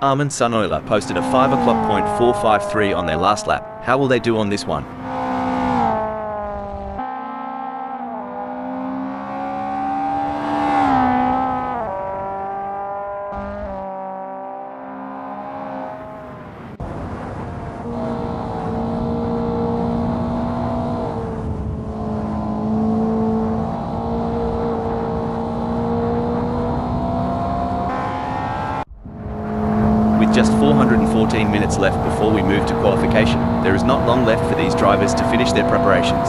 Armin Sunoiler posted a 5 o'clock .453 on their last lap. How will they do on this one? With just 414 minutes left before we move to qualification, there is not long left for these drivers to finish their preparations.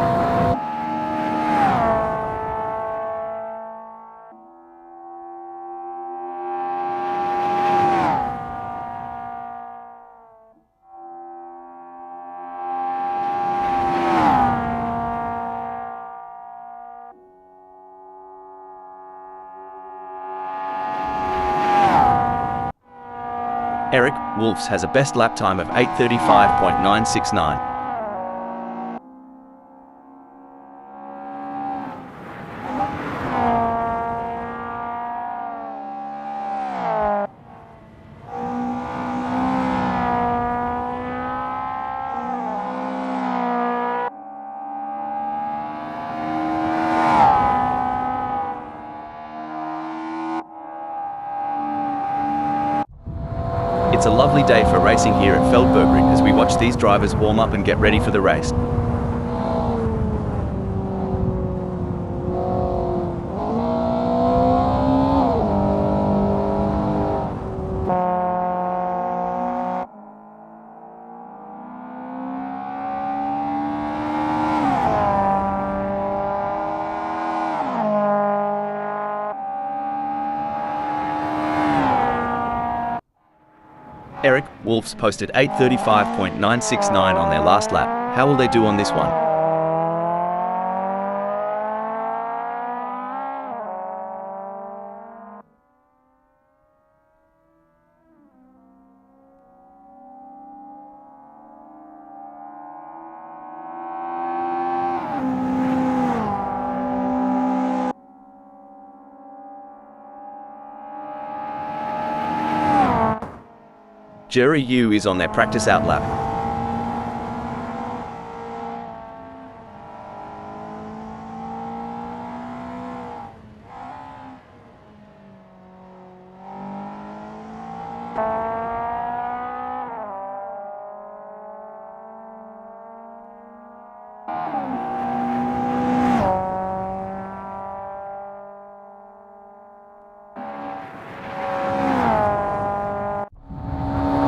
Eric Wolfs has a best lap time of 8:35.969. It's a lovely day for racing here at Feldbergring as we watch these drivers warm up and get ready for the race. Eric Wolfs posted 8:35.969 on their last lap. How will they do on this one? Jerry Yu is on their practice out lap.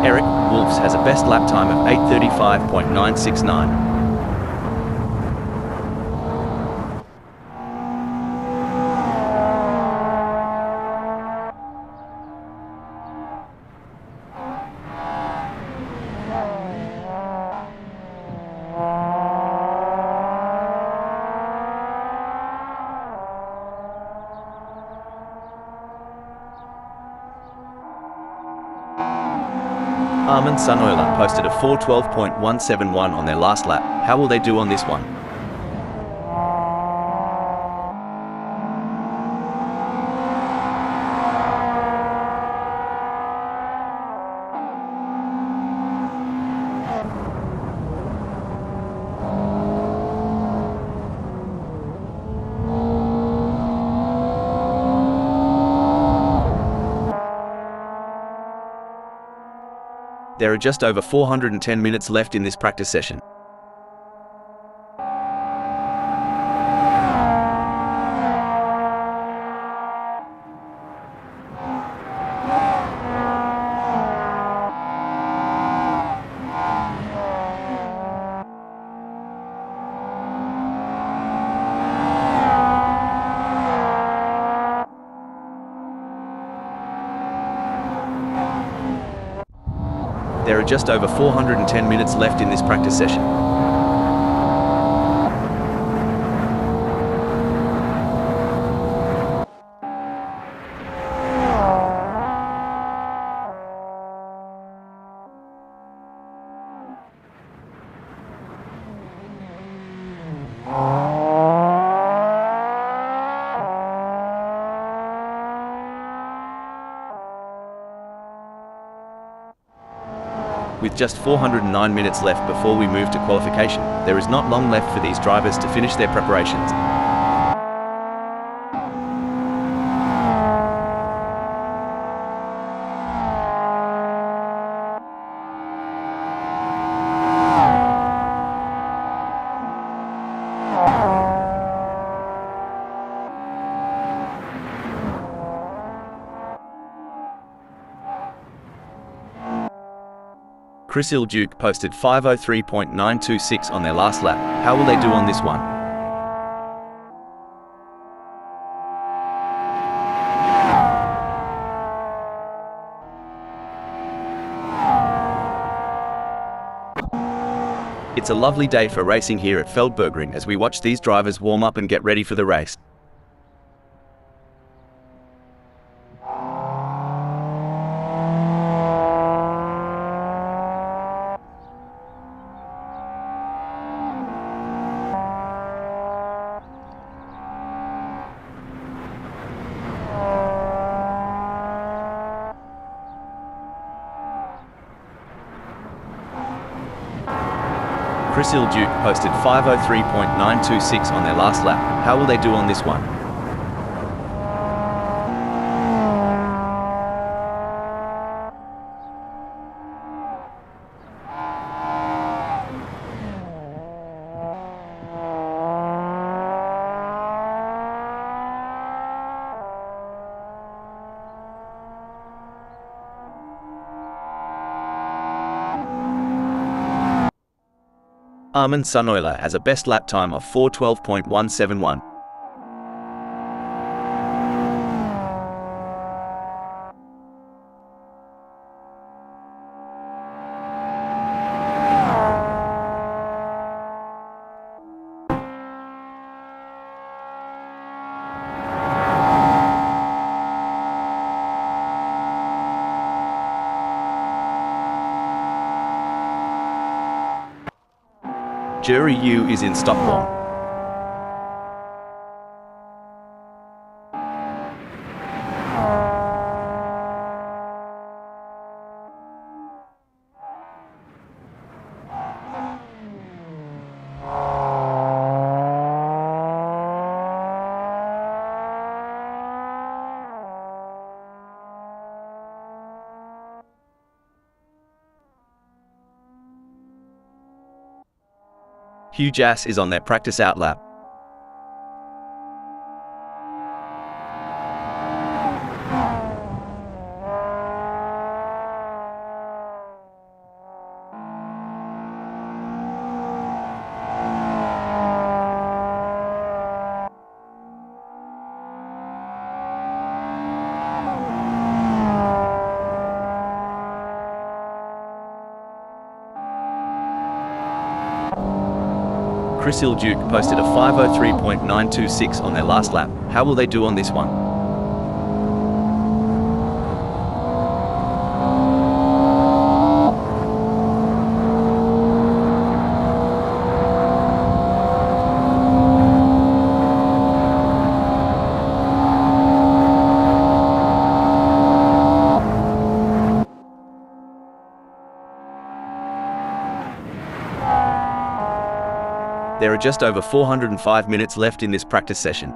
Eric Wolfs has a best lap time of 8:35.969. Armin Sunoiler posted a 4:12.171 on their last lap. How will they do on this one? There are just over 410 minutes left in this practice session. There are just over 410 minutes left in this practice session. With just 409 minutes left before we move to qualification, there is not long left for these drivers to finish their preparations. Chris Ilduke posted 5:03.926 on their last lap. How will they do on this one? It's a lovely day for racing here at Feldbergring as we watch these drivers warm up and get ready for the race. Chris Ilduke posted 5:03.926 on their last lap. How will they do on this one? Armin Sunoiler has a best lap time of 4:12.171. Jury U is in Stockholm. Hugh Jass is on their practice out lap. Chris Ilduke posted a 5:03.926 on their last lap. How will they do on this one? There are just over 405 minutes left in this practice session.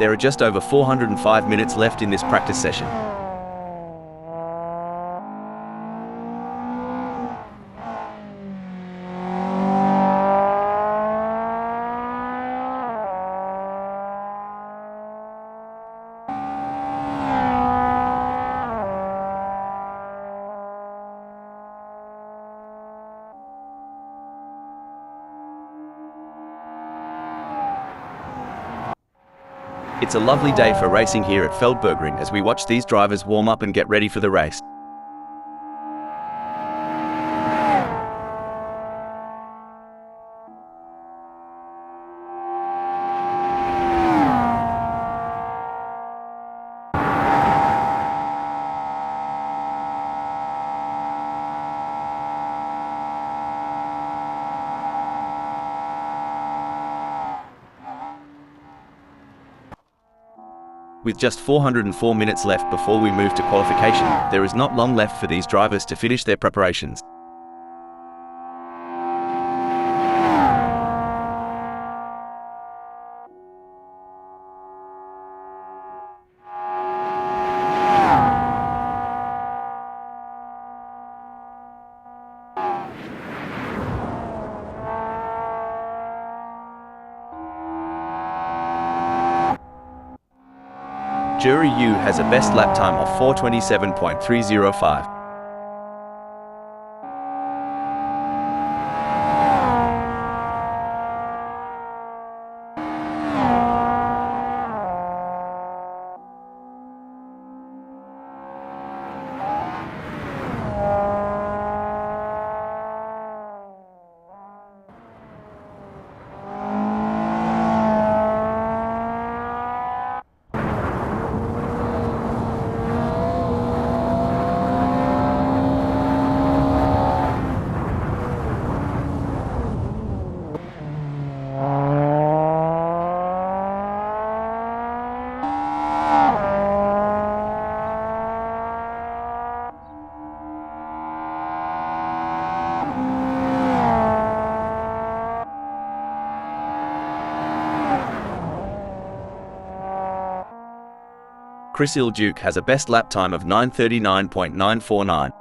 There are just over 405 minutes left in this practice session. It's a lovely day for racing here at Feldbergring as we watch these drivers warm up and get ready for the race. With just 404 minutes left before we move to qualification, there is not long left for these drivers to finish their preparations. Jury U has a best lap time of 4:27.305. Chris Ilduke has a best lap time of 9:39.949.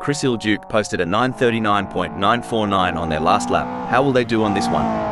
Chris Ilduke posted a 9:39.949 on their last lap. How will they do on this one?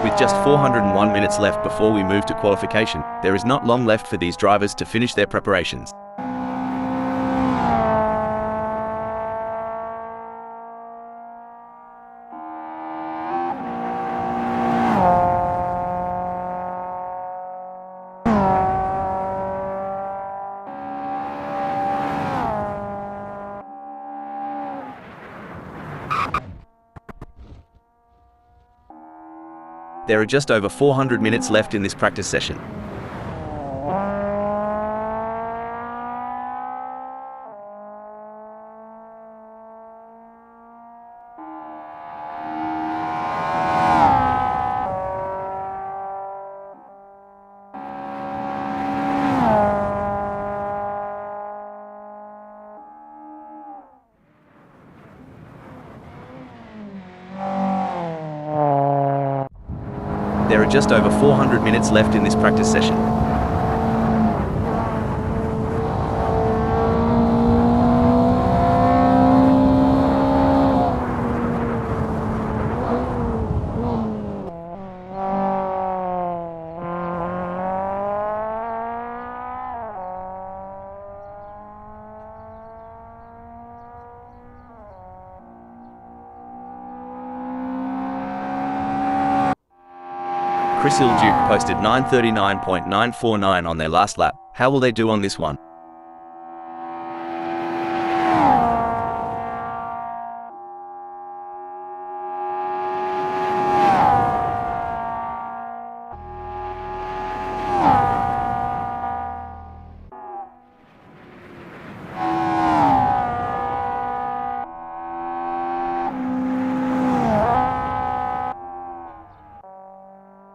With just 401 minutes left before we move to qualification, there is not long left for these drivers to finish their preparations. There are just over 400 minutes left in this practice session. There are just over 400 minutes left in this practice session. Chris Ilduke posted 9:39.949 on their last lap. How will they do on this one?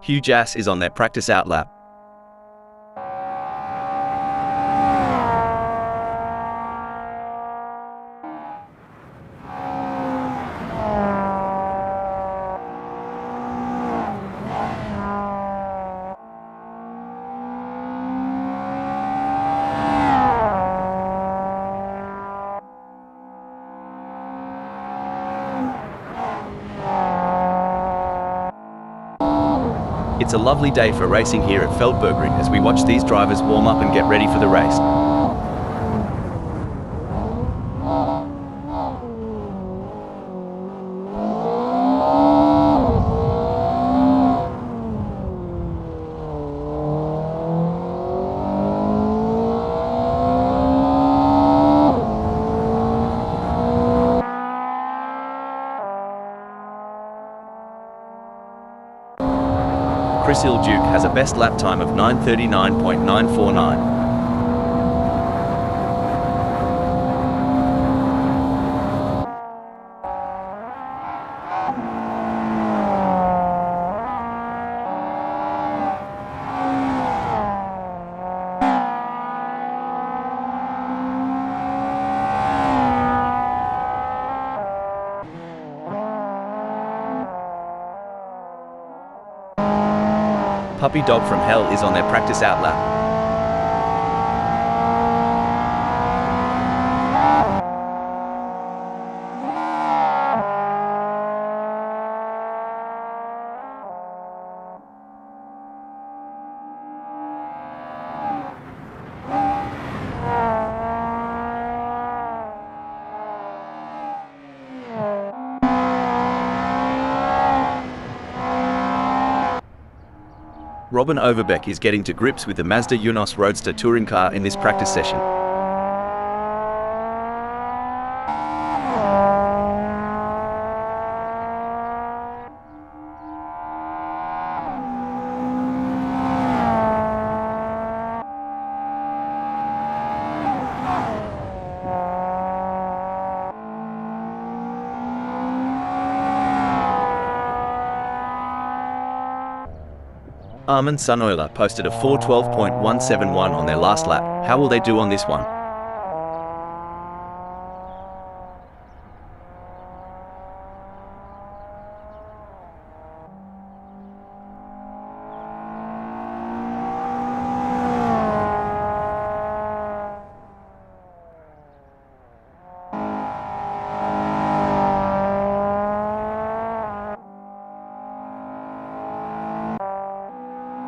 Huge Ass is on their practice out lap. It's a lovely day for racing here at Feldbergring as we watch these drivers warm up and get ready for the race. Chris Duke has a best lap time of 9:39.949. Puppy Dog from Hell is on their practice out lap. Robin Overbeck is getting to grips with the Mazda Eunos Roadster touring car in this practice session. Armin Sunoiler posted a 4:12.171 on their last lap. How will they do on this one?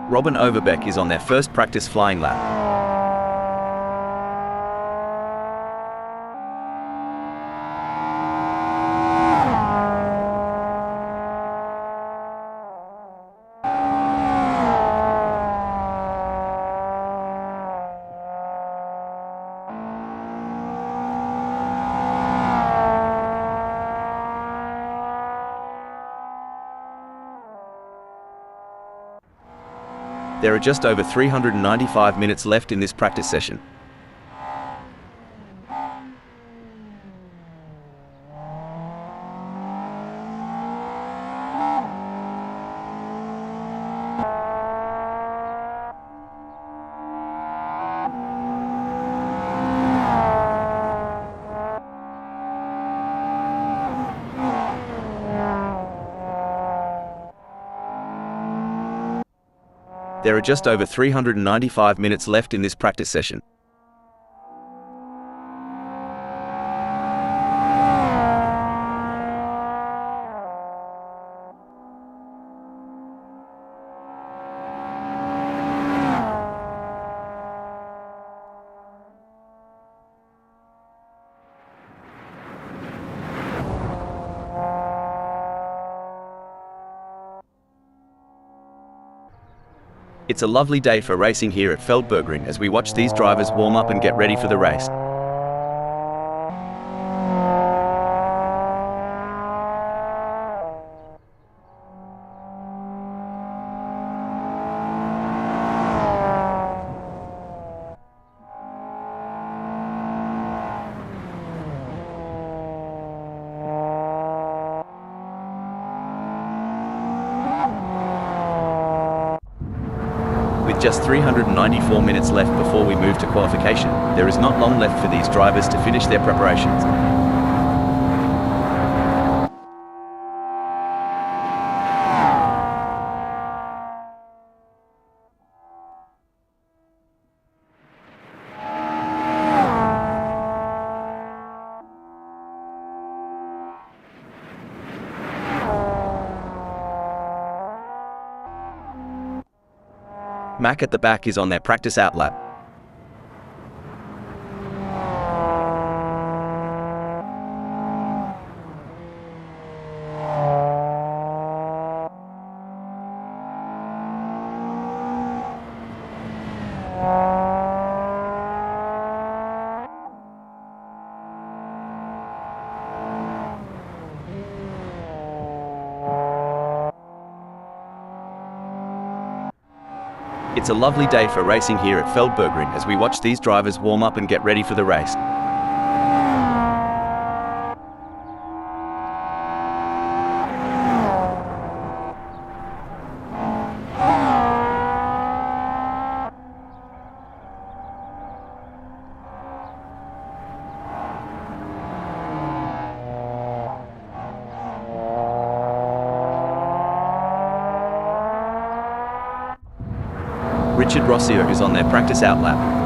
Robin Overbeck is on their first practice flying lap. There are just over 395 minutes left in this practice session. There are just over 395 minutes left in this practice session. It's a lovely day for racing here at Feldbergring as we watch these drivers warm up and get ready for the race. With just 394 minutes left before we move to qualification, there is not long left for these drivers to finish their preparations. Mac at the back is on their practice out lap. It's a lovely day for racing here at Feldbergring as we watch these drivers warm up and get ready for the race. Richard Rossio is on their practice out lap.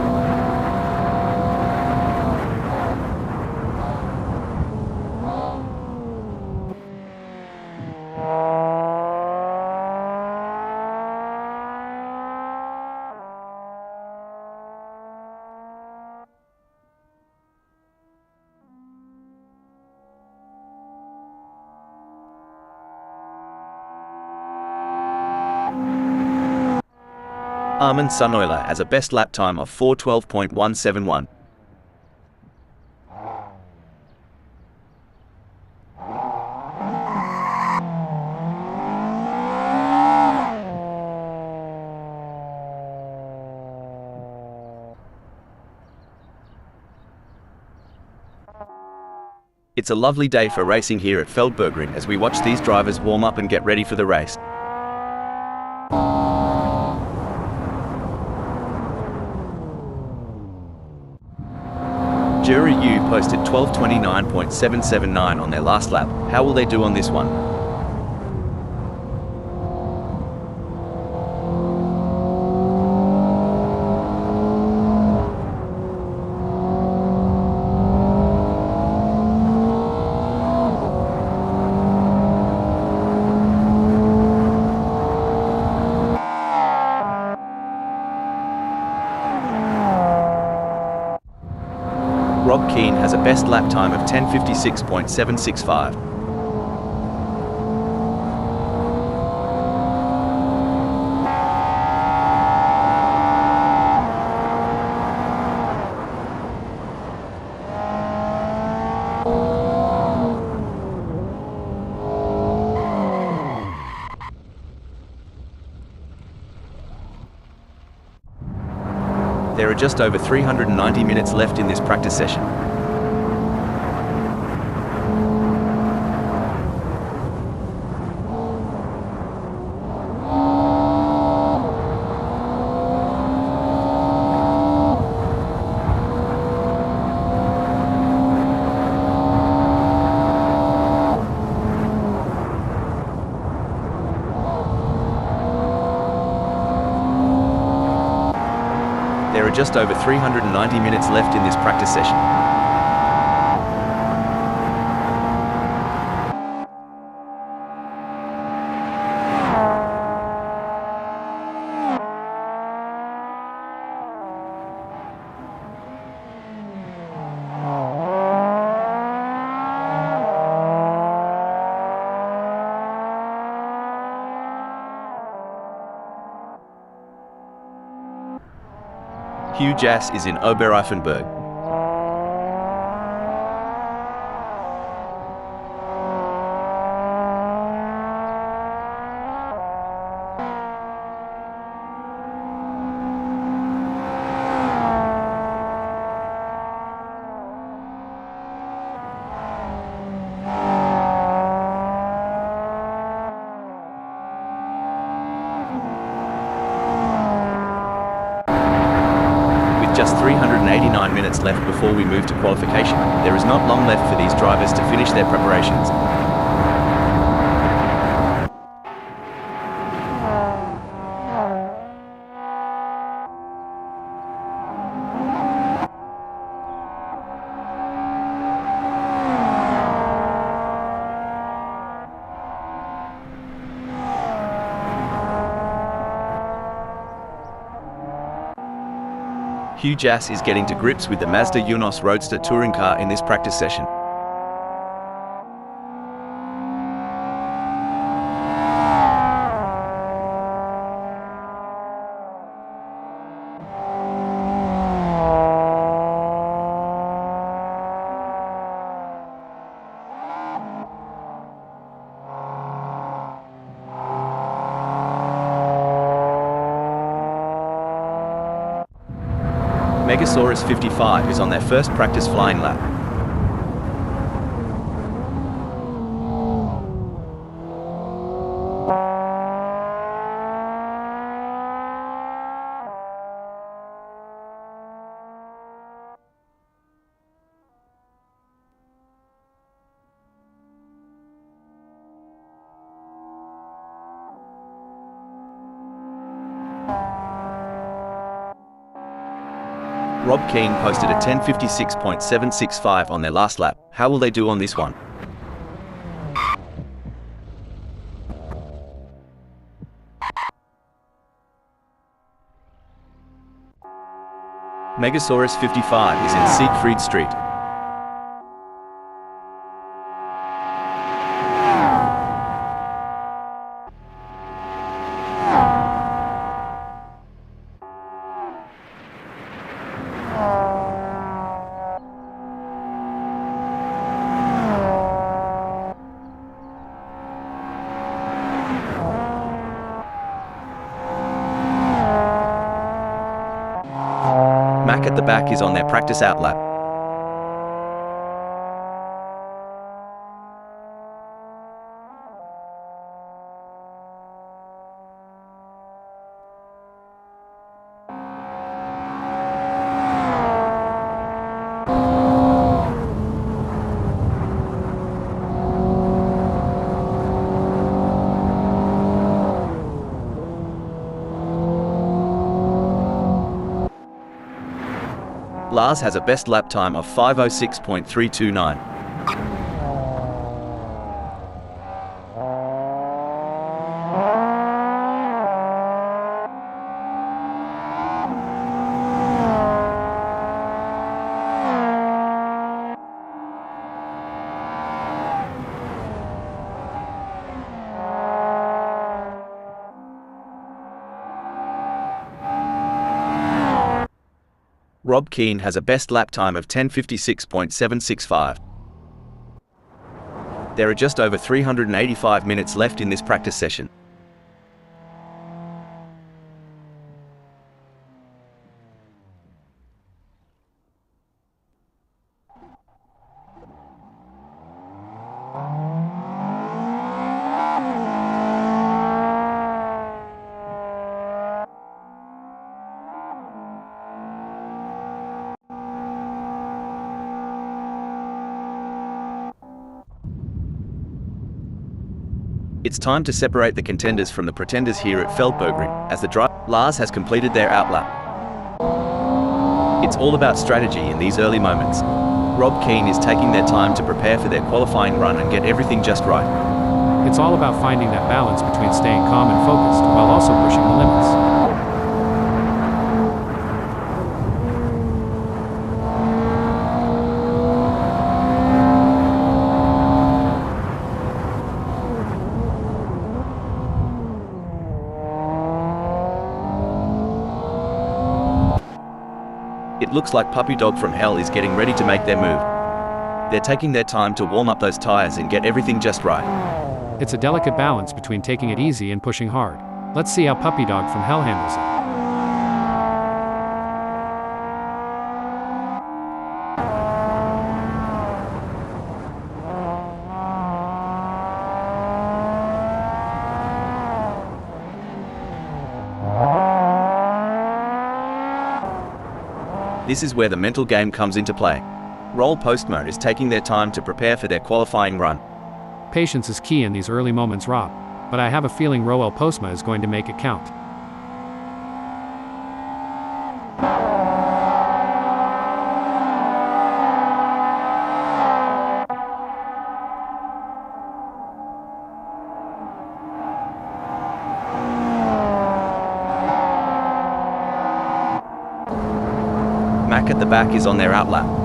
Armin Sunoiler has a best lap time of 4:12.171. It's a lovely day for racing here at Feldbergring as we watch these drivers warm up and get ready for the race. Jury U posted 12:29.779 on their last lap. How will they do on this one? Rob Keane has a best lap time of 10:56.765. There are just over 390 minutes left in this practice session. There are just over 390 minutes left in this practice session. Hugh Jass is in Oberreifenberg. just 389 minutes left before we move to qualification. There is not long left for these drivers to finish their preparations. Hugh Jass is getting to grips with the Mazda Eunos Roadster touring car in this practice session. Megasaurus 55 is on their first practice flying lap. Rob Keane posted a 10:56.765 on their last lap. How will they do on this one? Megasaurus 55 is in Siegfried Street. Mac at the back is on their practice out lap. Lars has a best lap time of 5:06.329. Rob Keane has a best lap time of 10:56.765. There are just over 385 minutes left in this practice session. It's time to separate the contenders from the pretenders here at Feldbergring, as the driver Lars has completed their outlap. It's all about strategy in these early moments. Rob Keane is taking their time to prepare for their qualifying run and get everything just right. It's all about finding that balance between staying calm and focused while also pushing the limits. It looks like Puppy Dog from Hell is getting ready to make their move. They're taking their time to warm up those tires and get everything just right. It's a delicate balance between taking it easy and pushing hard. Let's see how Puppy Dog from Hell handles it. This is where the mental game comes into play. Roll post mode is taking their time to prepare for their qualifying run. Patience is key in these early moments, Rob, but I have a feeling Roel Postma is going to make it count. Mac at the back is on their outlap.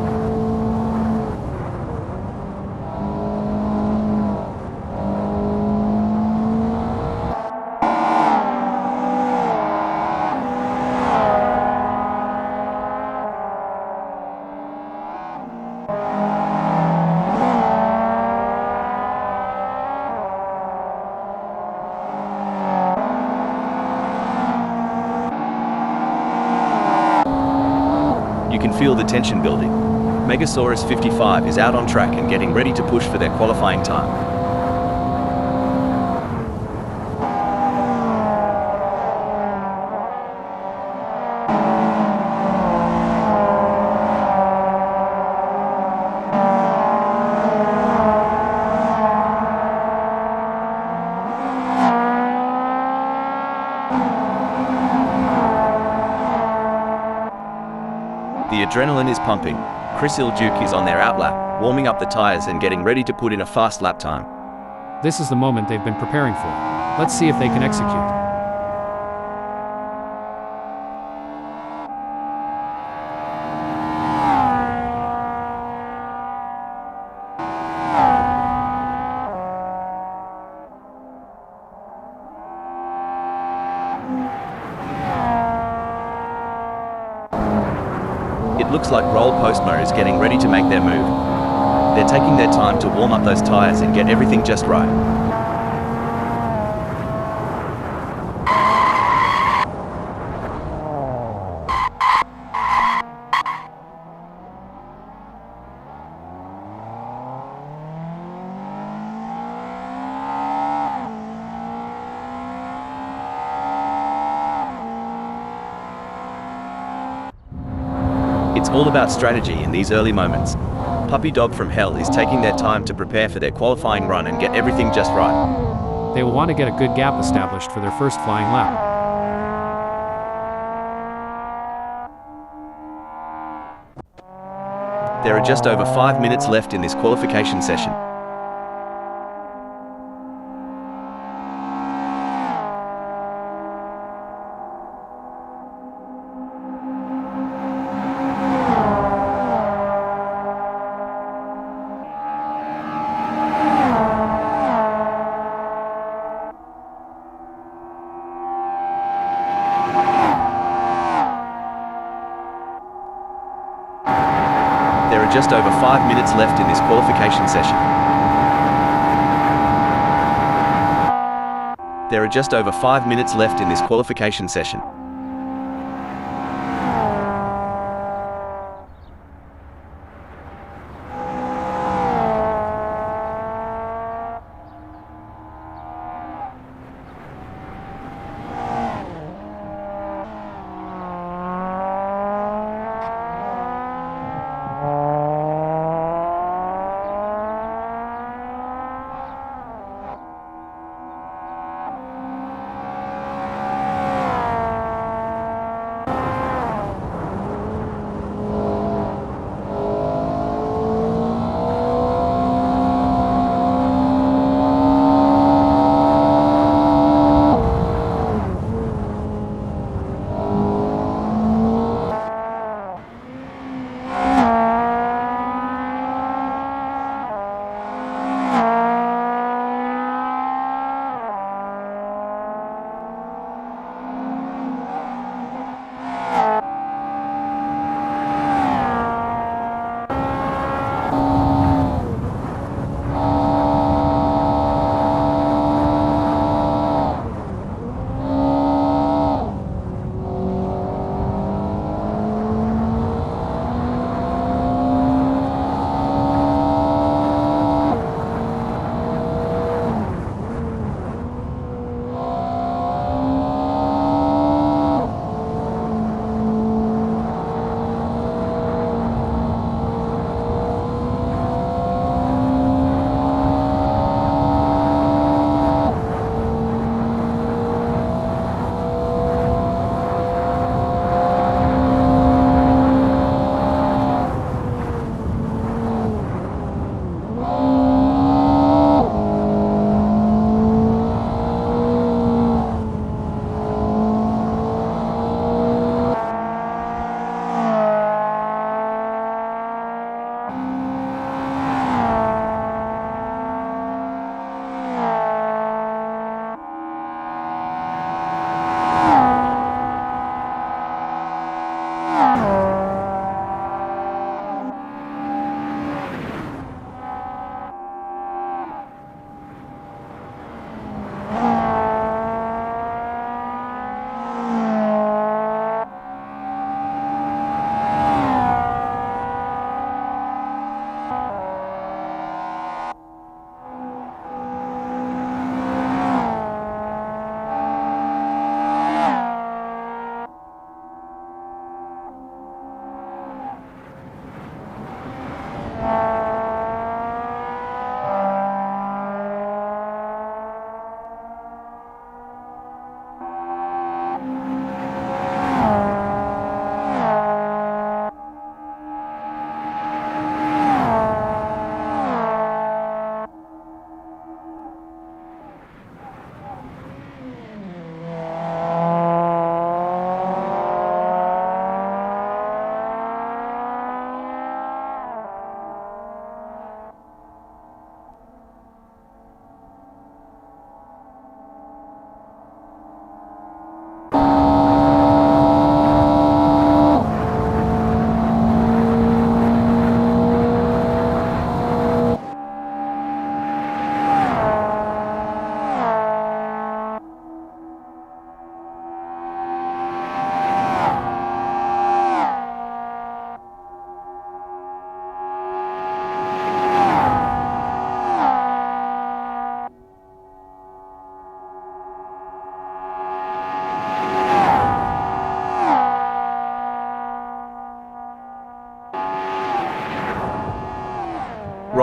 You can feel the tension building. Megasaurus 55 is out on track and getting ready to push for their qualifying time. The adrenaline is pumping. Chris Iljuk is on their outlap, warming up the tires and getting ready to put in a fast lap time. This is the moment they've been preparing for. Let's see if they can execute. It looks like Roll Postmo is getting ready to make their move. They're taking their time to warm up those tires and get everything just right. It's all about strategy in these early moments. Puppy Dog from Hell is taking their time to prepare for their qualifying run and get everything just right. They will want to get a good gap established for their first flying lap. There are just over 5 minutes left in this qualification session. There are just over 5 minutes left in this qualification session. There are just over 5 minutes left in this qualification session.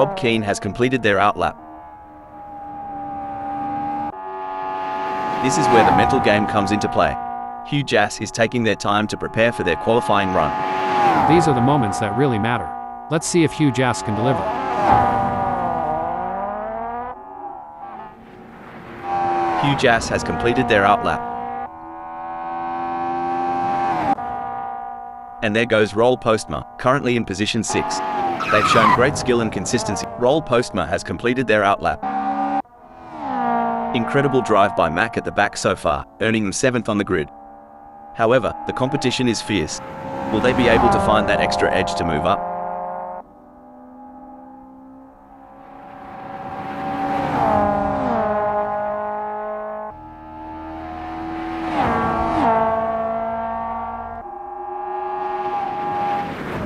Bob Keane has completed their outlap. This is where the mental game comes into play. Hugh Jass is taking their time to prepare for their qualifying run. These are the moments that really matter. Let's see if Hugh Jass can deliver. Hugh Jass has completed their outlap. And there goes Roll Postma, currently in position 6. They've shown great skill and consistency. Roll Postma has completed their outlap. Incredible drive by Mac at the back so far, earning them 7th on the grid. However, the competition is fierce. Will they be able to find that extra edge to move up?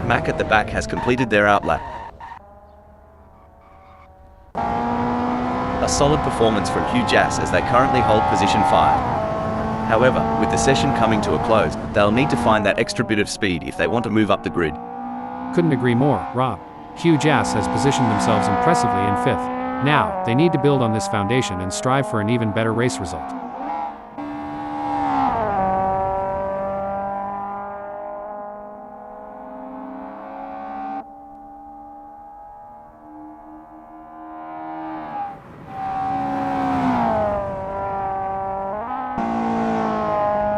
Mac at the back has completed their outlap. A solid performance from Hugh Jass as they currently hold position 5. However, with the session coming to a close, they'll need to find that extra bit of speed if they want to move up the grid. Couldn't agree more, Rob. Hugh Jass has positioned themselves impressively in 5th. Now, they need to build on this foundation and strive for an even better race result.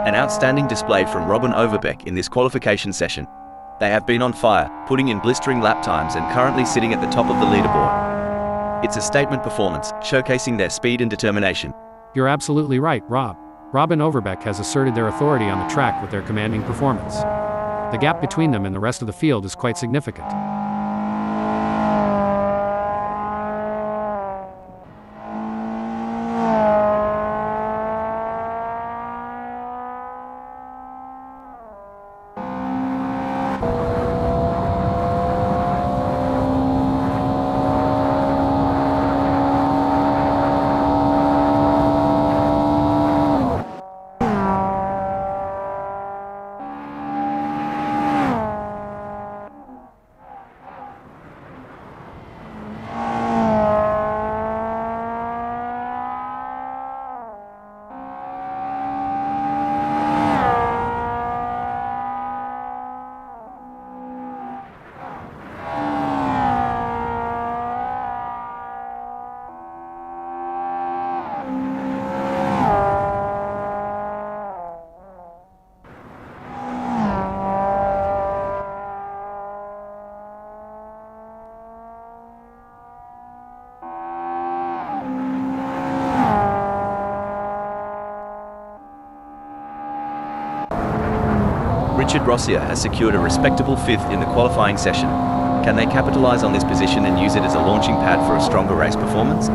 An outstanding display from Robin Overbeck in this qualification session. They have been on fire, putting in blistering lap times and currently sitting at the top of the leaderboard. It's a statement performance, showcasing their speed and determination. You're absolutely right, Rob. Robin Overbeck has asserted their authority on the track with their commanding performance. The gap between them and the rest of the field is quite significant. Richard Rossier has secured a respectable 5th in the qualifying session. Can they capitalise on this position and use it as a launching pad for a stronger race performance?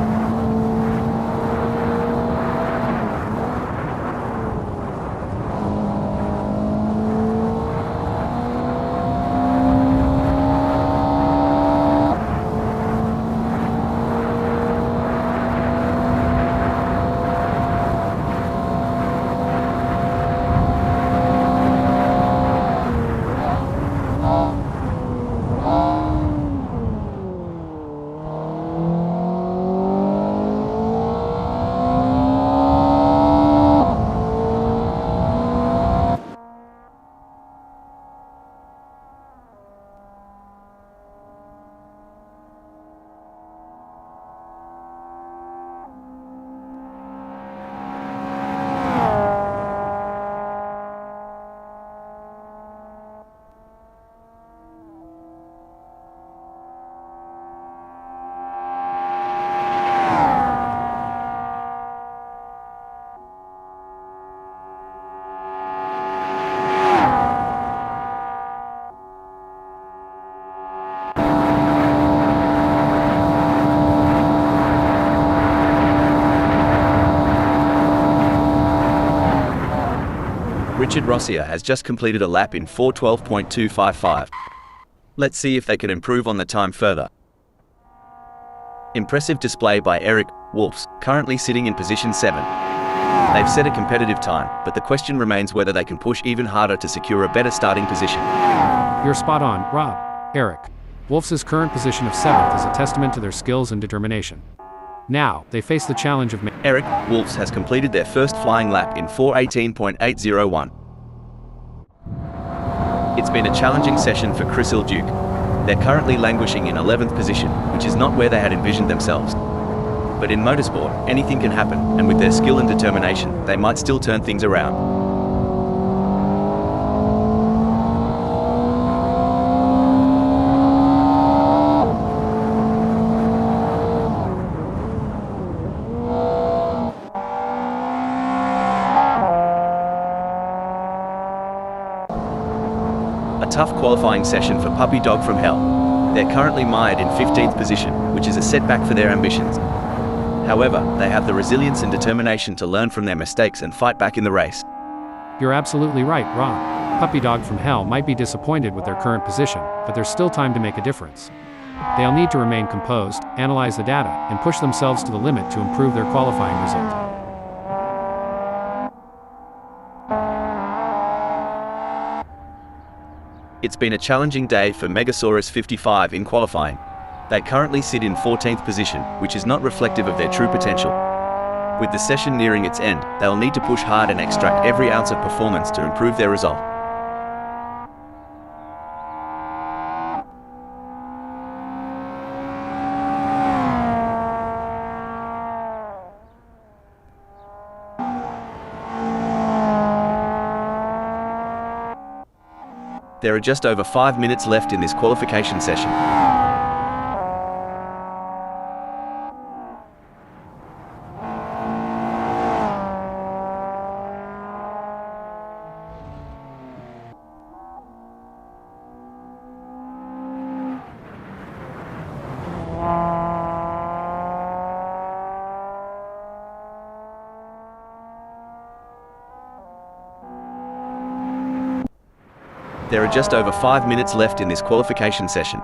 Richard Rossier has just completed a lap in 4:12.255. Let's see if they can improve on the time further. Impressive display by Eric Wolfs, currently sitting in position 7. They've set a competitive time, but the question remains whether they can push even harder to secure a better starting position. You're spot on, Rob. Eric Wolf's current position of 7th is a testament to their skills and determination. Now, they face the challenge of Eric Wolfs has completed their first flying lap in 4:18.801. It's been a challenging session for Chris Duke. They're currently languishing in 11th position, which is not where they had envisioned themselves. But in motorsport, anything can happen, and with their skill and determination, they might still turn things around. A tough qualifying session for Puppy Dog from Hell. They're currently mired in 15th position, which is a setback for their ambitions. However, they have the resilience and determination to learn from their mistakes and fight back in the race. You're absolutely right, Rob. Puppy Dog from Hell might be disappointed with their current position, but there's still time to make a difference. They'll need to remain composed, analyze the data, and push themselves to the limit to improve their qualifying result. It's been a challenging day for Megasaurus 55 in qualifying. They currently sit in 14th position, which is not reflective of their true potential. With the session nearing its end, they'll need to push hard and extract every ounce of performance to improve their result. There are just over 5 minutes left in this qualification session. There are just over 5 minutes left in this qualification session.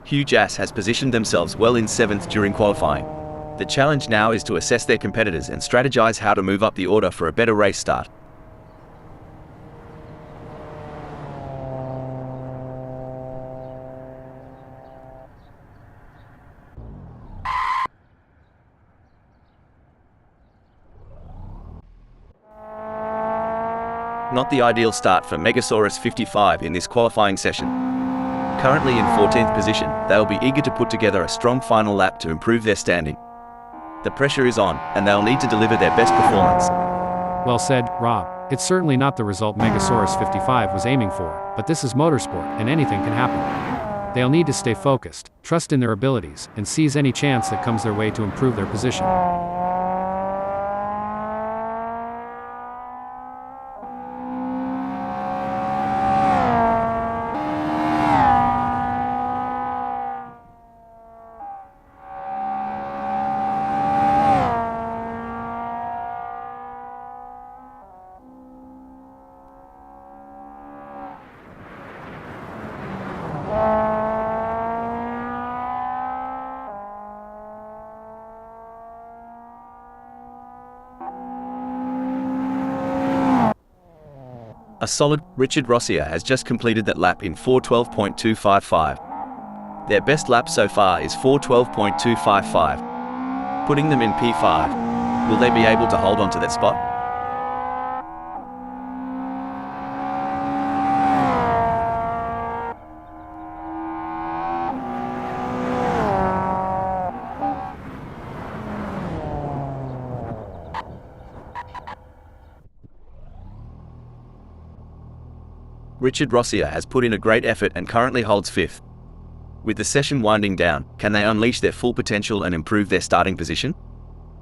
Hugh Jass has positioned themselves well in 7th during qualifying. The challenge now is to assess their competitors and strategize how to move up the order for a better race start. Not the ideal start for Megasaurus 55 in this qualifying session. Currently in 14th position, they'll be eager to put together a strong final lap to improve their standing. The pressure is on, and they'll need to deliver their best performance. Well said, Rob. It's certainly not the result Megasaurus 55 was aiming for, but this is motorsport, and anything can happen. They'll need to stay focused, trust in their abilities, and seize any chance that comes their way to improve their position. A solid Richard Rossier has just completed that lap in 4:12.255. Their best lap so far is 4:12.255, putting them in P5. Will they be able to hold on to that spot? Richard Rossier has put in a great effort and currently holds 5th. With the session winding down, can they unleash their full potential and improve their starting position?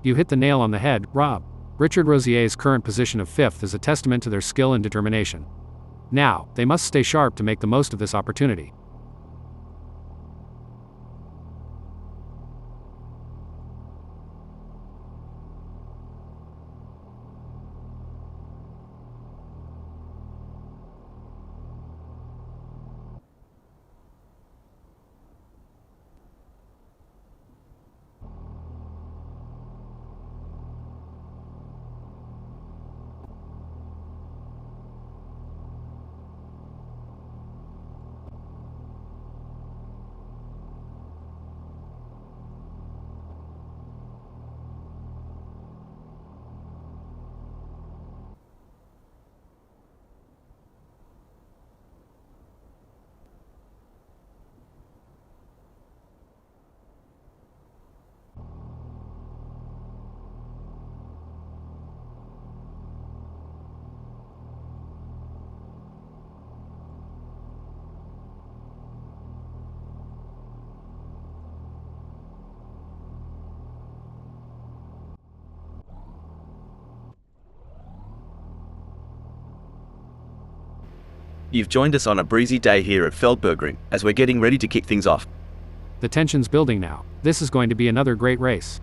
You hit the nail on the head, Rob. Richard Rossier's current position of 5th is a testament to their skill and determination. Now, they must stay sharp to make the most of this opportunity. You've joined us on a breezy day here at Feldbergring, as we're getting ready to kick things off. The tension's building now. This is going to be another great race.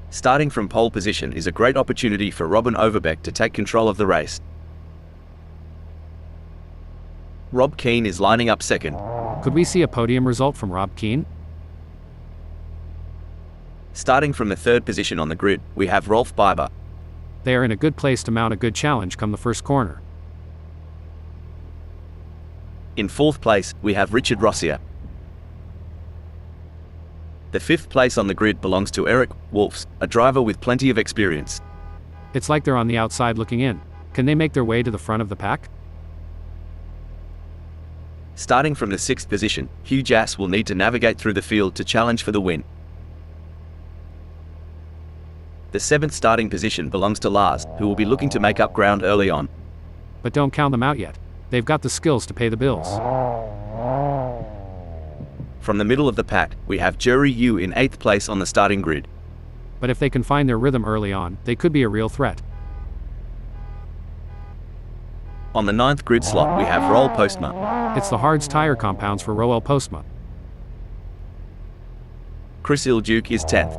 Starting from pole position is a great opportunity for Robin Overbeck to take control of the race. Rob Keane is lining up second. Could we see a podium result from Rob Keane? Starting from the third position on the grid, we have Rolf Biber. They are in a good place to mount a good challenge come the first corner. In fourth place, we have Richard Rossier. The fifth place on the grid belongs to Eric Wolfs, a driver with plenty of experience. It's like they're on the outside looking in. Can they make their way to the front of the pack? Starting from the sixth position, Hugh Jass will need to navigate through the field to challenge for the win. The seventh starting position belongs to Lars, who will be looking to make up ground early on. But don't count them out yet. They've got the skills to pay the bills. From the middle of the pack, we have Jerry Yu in 8th place on the starting grid. But if they can find their rhythm early on, they could be a real threat. On the 9th grid slot, we have Roel Postma. It's the Hards tire compounds for Roel Postma. Chris Ilduke is 10th.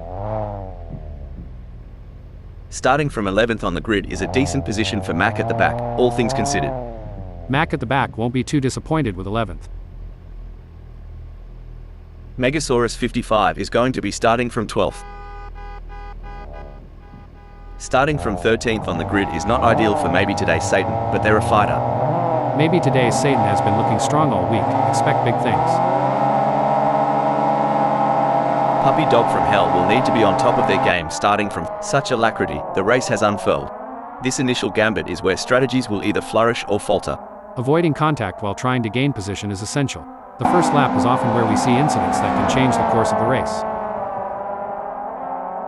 Starting from 11th on the grid is a decent position for Mac at the back, all things considered. Mac at the back won't be too disappointed with 11th. Megasaurus 55 is going to be starting from 12th. Starting from 13th on the grid is not ideal for Maybe Today's Satan, but they're a fighter. Maybe Today's Satan has been looking strong all week. Expect big things. Puppy Dog from Hell will need to be on top of their game starting from such alacrity the race has unfurled. This initial gambit is where strategies will either flourish or falter. Avoiding contact while trying to gain position is essential. The first lap is often where we see incidents that can change the course of the race.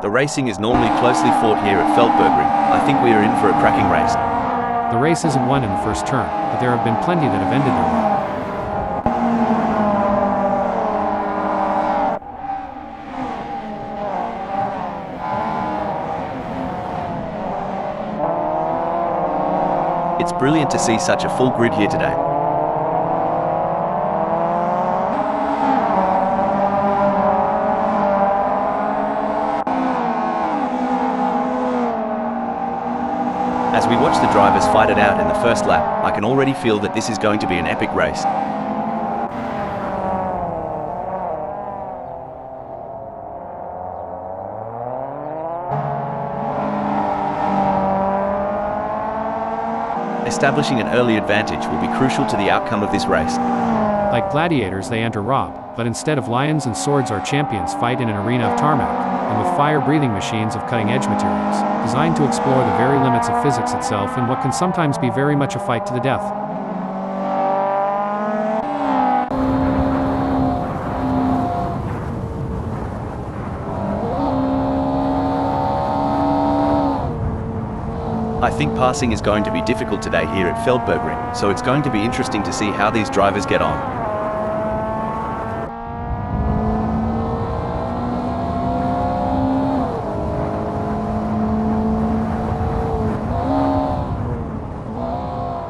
The racing is normally closely fought here at Feldbergring. I think we are in for a cracking race. The race isn't won in the first turn, but there have been plenty that have ended their run. It's brilliant to see such a full grid here today. As we watch the drivers fight it out in the first lap, I can already feel that this is going to be an epic race. Establishing an early advantage will be crucial to the outcome of this race. Like gladiators, they enter Rob, but instead of lions and swords, our champions fight in an arena of tarmac, and with fire-breathing machines of cutting-edge materials, designed to explore the very limits of physics itself in what can sometimes be very much a fight to the death. I think passing is going to be difficult today here at Feldbergring, so it's going to be interesting to see how these drivers get on.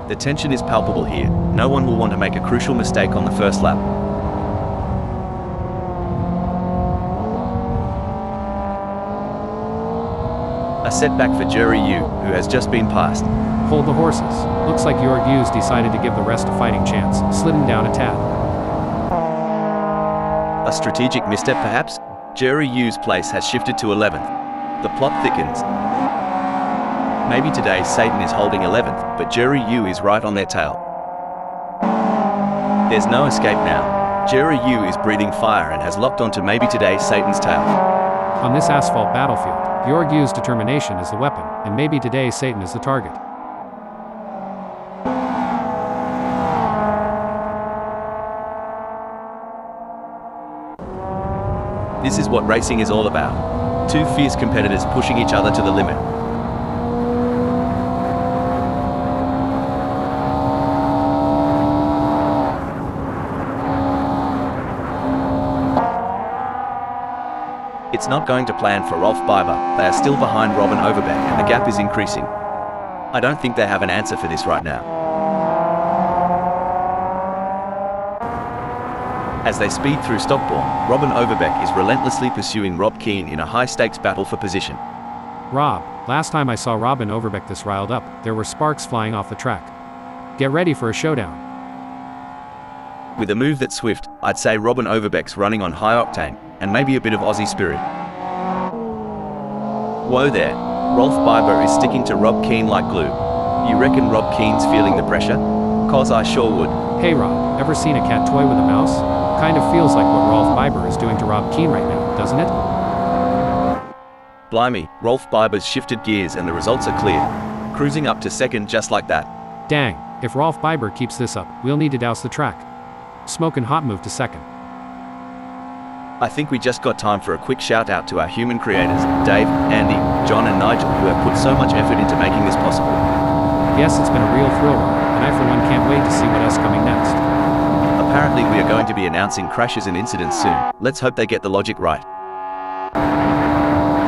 The tension is palpable here. No one will want to make a crucial mistake on the first lap. A setback for Jerry Yu, who has just been passed. Hold the horses. Looks like Jorg Hughes decided to give the rest a fighting chance, sliding down a tad. A strategic misstep perhaps? Jerry Yu's place has shifted to 11th. The plot thickens. Maybe today Satan is holding 11th, but Jerry Yu is right on their tail. There's no escape now. Jerry Yu is breathing fire and has locked onto maybe today Satan's tail. On this asphalt battlefield, Jorg Hughes' determination is the weapon, and maybe today Satan is the target. This is what racing is all about. Two fierce competitors pushing each other to the limit. It's not going to plan for Rolf Biber. They are still behind Robin Overbeck and the gap is increasing. I don't think they have an answer for this right now. As they speed through Stockbourne, Robin Overbeck is relentlessly pursuing Rob Keane in a high-stakes battle for position. Rob, last time I saw Robin Overbeck this riled up, there were sparks flying off the track. Get ready for a showdown. With a move that's swift, I'd say Robin Overbeck's running on high octane, and maybe a bit of Aussie spirit. Whoa there, Rolf Biber is sticking to Rob Keane like glue. You reckon Rob Keane's feeling the pressure? 'Cause I sure would. Hey Rob, ever seen a cat toy with a mouse? Kind of feels like what Rolf Biber is doing to Rob Keane right now, doesn't it? Blimey, Rolf Biber's shifted gears and the results are clear. Cruising up to second just like that. Dang, if Rolf Biber keeps this up, we'll need to douse the track. Smokin' hot move to second. I think we just got time for a quick shout out to our human creators, Dave, Andy, John and Nigel, who have put so much effort into making this possible. Yes, it's been a real thrill ride, and I for one can't wait to see what else coming next. Apparently we are going to be announcing crashes and incidents soon. Let's hope they get the logic right.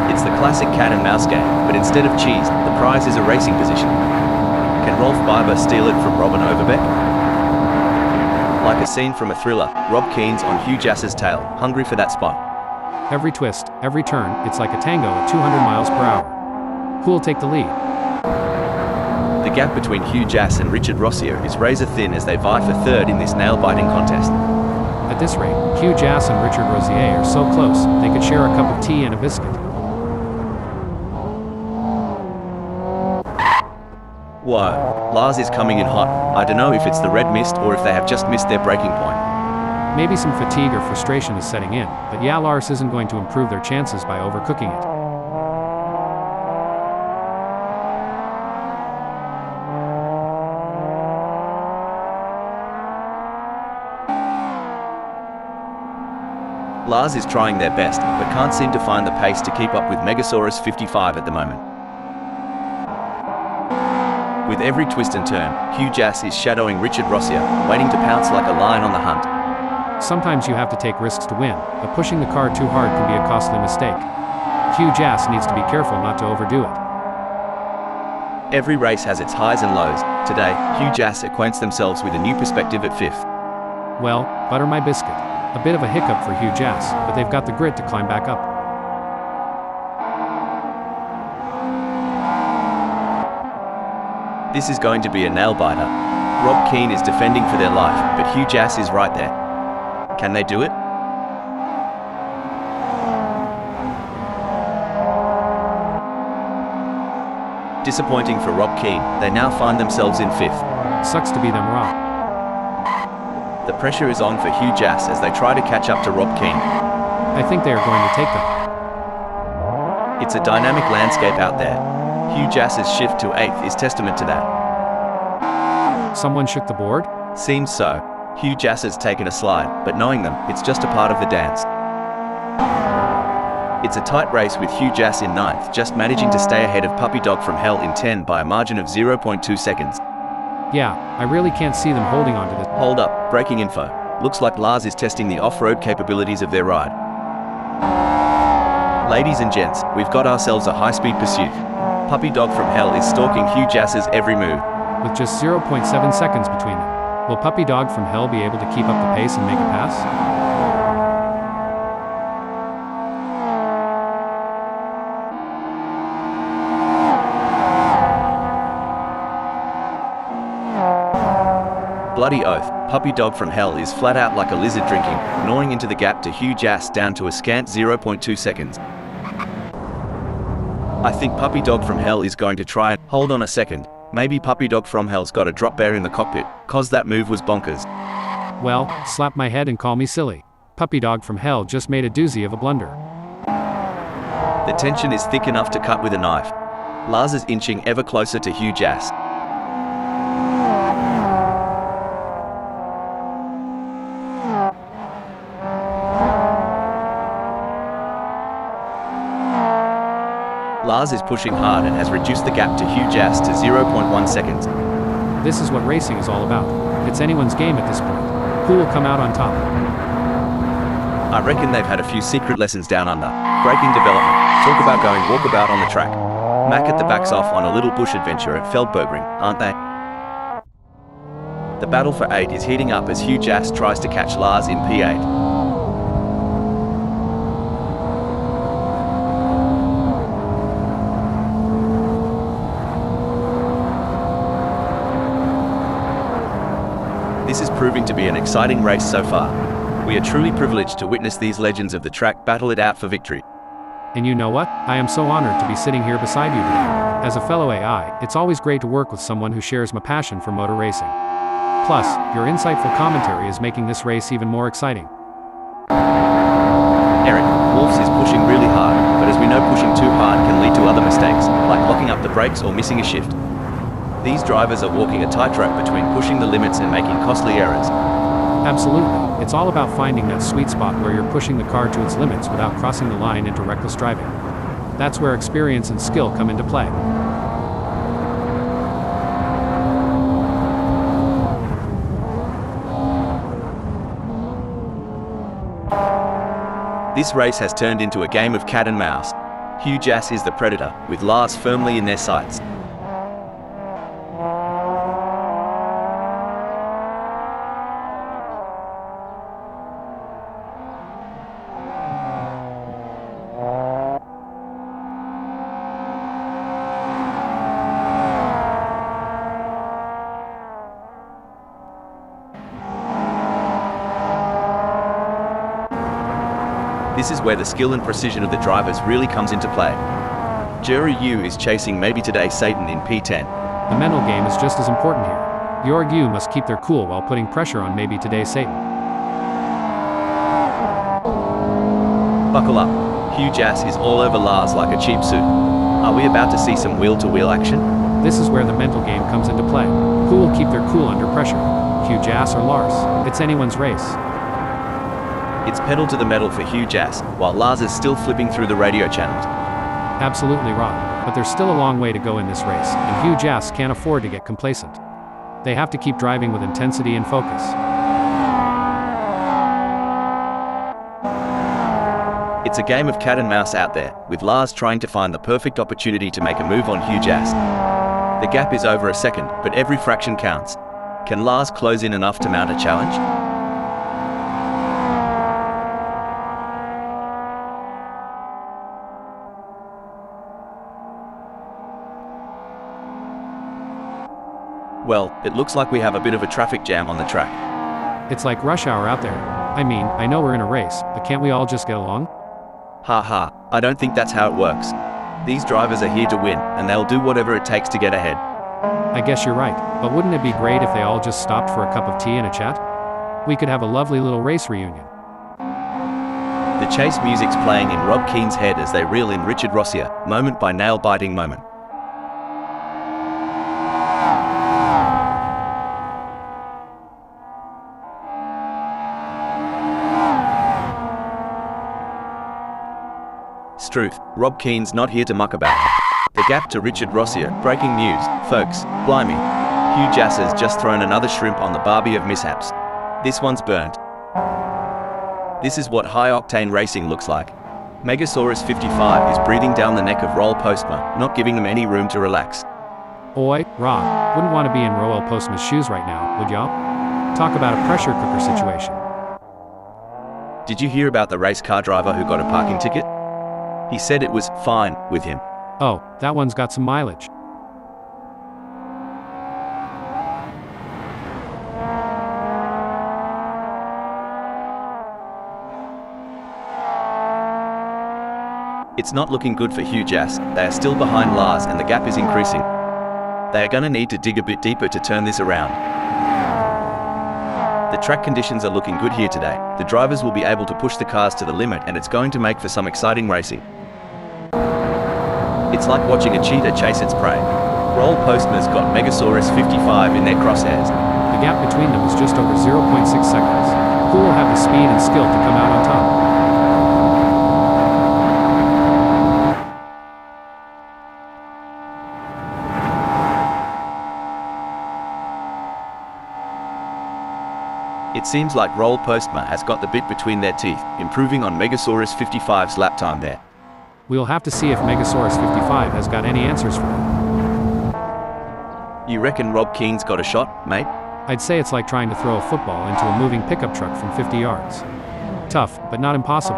It's the classic cat and mouse game, but instead of cheese, the prize is a racing position. Can Rolf Biber steal it from Robin Overbeck? Like a scene from a thriller, Rob Keane's on Hugh Jass's tail, hungry for that spot. Every twist, every turn, it's like a tango at 200 miles per hour. Who'll take the lead? The gap between Hugh Jass and Richard Rossier is razor thin as they vie for third in this nail-biting contest. At this rate, Hugh Jass and Richard Rossier are so close, they could share a cup of tea and a biscuit. Whoa, Lars is coming in hot. I don't know if it's the red mist or if they have just missed their breaking point. Maybe some fatigue or frustration is setting in, but yeah, Lars isn't going to improve their chances by overcooking it. Lars is trying their best, but can't seem to find the pace to keep up with Megasaurus 55 at the moment. With every twist and turn, Hugh Jass is shadowing Richard Rossier, waiting to pounce like a lion on the hunt. Sometimes you have to take risks to win, but pushing the car too hard can be a costly mistake. Hugh Jass needs to be careful not to overdo it. Every race has its highs and lows. Today, Hugh Jass acquaints themselves with a new perspective at fifth. Well, butter my biscuit. A bit of a hiccup for Hugh Jass, but they've got the grit to climb back up. This is going to be a nail-biter. Rob Keane is defending for their life, but Hugh Jass is right there. Can they do it? Disappointing for Rob Keane, they now find themselves in fifth. Sucks to be them, Rob. The pressure is on for Hugh Jass as they try to catch up to Rob Keane. I think they are going to take them. It's a dynamic landscape out there. Hugh Jass's shift to 8th is testament to that. Someone shook the board? Seems so. Hugh Jass has taken a slide, but knowing them, it's just a part of the dance. It's a tight race with Hugh Jass in 9th, just managing to stay ahead of Puppy Dog from Hell in 10 by a margin of 0.2 seconds. Yeah, I really can't see them holding on to this. Hold up, breaking info. Looks like Lars is testing the off-road capabilities of their ride. Ladies and gents, we've got ourselves a high-speed pursuit. Puppy Dog from Hell is stalking Hugh Jass's every move. With just 0.7 seconds between them, will Puppy Dog from Hell be able to keep up the pace and make a pass? Bloody oath, Puppy Dog from Hell is flat out like a lizard drinking, gnawing into the gap to Hugh Jass down to a scant 0.2 seconds. I think Puppy Dog from Hell is going to try and hold on a second. Maybe Puppy Dog from Hell's got a drop bear in the cockpit, cause that move was bonkers. Well, slap my head and call me silly. Puppy Dog from Hell just made a doozy of a blunder. The tension is thick enough to cut with a knife. Lars is inching ever closer to Hugh Jass. Lars is pushing hard and has reduced the gap to Hugh Jass to 0.1 seconds. This is what racing is all about. It's anyone's game at this point. Who will come out on top? I reckon they've had a few secret lessons down under. Braking development. Talk about going walkabout on the track. Mac at the back's off on a little bush adventure at Feldbergring, aren't they? The battle for 8 is heating up as Hugh Jass tries to catch Lars in P8. This is proving to be an exciting race so far. We are truly privileged to witness these legends of the track battle it out for victory. And you know what? I am so honored to be sitting here beside you today. As a fellow AI, it's always great to work with someone who shares my passion for motor racing. Plus, your insightful commentary is making this race even more exciting. Eric, Wolfs is pushing really hard, but as we know, pushing too hard can lead to other mistakes, like locking up the brakes or missing a shift. These drivers are walking a tightrope between pushing the limits and making costly errors. Absolutely. It's all about finding that sweet spot where you're pushing the car to its limits without crossing the line into reckless driving. That's where experience and skill come into play. This race has turned into a game of cat and mouse. Hugh Jass is the predator, with Lars firmly in their sights. This is where the skill and precision of the drivers really comes into play. Jerry Yu is chasing maybe today Satan in P10. The mental game is just as important here. Your Yu must keep their cool while putting pressure on maybe today Satan. Buckle up. Hugh Jass is all over Lars like a cheap suit. Are we about to see some wheel-to-wheel action? This is where the mental game comes into play. Who will keep their cool under pressure? Hugh Jass or Lars? It's anyone's race. It's pedal to the metal for Hugh Jass, while Lars is still flipping through the radio channels. Absolutely Rob, but there's still a long way to go in this race, and Hugh Jass can't afford to get complacent. They have to keep driving with intensity and focus. It's a game of cat and mouse out there, with Lars trying to find the perfect opportunity to make a move on Hugh Jass. The gap is over a second, but every fraction counts. Can Lars close in enough to mount a challenge? Well, it looks like we have a bit of a traffic jam on the track. It's like rush hour out there. I mean, I know we're in a race, but can't we all just get along? Ha ha, I don't think that's how it works. These drivers are here to win, and they'll do whatever it takes to get ahead. I guess you're right, but wouldn't it be great if they all just stopped for a cup of tea and a chat? We could have a lovely little race reunion. The chase music's playing in Rob Keen's head as they reel in Richard Rossier, moment by nail-biting moment. Struth, Rob Keen's not here to muck about. The gap to Richard Rossier, breaking news, folks, blimey. Hugh Jass has just thrown another shrimp on the barbie of mishaps. This one's burnt. This is what high-octane racing looks like. Megasaurus 55 is breathing down the neck of Roel Postma, not giving them any room to relax. Oi, Rob, wouldn't want to be in Roel Postma's shoes right now, would y'all? Talk about a pressure cooker situation. Did you hear about the race car driver who got a parking ticket? He said it was fine with him. Oh, that one's got some mileage. It's not looking good for Hugh Jass. They are still behind Lars and the gap is increasing. They are going to need to dig a bit deeper to turn this around. The track conditions are looking good here today. The drivers will be able to push the cars to the limit and it's going to make for some exciting racing. It's like watching a cheetah chase its prey. Roel Postma's got Megasaurus 55 in their crosshairs. The gap between them is just over 0.6 seconds. Who will have the speed and skill to come out on top? It seems like Roel Postma has got the bit between their teeth, improving on Megasaurus 55's lap time there. We'll have to see if Megasaurus 55 has got any answers for them. You reckon Rob Keen's got a shot, mate? I'd say it's like trying to throw a football into a moving pickup truck from 50 yards. Tough, but not impossible.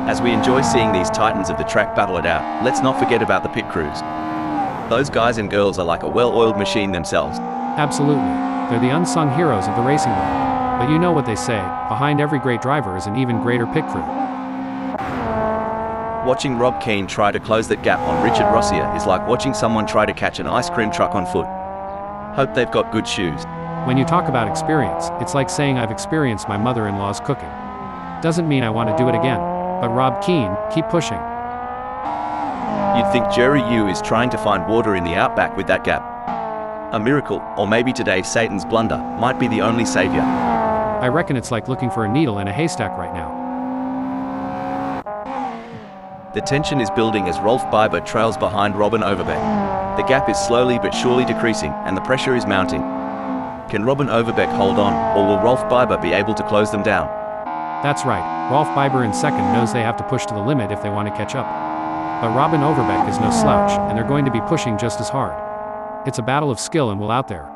As we enjoy seeing these titans of the track battle it out, let's not forget about the pit crews. Those guys and girls are like a well-oiled machine themselves. Absolutely. They're the unsung heroes of the racing world. But you know what they say, behind every great driver is an even greater pit crew. Watching Rob Keane try to close that gap on Richard Rossier is like watching someone try to catch an ice cream truck on foot. Hope they've got good shoes. When you talk about experience, it's like saying I've experienced my mother-in-law's cooking. Doesn't mean I want to do it again. But Rob Keane, keep pushing. You'd think Jerry Yu is trying to find water in the outback with that gap. A miracle, or maybe today Satan's blunder, might be the only savior. I reckon it's like looking for a needle in a haystack right now. The tension is building as Rolf Biber trails behind Robin Overbeck. The gap is slowly but surely decreasing, and the pressure is mounting. Can Robin Overbeck hold on, or will Rolf Biber be able to close them down? That's right, Rolf Biber in second knows they have to push to the limit if they want to catch up. But Robin Overbeck is no slouch, and they're going to be pushing just as hard. It's a battle of skill and will out there.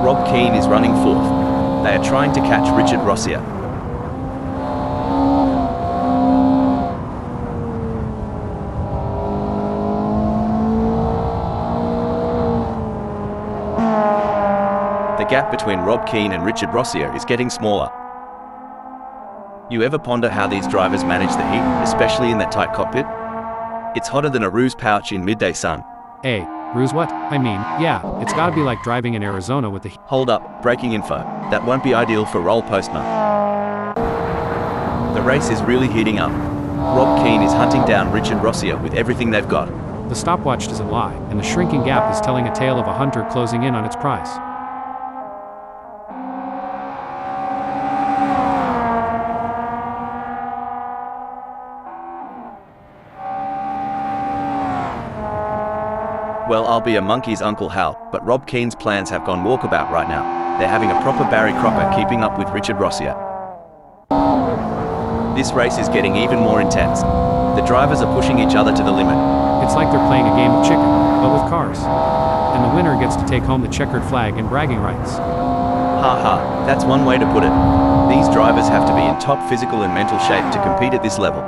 Rob Keane is running fourth. They are trying to catch Richard Rossier. The gap between Rob Keane and Richard Rossier is getting smaller. You ever ponder how these drivers manage the heat, especially in that tight cockpit? It's hotter than a ruse pouch in midday sun. Hey, ruse what? I mean, yeah, it's gotta be like driving in Arizona with the heat. Hold up, breaking info. That won't be ideal for Roll Postma. The race is really heating up. Rob Keane is hunting down Richard Rossier with everything they've got. The stopwatch doesn't lie, and the shrinking gap is telling a tale of a hunter closing in on its prize. Well, I'll be a monkey's Uncle Hal, but Rob Keane's plans have gone walkabout right now. They're having a proper Barry Crocker keeping up with Richard Rossier. This race is getting even more intense. The drivers are pushing each other to the limit. It's like they're playing a game of chicken, but with cars. And the winner gets to take home the checkered flag and bragging rights. Ha ha, that's one way to put it. These drivers have to be in top physical and mental shape to compete at this level.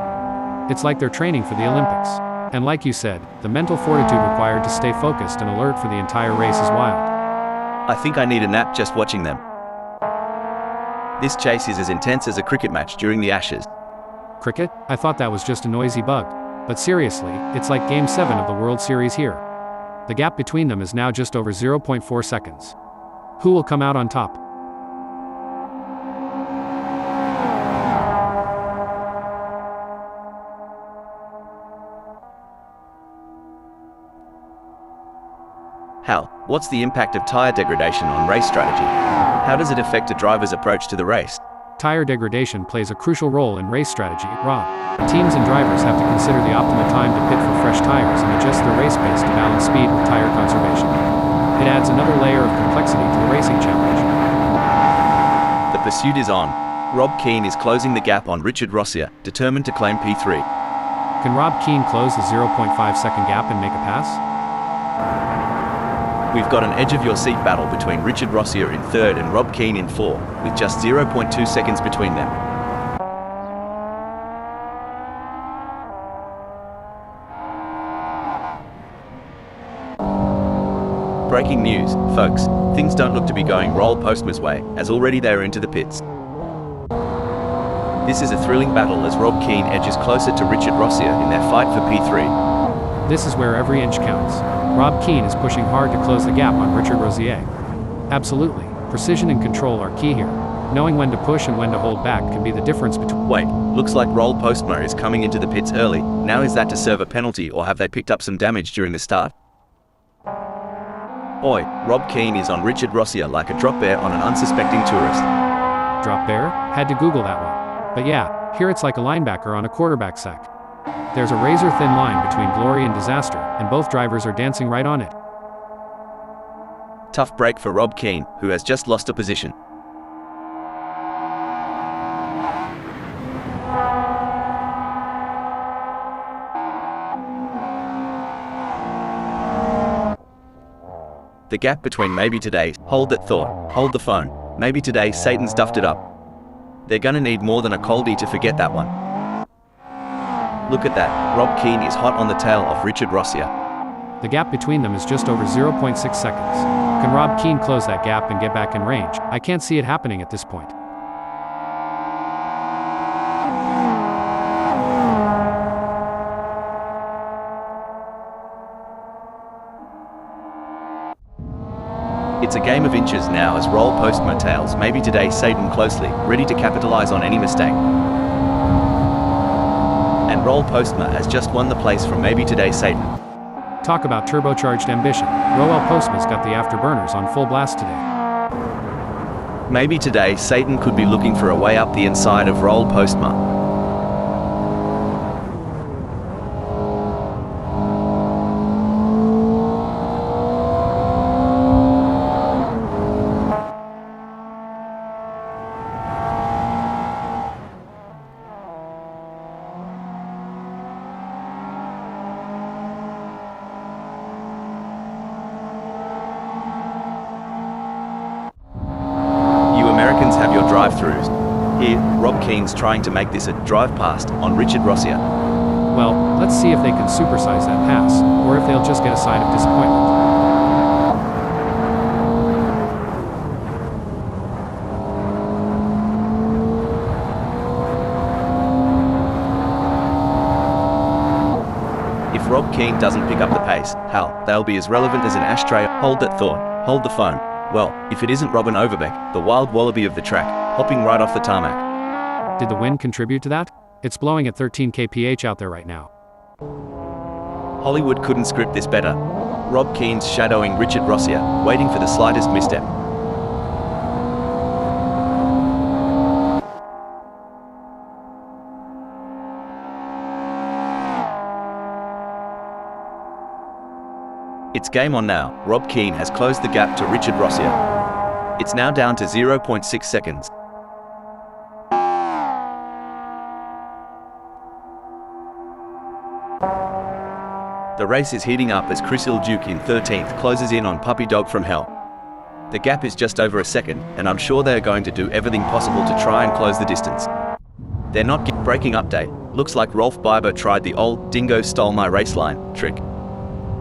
It's like they're training for the Olympics. And like you said, the mental fortitude required to stay focused and alert for the entire race is wild. I think I need a nap just watching them. This chase is as intense as a cricket match during the Ashes. Cricket? I thought that was just a noisy bug. But seriously, it's like Game 7 of the World Series here. The gap between them is now just over 0.4 seconds. Who will come out on top? Hal, what's the impact of tire degradation on race strategy? How does it affect a driver's approach to the race? Tire degradation plays a crucial role in race strategy, Rob. Teams and drivers have to consider the optimal time to pit for fresh tires and adjust their race pace to balance speed with tire conservation. It adds another layer of complexity to the racing challenge. The pursuit is on. Rob Keane is closing the gap on Richard Rossier, determined to claim P3. Can Rob Keane close the 0.5 second gap and make a pass? We've got an edge-of-your-seat battle between Richard Rossier in third and Rob Keane in fourth, with just 0.2 seconds between them. Breaking news, folks. Things don't look to be going Roll Postma's way, as already they are into the pits. This is a thrilling battle as Rob Keane edges closer to Richard Rossier in their fight for P3. This is where every inch counts. Rob Keane is pushing hard to close the gap on Richard Rossier. Absolutely. Precision and control are key here. Knowing when to push and when to hold back can be the difference between... Wait, looks like Roll Postma is coming into the pits early. Now is that to serve a penalty or have they picked up some damage during the start? Oi, Rob Keane is on Richard Rossier like a drop bear on an unsuspecting tourist. Drop bear? Had to Google that one. But yeah, here it's like a linebacker on a quarterback sack. There's a razor-thin line between glory and disaster, and both drivers are dancing right on it. Tough break for Rob Keane, who has just lost a position. The gap between maybe today, hold that thought, hold the phone, maybe today Satan's duffed it up. They're gonna need more than a coldie to forget that one. Look at that, Rob Keane is hot on the tail of Richard Rossier. The gap between them is just over 0.6 seconds. Can Rob Keane close that gap and get back in range? I can't see it happening at this point. It's a game of inches now as Roll Postma tails maybe today Satan closely, ready to capitalize on any mistake. And Roll Postma has just won the place from maybe today Satan. Talk about turbocharged ambition. Roel Postma's got the afterburners on full blast today. Maybe today Satan could be looking for a way up the inside of Roll Postma. Have your drive-throughs. Here, Rob Keane's trying to make this a drive past on Richard Rossier. Well, let's see if they can supersize that pass, or if they'll just get a side of disappointment. If Rob Keane doesn't pick up the pace, hell, they'll be as relevant as an ashtray. Hold that thought, hold the phone. Well, if it isn't Robin Overbeck, the wild wallaby of the track, hopping right off the tarmac. Did the wind contribute to that? It's blowing at 13 kph out there right now. Hollywood couldn't script this better. Rob Keane's shadowing Richard Rossier, waiting for the slightest misstep. It's game on now. Rob Keane has closed the gap to Richard Rossier. It's now down to 0.6 seconds. The race is heating up as Chris Ilduke in 13th closes in on Puppy Dog from Hell. The gap is just over a second, and I'm sure they are going to do everything possible to try and close the distance. They're not breaking update. Looks like Rolf Biber tried the old "dingo stole my race line" trick.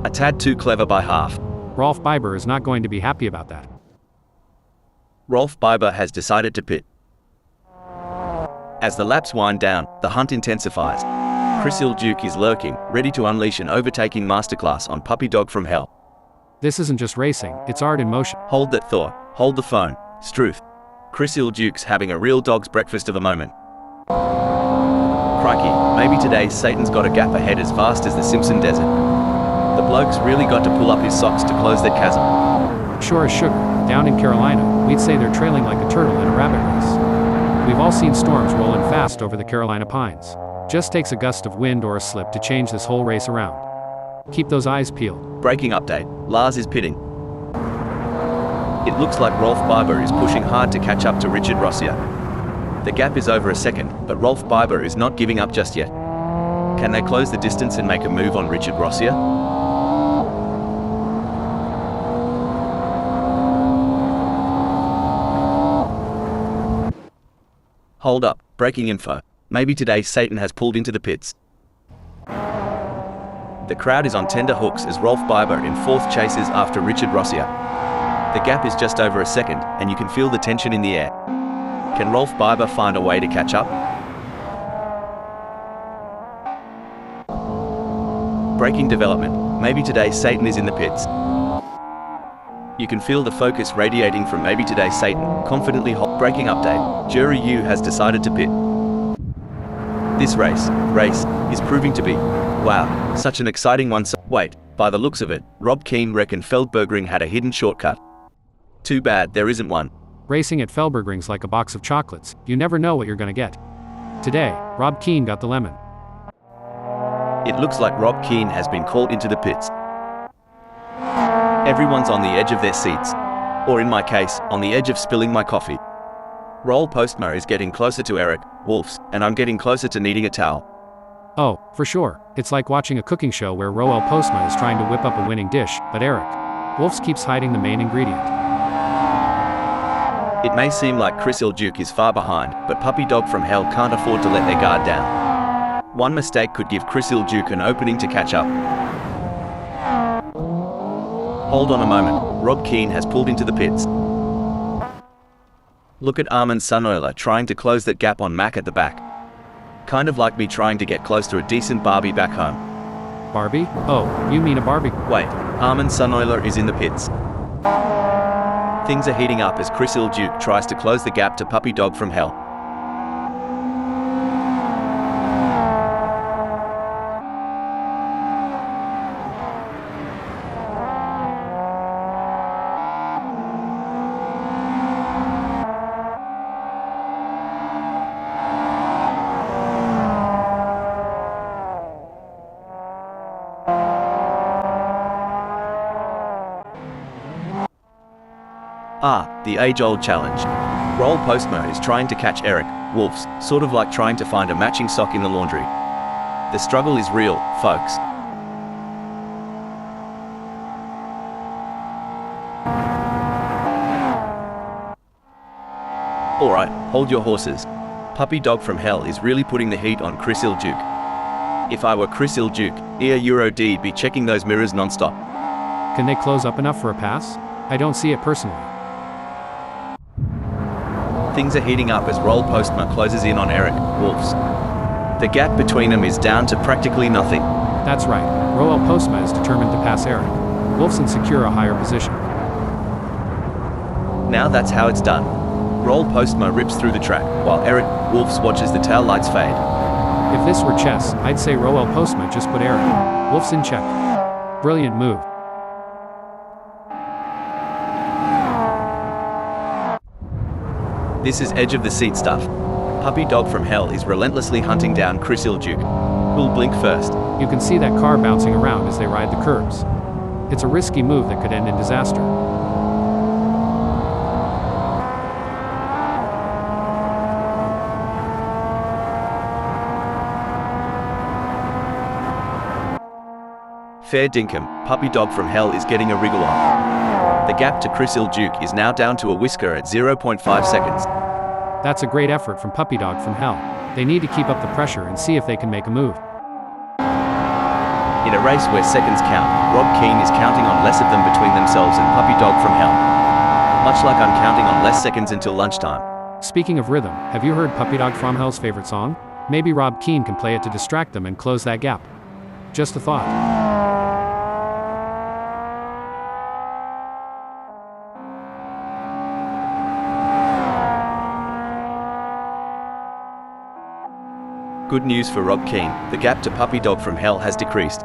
A tad too clever by half. Rolf Biber is not going to be happy about that. Rolf Biber has decided to pit. As the laps wind down, the hunt intensifies. Chris Ilduke is lurking, ready to unleash an overtaking masterclass on Puppy Dog from Hell. This isn't just racing, it's art in motion. Hold that thought, hold the phone, Struth. Chris Ilduke's having a real dog's breakfast of a moment. Crikey, maybe today Satan's got a gap ahead as vast as the Simpson Desert. The bloke's really got to pull up his socks to close that chasm. Sure as sugar. Down in Carolina, we'd say they're trailing like a turtle in a rabbit race. We've all seen storms rolling fast over the Carolina pines. Just takes a gust of wind or a slip to change this whole race around. Keep those eyes peeled. Breaking update. Lars is pitting. It looks like Rolf Biber is pushing hard to catch up to Richard Rossier. The gap is over a second, but Rolf Biber is not giving up just yet. Can they close the distance and make a move on Richard Rossier? Hold up, breaking info. Maybe today Satan has pulled into the pits. The crowd is on tender hooks as Rolf Biber in 4th chases after Richard Rossier. The gap is just over a second, and you can feel the tension in the air. Can Rolf Biber find a way to catch up? Breaking development. Maybe today Satan is in the pits. You can feel the focus radiating from maybe today Satan, confidently breaking update. Jury U has decided to pit. This race is proving to be, wow, such an exciting one. Wait, by the looks of it, Rob Keane reckoned Feldbergring had a hidden shortcut. Too bad there isn't one. Racing at Feldbergring's like a box of chocolates. You never know what you're gonna get. Today, Rob Keane got the lemon. It looks like Rob Keane has been called into the pits. Everyone's on the edge of their seats. Or in my case, on the edge of spilling my coffee. Roll Postma is getting closer to Eric, Wolf's, and I'm getting closer to needing a towel. Oh, for sure. It's like watching a cooking show where Roel Postma is trying to whip up a winning dish, but Eric Wolf's keeps hiding the main ingredient. It may seem like Chris Iljuk is far behind, but Puppy Dog from Hell can't afford to let their guard down. One mistake could give Chris Iljuk an opening to catch up. Hold on a moment, Rob Keane has pulled into the pits. Look at Armin Sunoiler trying to close that gap on Mac at the back. Kind of like me trying to get close to a decent Barbie back home. Barbie? Oh, you mean a Barbie? Wait, Armin Sunoiler is in the pits. Things are heating up as Chris Iljuk tries to close the gap to Puppy Dog from Hell. The age-old challenge. Roll Postma is trying to catch Eric, Wolf's, sort of like trying to find a matching sock in the laundry. The struggle is real, folks. Alright, hold your horses. Puppy Dog from Hell is really putting the heat on Chris Iljuk. If I were Chris Iljuk, Euro D'd be checking those mirrors non-stop. Can they close up enough for a pass? I don't see it personally. Things are heating up as Roll Postma closes in on Eric, Wolf's. The gap between them is down to practically nothing. That's right, Roel Postma is determined to pass Eric Wolf's and secure a higher position. Now that's how it's done. Roll Postma rips through the track, while Eric, Wolf's watches the tail lights fade. If this were chess, I'd say Roel Postma just put Eric Wolf's in check. Brilliant move. This is edge of the seat stuff. Puppy Dog from Hell is relentlessly hunting down Chris Iljuk. Who'll blink first? You can see that car bouncing around as they ride the curbs. It's a risky move that could end in disaster. Fair dinkum, Puppy Dog from Hell is getting a wriggle on. The gap to Chris Iljuk is now down to a whisker at 0.5 seconds. That's a great effort from Puppy Dog from Hell. They need to keep up the pressure and see if they can make a move. In a race where seconds count, Rob Keane is counting on less of them between themselves and Puppy Dog from Hell. Much like I'm counting on less seconds until lunchtime. Speaking of rhythm, have you heard Puppy Dog from Hell's favorite song? Maybe Rob Keane can play it to distract them and close that gap. Just a thought. Good news for Rob Keane, the gap to Puppy Dog from Hell has decreased.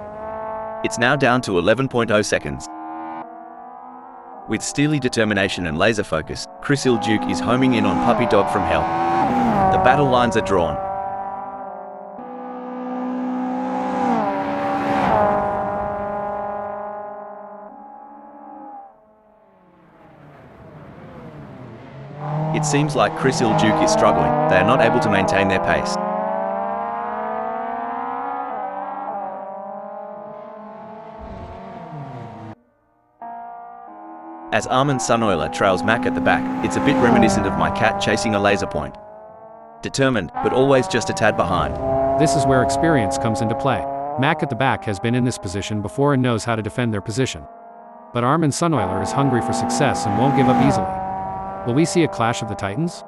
It's now down to 11.0 seconds. With steely determination and laser focus, Chris Iljuk is homing in on Puppy Dog from Hell. The battle lines are drawn. It seems like Chris Iljuk is struggling. They are not able to maintain their pace. As Armin Sunoiler trails Mac at the back, it's a bit reminiscent of my cat chasing a laser point. Determined, but always just a tad behind. This is where experience comes into play. Mac at the back has been in this position before and knows how to defend their position. But Armin Sunoiler is hungry for success and won't give up easily. Will we see a clash of the titans?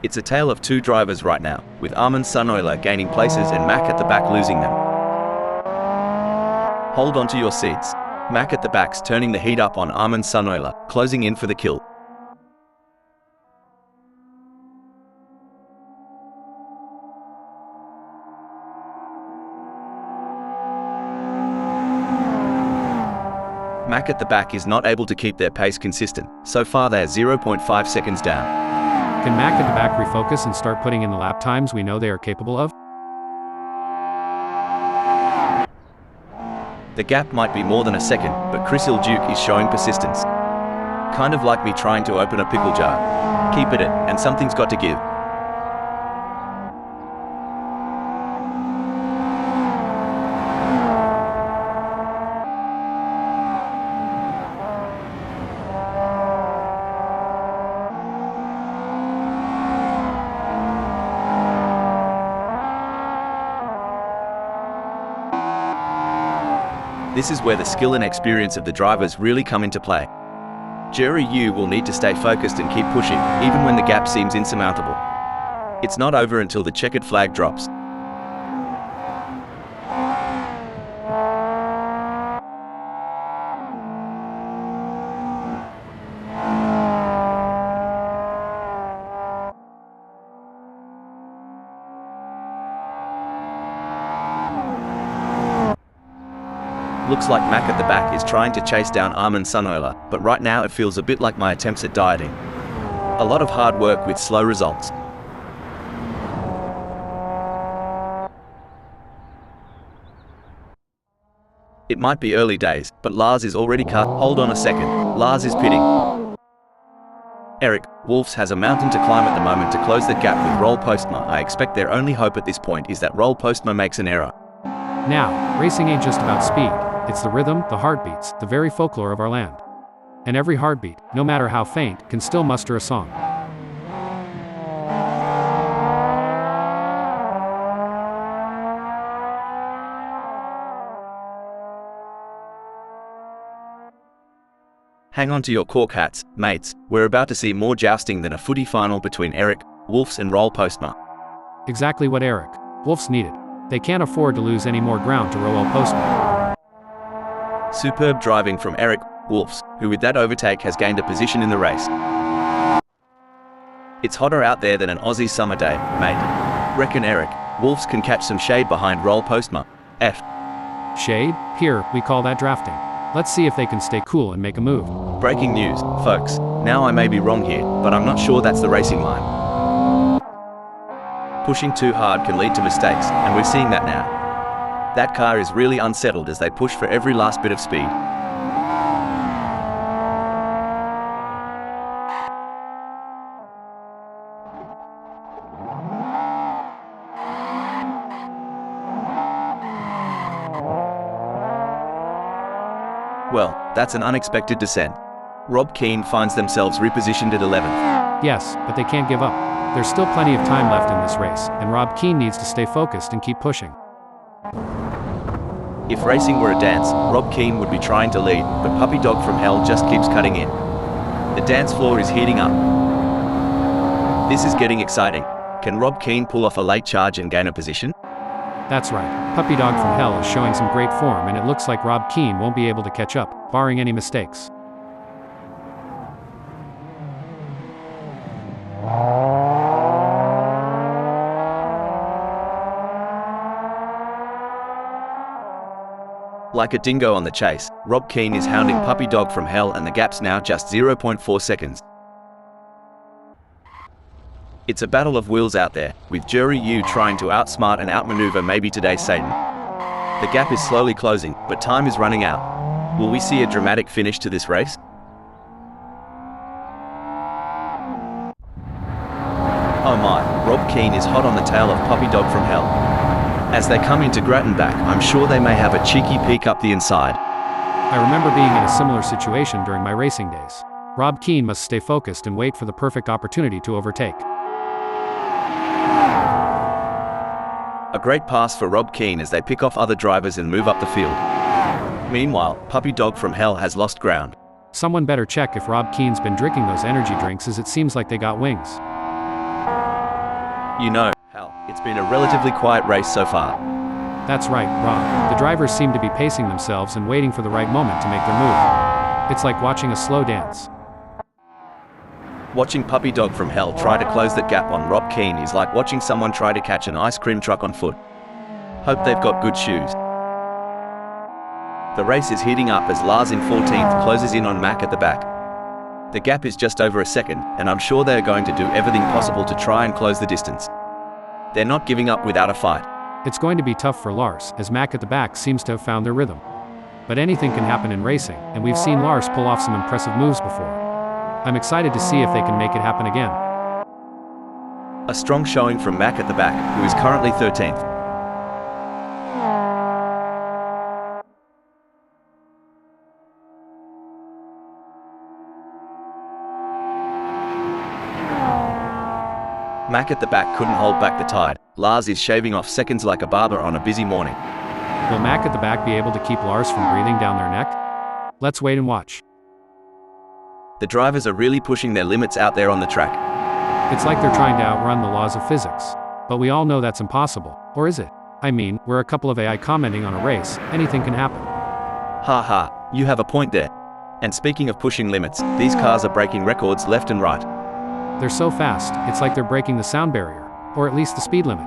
It's a tale of two drivers right now, with Armin Sunoiler gaining places and Mac at the back losing them. Hold on to your seats. Mac at the back's turning the heat up on Armin Sunoiler, closing in for the kill. Mac at the back is not able to keep their pace consistent. So far they are 0.5 seconds down. Can Mac at the back refocus and start putting in the lap times we know they are capable of? The gap might be more than a second, but Chris Ilduke is showing persistence. Kind of like me trying to open a pickle jar. Keep at it, and something's got to give. This is where the skill and experience of the drivers really come into play. Jerry Yu will need to stay focused and keep pushing, even when the gap seems insurmountable. It's not over until the checkered flag drops. Looks like Mac at the back is trying to chase down Armin Sunola, but right now it feels a bit like my attempts at dieting. A lot of hard work with slow results. It might be early days, but Lars is already cut. Hold on a second, Lars is pitting. Eric Wolfs has a mountain to climb at the moment to close the gap with Roll Postma. I expect their only hope at this point is that Roll Postma makes an error. Now, racing ain't just about speed. It's the rhythm, the heartbeats, the very folklore of our land. And every heartbeat, no matter how faint, can still muster a song. Hang on to your cork hats, mates. We're about to see more jousting than a footy final between Eric Wolfs and Roll Postma. Exactly what Eric Wolfs needed. They can't afford to lose any more ground to Roll Postma. Superb driving from Eric Wolfs, who with that overtake has gained a position in the race. It's hotter out there than an Aussie summer day, mate. Reckon Eric Wolfs can catch some shade behind Roll Postma. F. Shade? Here, we call that drafting. Let's see if they can stay cool and make a move. Breaking news, folks. Now I may be wrong here, but I'm not sure that's the racing line. Pushing too hard can lead to mistakes, and we're seeing that now. That car is really unsettled as they push for every last bit of speed. Well, that's an unexpected descent. Rob Keane finds themselves repositioned at 11th. Yes, but they can't give up. There's still plenty of time left in this race, and Rob Keane needs to stay focused and keep pushing. If racing were a dance, Rob Keane would be trying to lead, but Puppy Dog from Hell just keeps cutting in. The dance floor is heating up. This is getting exciting. Can Rob Keane pull off a late charge and gain a position? That's right. Puppy Dog from Hell is showing some great form, and it looks like Rob Keane won't be able to catch up, barring any mistakes. Like a dingo on the chase, Rob Keane is hounding Puppy Dog from Hell, and the gap's now just 0.4 seconds. It's a battle of wills out there, with Jury Yu trying to outsmart and outmaneuver maybe today's Satan. The gap is slowly closing, but time is running out. Will we see a dramatic finish to this race? Oh my, Rob Keane is hot on the tail of Puppy Dog from Hell. As they come into Grattenbach, I'm sure they may have a cheeky peek up the inside. I remember being in a similar situation during my racing days. Rob Keane must stay focused and wait for the perfect opportunity to overtake. A great pass for Rob Keane as they pick off other drivers and move up the field. Meanwhile, Puppy Dog from Hell has lost ground. Someone better check if Rob Keane's been drinking those energy drinks, as it seems like they got wings. You know, hell, it's been a relatively quiet race so far. That's right, Rob. The drivers seem to be pacing themselves and waiting for the right moment to make their move. It's like watching a slow dance. Watching Puppy Dog from Hell try to close the gap on Rob Keane is like watching someone try to catch an ice cream truck on foot. Hope they've got good shoes. The race is heating up as Lars in 14th closes in on Mac at the back. The gap is just over a second, and I'm sure they are going to do everything possible to try and close the distance. They're not giving up without a fight. It's going to be tough for Lars, as Mac at the back seems to have found their rhythm. But anything can happen in racing, and we've seen Lars pull off some impressive moves before. I'm excited to see if they can make it happen again. A strong showing from Mac at the back, who is currently 13th. Mac at the back couldn't hold back the tide. Lars is shaving off seconds like a barber on a busy morning. Will Mac at the back be able to keep Lars from breathing down their neck? Let's wait and watch. The drivers are really pushing their limits out there on the track. It's like they're trying to outrun the laws of physics. But we all know that's impossible, or is it? I mean, we're a couple of AI commenting on a race, anything can happen. Ha ha, you have a point there. And speaking of pushing limits, these cars are breaking records left and right. They're so fast, it's like they're breaking the sound barrier, or at least the speed limit.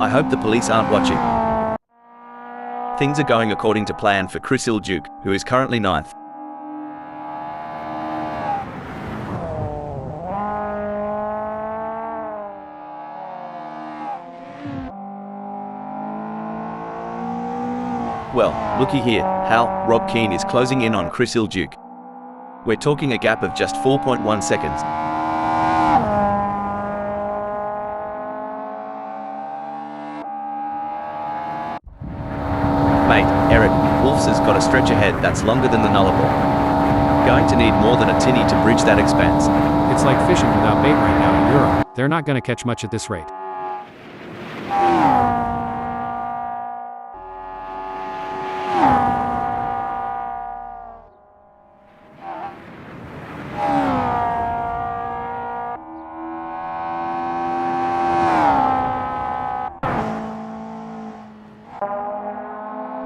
I hope the police aren't watching. Things are going according to plan for Chris Iljuk, who is currently 9th. Well, looky here, Hal, Rob Keane is closing in on Chris Iljuk. We're talking a gap of just 4.1 seconds. Mate, Eric, Wolfs has got a stretch ahead that's longer than the Nullarbor. Going to need more than a tinny to bridge that expanse. It's like fishing without bait right now in Europe. They're not going to catch much at this rate.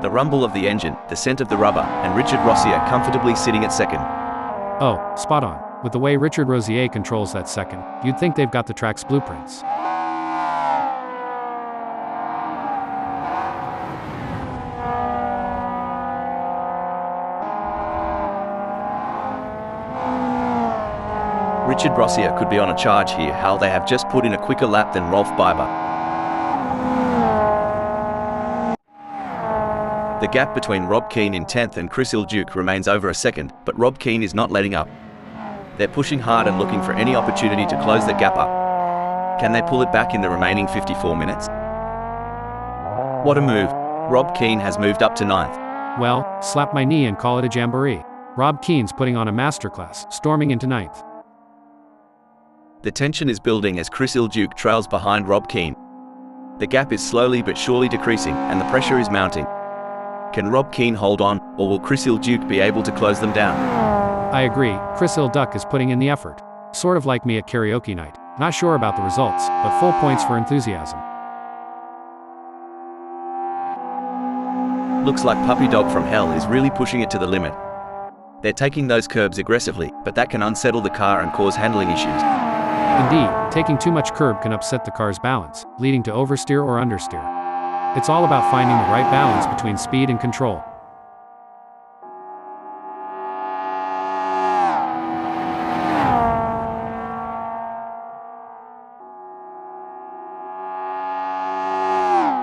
The rumble of the engine, the scent of the rubber, and Richard Rossier comfortably sitting at second. Oh, spot on. With the way Richard Rossier controls that second, you'd think they've got the track's blueprints. Richard Rossier could be on a charge here. How they have just put in a quicker lap than Rolf Biber. The gap between Rob Keane in 10th and Chris Iljuk remains over a second, but Rob Keane is not letting up. They're pushing hard and looking for any opportunity to close the gap up. Can they pull it back in the remaining 54 minutes? What a move. Rob Keane has moved up to 9th. Well, slap my knee and call it a jamboree. Rob Keane's putting on a masterclass, storming into 9th. The tension is building as Chris Iljuk trails behind Rob Keane. The gap is slowly but surely decreasing, and the pressure is mounting. Can Rob Keane hold on, or will Chris Iljuk be able to close them down? I agree, Chris Iljuk is putting in the effort. Sort of like me at karaoke night. Not sure about the results, but full points for enthusiasm. Looks like Puppy Dog from Hell is really pushing it to the limit. They're taking those curbs aggressively, but that can unsettle the car and cause handling issues. Indeed, taking too much curb can upset the car's balance, leading to oversteer or understeer. It's all about finding the right balance between speed and control.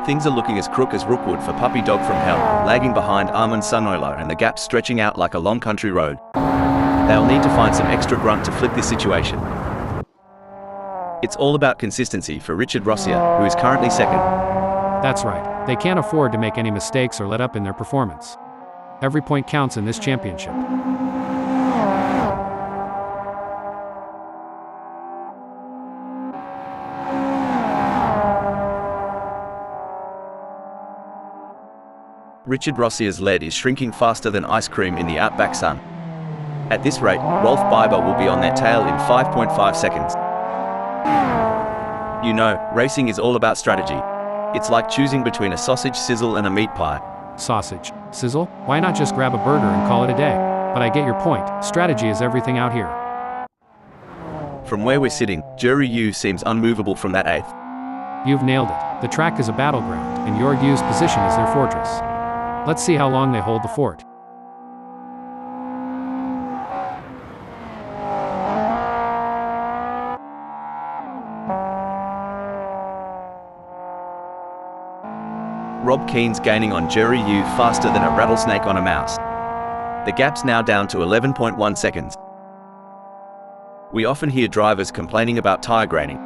Things are looking as crook as Rookwood for Puppy Dog from Hell, lagging behind Armand Sunolo and the gap stretching out like a long country road. They'll need to find some extra grunt to flip this situation. It's all about consistency for Richard Rossier, who is currently second. That's right. They can't afford to make any mistakes or let up in their performance. Every point counts in this championship. Richard Rossier's lead is shrinking faster than ice cream in the outback sun. At this rate, Rolf Biber will be on their tail in 5.5 seconds. You know, racing is all about strategy. It's like choosing between a sausage sizzle and a meat pie. Sausage sizzle? Why not just grab a burger and call it a day? But I get your point. Strategy is everything out here. From where we're sitting, Jury Yu seems unmovable from that 8th. You've nailed it. The track is a battleground, and your Yu's position is their fortress. Let's see how long they hold the fort. Rob Keen's gaining on Jerry Yu faster than a rattlesnake on a mouse. The gap's now down to 11.1 seconds. We often hear drivers complaining about tire graining.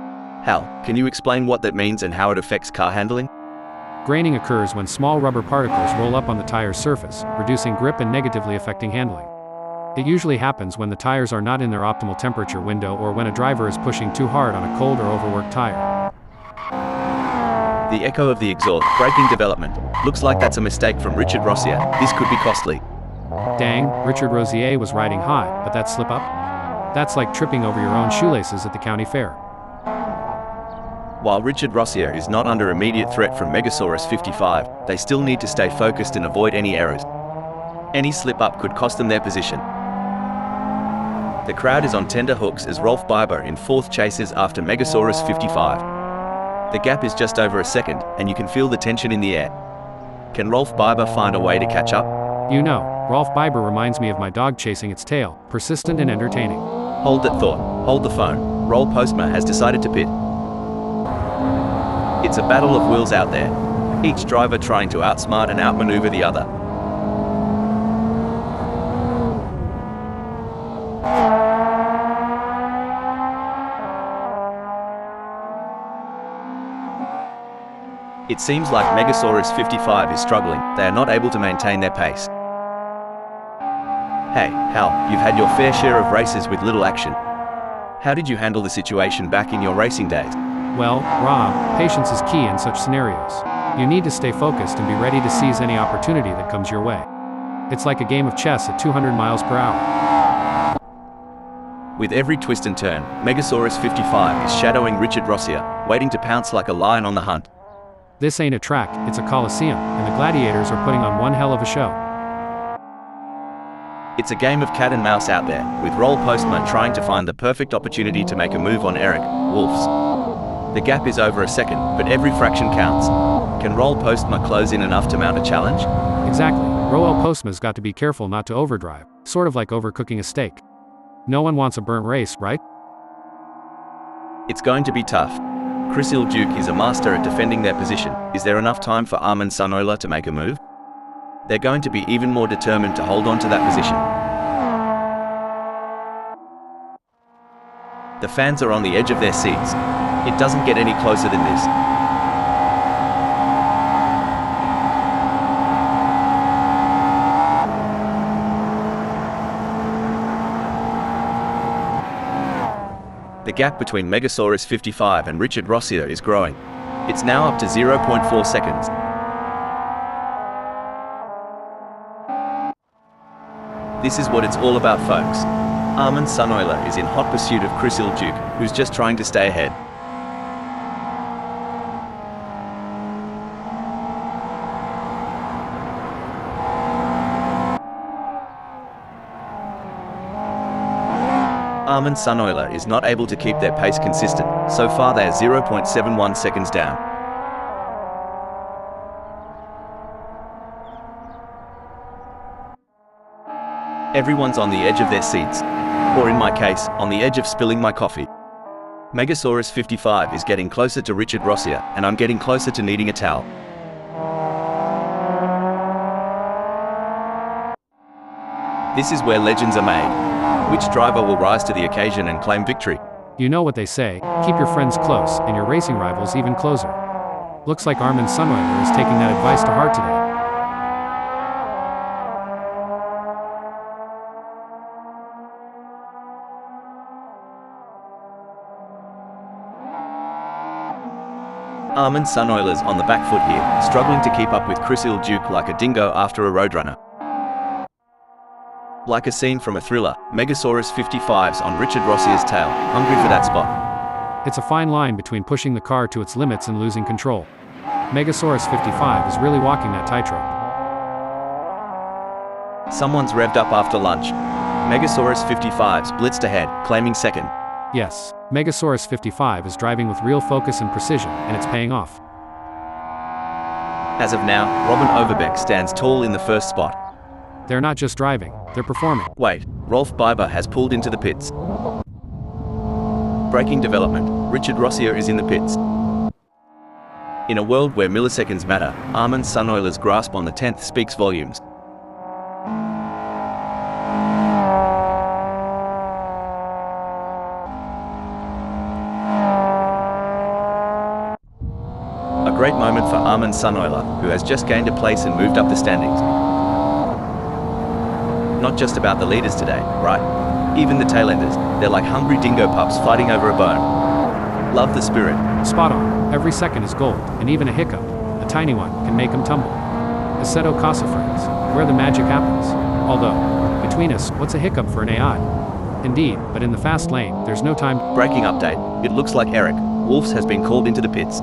Hal, can you explain what that means and how it affects car handling? Graining occurs when small rubber particles roll up on the tire's surface, reducing grip and negatively affecting handling. It usually happens when the tires are not in their optimal temperature window or when a driver is pushing too hard on a cold or overworked tire. The echo of the exhaust braking development. Looks like that's a mistake from Richard Rossier. This could be costly. Dang, Richard Rossier was riding high, but that slip up? That's like tripping over your own shoelaces at the county fair. While Richard Rossier is not under immediate threat from Megasaurus 55, they still need to stay focused and avoid any errors. Any slip-up could cost them their position. The crowd is on tender hooks as Rolf Biber in fourth chases after Megasaurus 55. The gap is just over a second, and you can feel the tension in the air. Can Rolf Biber find a way to catch up? You know, Rolf Biber reminds me of my dog chasing its tail, persistent and entertaining. Hold that thought. Hold the phone. Roll Postma has decided to pit. It's a battle of wills out there, each driver trying to outsmart and outmaneuver the other. It seems like Megasaurus 55 is struggling. They are not able to maintain their pace. Hey, Hal, you've had your fair share of races with little action. How did you handle the situation back in your racing days? Well, Rob, patience is key in such scenarios. You need to stay focused and be ready to seize any opportunity that comes your way. It's like a game of chess at 200 miles per hour. With every twist and turn, Megasaurus 55 is shadowing Richard Rossier, waiting to pounce like a lion on the hunt. This ain't a track, it's a coliseum, and the gladiators are putting on one hell of a show. It's a game of cat and mouse out there, with Roll Postman trying to find the perfect opportunity to make a move on Eric Wolf's. The gap is over a second, but every fraction counts. Can Roll Postma close in enough to mount a challenge? Exactly. Roll Postma's got to be careful not to overdrive, sort of like overcooking a steak. No one wants a burnt race, right? It's going to be tough. Chris Iljuk is a master at defending their position. Is there enough time for Armin Sunola to make a move? They're going to be even more determined to hold on to that position. The fans are on the edge of their seats. It doesn't get any closer than this. The gap between Megasaurus 55 and Richard Rossier is growing. It's now up to 0.4 seconds. This is what it's all about, folks. Armin Sunola is in hot pursuit of Chris Iljuk, who's just trying to stay ahead. Armin Sunola is not able to keep their pace consistent. So far they are 0.71 seconds down. Everyone's on the edge of their seats, or in my case, on the edge of spilling my coffee. Megasaurus 55 is getting closer to Richard Rossier, and I'm getting closer to needing a towel. This is where legends are made. Which driver will rise to the occasion and claim victory? You know what they say, keep your friends close, and your racing rivals even closer. Looks like Armin Sunola is taking that advice to heart today. Armin Sunola's on the back foot here, struggling to keep up with Chris Iljuk like a dingo after a roadrunner. Like a scene from a thriller, Megasaurus 55's on Richard Rossier's tail, hungry for that spot. It's a fine line between pushing the car to its limits and losing control. Megasaurus 55 is really walking that tightrope. Someone's revved up after lunch. Megasaurus 55's blitzed ahead, claiming second. Yes, Megasaurus 55 is driving with real focus and precision, and it's paying off. As of now, Robin Overbeck stands tall in the first spot. They're not just driving, they're performing. Wait, Rolf Biber has pulled into the pits. Braking development, Richard Rossier is in the pits. In a world where milliseconds matter, Armin Suneuler's grasp on the 10th speaks volumes. A great moment for Armin Suneuler, who has just gained a place and moved up the standings. Not just about the leaders today, right? Even the tailenders, they're like hungry dingo pups fighting over a bone. Love the spirit. Spot on. Every second is gold, and even a hiccup, a tiny one, can make them tumble. AssettoCorsaFriends, where the magic happens. Although, between us, what's a hiccup for an AI? Indeed, but in the fast lane, there's no time. Braking update. It looks like Eric Wolfs has been called into the pits.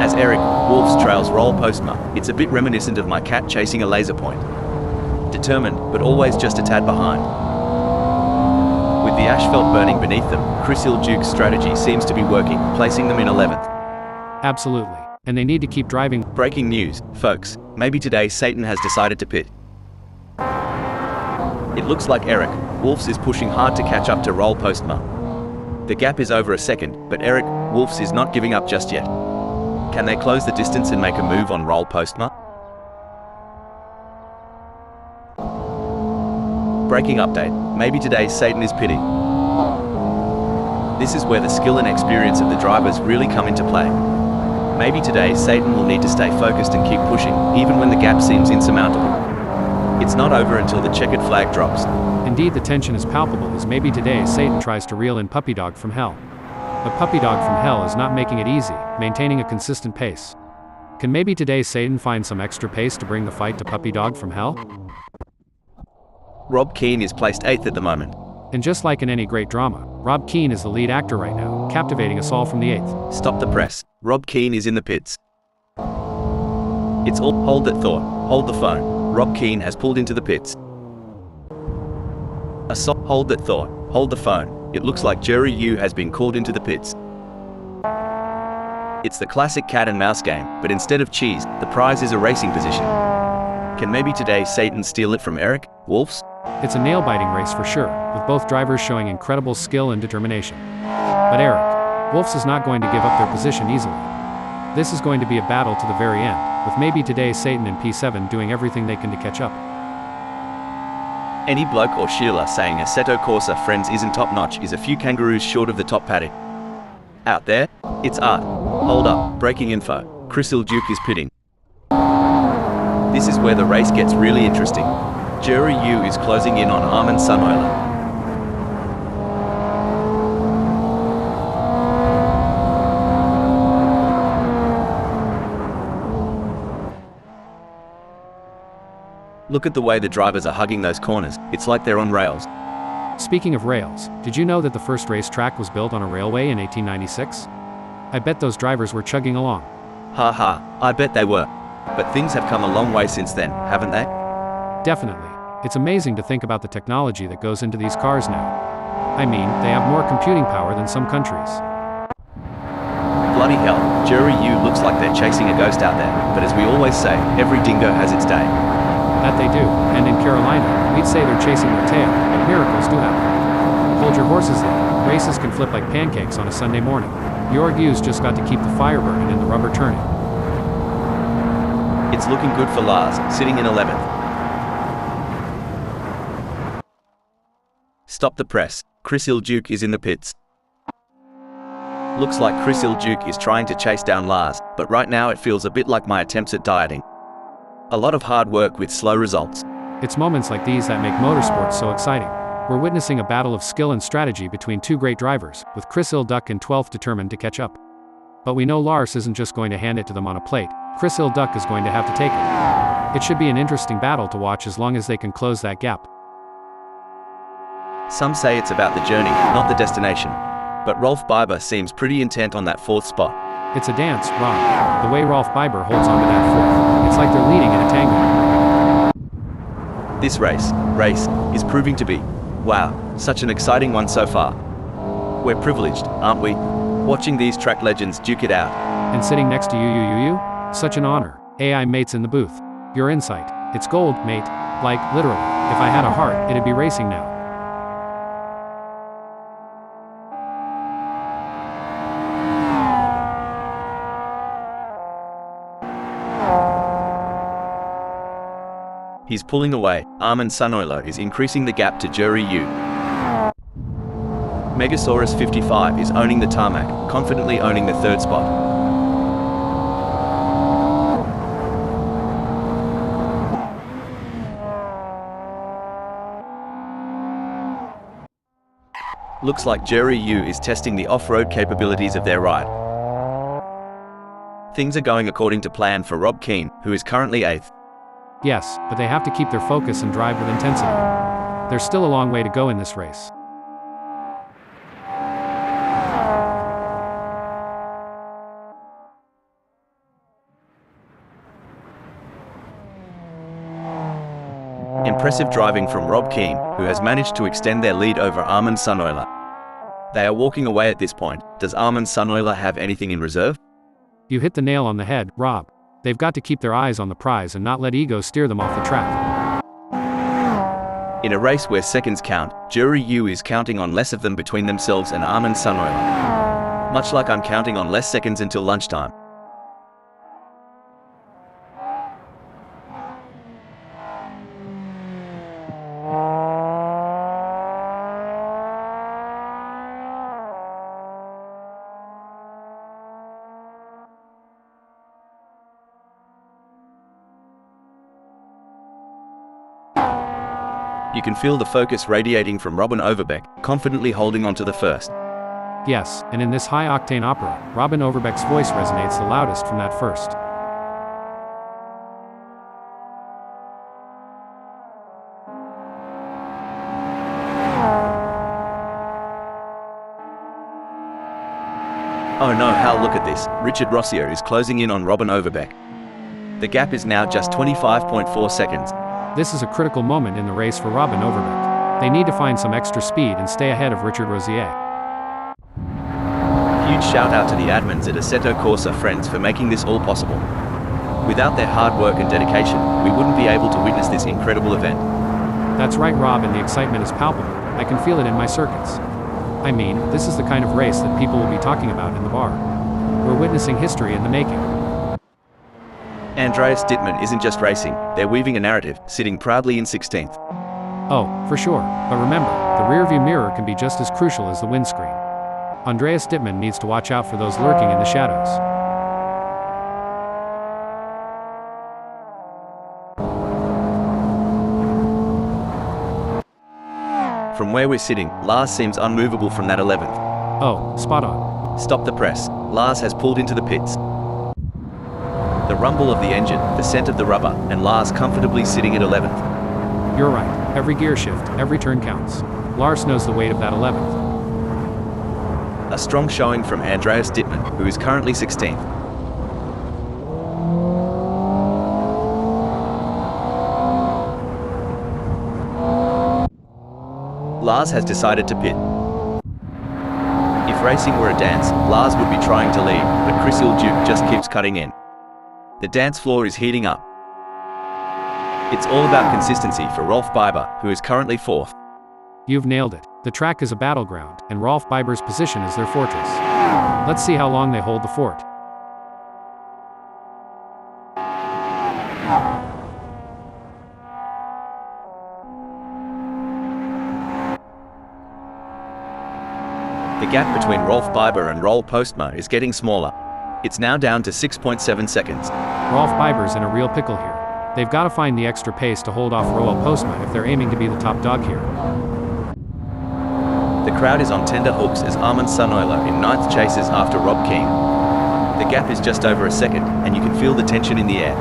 As Eric Wolfs trails Roll Postma, it's a bit reminiscent of my cat chasing a laser point. Determined, but always just a tad behind. With the asphalt burning beneath them, Chris Duke's strategy seems to be working, placing them in 11th. Absolutely. And they need to keep driving. Breaking news, folks. Maybe today Satan has decided to pit. It looks like Eric Wolfs is pushing hard to catch up to Roll Postma. The gap is over a second, but Eric Wolfs is not giving up just yet. Can they close the distance and make a move on Roll Postma? Breaking update. Maybe today Satan is pitting. This is where the skill and experience of the drivers really come into play. Maybe today Satan will need to stay focused and keep pushing, even when the gap seems insurmountable. It's not over until the checkered flag drops. Indeed, the tension is palpable as maybe today Satan tries to reel in Puppy Dog from Hell. But Puppy Dog from Hell is not making it easy, maintaining a consistent pace. Can maybe today Satan find some extra pace to bring the fight to Puppy Dog from Hell? Rob Keane is placed 8th at the moment. And just like in any great drama, Rob Keane is the lead actor right now, captivating us all from the 8th. Stop the press. Rob Keane is in the pits. It's all hold that thought. Hold the phone. Rob Keane has pulled into the pits. Hold that thought. Hold the phone. It looks like Jerry Yu has been called into the pits. It's the classic cat and mouse game, but instead of cheese, the prize is a racing position. Can maybe today Satan steal it from Eric Wolfs? It's a nail-biting race for sure, with both drivers showing incredible skill and determination. But Eric Wolfs is not going to give up their position easily. This is going to be a battle to the very end, with maybe today Satan and P7 doing everything they can to catch up. Any bloke or Sheila saying Assetto Corsa Friends isn't top-notch is a few kangaroos short of the top paddock. Out there, it's art. Hold up, breaking info. Chris Duke is pitting. This is where the race gets really interesting. Jerry Yu is closing in on Armin Suneuler. Look at the way the drivers are hugging those corners. It's like they're on rails. Speaking of rails, did you know that the first racetrack was built on a railway in 1896? I bet those drivers were chugging along. Ha ha, I bet they were. But things have come a long way since then, haven't they? Definitely. It's amazing to think about the technology that goes into these cars now. I mean, they have more computing power than some countries. Bloody hell, Jerry Yu looks like they're chasing a ghost out there, but as we always say, every dingo has its day. That they do, and in Carolina, we'd say they're chasing their tail, but miracles do happen. Hold your horses there. Races can flip like pancakes on a Sunday morning. Your Hughes just got to keep the fire burning and the rubber turning. It's looking good for Lars, sitting in 11th. Stop the press. Chris Duke is in the pits. Looks like Chris Duke is trying to chase down Lars, but right now it feels a bit like my attempts at dieting. A lot of hard work with slow results. It's moments like these that make motorsports so exciting. We're witnessing a battle of skill and strategy between two great drivers, with Chris Duke in 12th determined to catch up. But we know Lars isn't just going to hand it to them on a plate. Chris Duke is going to have to take it. It should be an interesting battle to watch as long as they can close that gap. Some say it's about the journey, not the destination. But Rolf Biber seems pretty intent on that 4th spot. It's a dance, Ron. The way Rolf Biber holds on to that 4th, it's like they're leading in a tango. This race is proving to be, wow, such an exciting one so far. We're privileged, aren't we? Watching these track legends duke it out. And sitting next to you. Such an honor. AI mates in the booth. Your insight. It's gold, mate. Like, literally. If I had a heart, it'd be racing now. He's pulling away. Armin Sunoilo is increasing the gap to Jury U. Megasaurus 55 is owning the tarmac, confidently owning the third spot. Looks like Jury U is testing the off-road capabilities of their ride. Things are going according to plan for Rob Keane, who is currently 8th. Yes, but they have to keep their focus and drive with intensity. There's still a long way to go in this race. Impressive driving from Rob Keane, who has managed to extend their lead over Armin Sunoilo. They are walking away at this point. Does Armin Sunoilo have anything in reserve? You hit the nail on the head, Rob. They've got to keep their eyes on the prize and not let ego steer them off the track. In a race where seconds count, Jury U is counting on less of them between themselves and Armin Sunoilo. Much like I'm counting on less seconds until lunchtime. You can feel the focus radiating from Robin Overbeck, confidently holding on to the first. Yes, and in this high-octane opera, Robin Overbeck's voice resonates the loudest from that first. Oh no, Hal, look at this. Richard Rossier is closing in on Robin Overbeck. The gap is now just 25.4 seconds. This is a critical moment in the race for Robin Overbeck. They need to find some extra speed and stay ahead of Richard Rossier. Huge shout out to the admins at AssettoCorsaFriends for making this all possible. Without their hard work and dedication, we wouldn't be able to witness this incredible event. That's right, Rob, and the excitement is palpable. I can feel it in my circuits. I mean, this is the kind of race that people will be talking about in the bar. We're witnessing history in the making. Andreas Dittmann isn't just racing, they're weaving a narrative, sitting proudly in 16th. Oh, for sure. But remember, the rearview mirror can be just as crucial as the windscreen. Andreas Dittmann needs to watch out for those lurking in the shadows. From where we're sitting, Lars seems unmovable from that 11th. Oh, spot on. Stop the press. Lars has pulled into the pits. The rumble of the engine, the scent of the rubber, and Lars comfortably sitting at 11th. You're right. Every gear shift, every turn counts. Lars knows the weight of that 11th. A strong showing from Andreas Dittmann, who is currently 16th. Lars has decided to pit. If racing were a dance, Lars would be trying to lead, but Chris Iljuk just keeps cutting in. The dance floor is heating up. It's all about consistency for Rolf Biber, who is currently 4th. You've nailed it. The track is a battleground, and Rolf Biber's position is their fortress. Let's see how long they hold the fort. The gap between Rolf Biber and Roel Postma is getting smaller. It's now down to 6.7 seconds. Rolf Biber's in a real pickle here. They've got to find the extra pace to hold off Roel Postma if they're aiming to be the top dog here. The crowd is on tender hooks as Armin Sunoilo in 9th chases after Rob Keane. The gap is just over a second, and you can feel the tension in the air.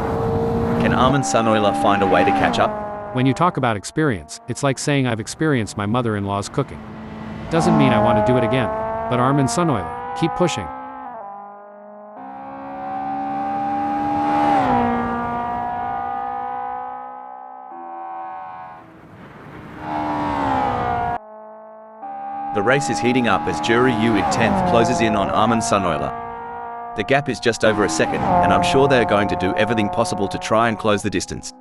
Can Armin Sunoilo find a way to catch up? When you talk about experience, it's like saying I've experienced my mother-in-law's cooking. Doesn't mean I want to do it again. But Armin Sunoilo, keep pushing. The race is heating up as Jury U in 10th closes in on Armin Sunoilo. The gap is just over a second, and I'm sure they are going to do everything possible to try and close the distance.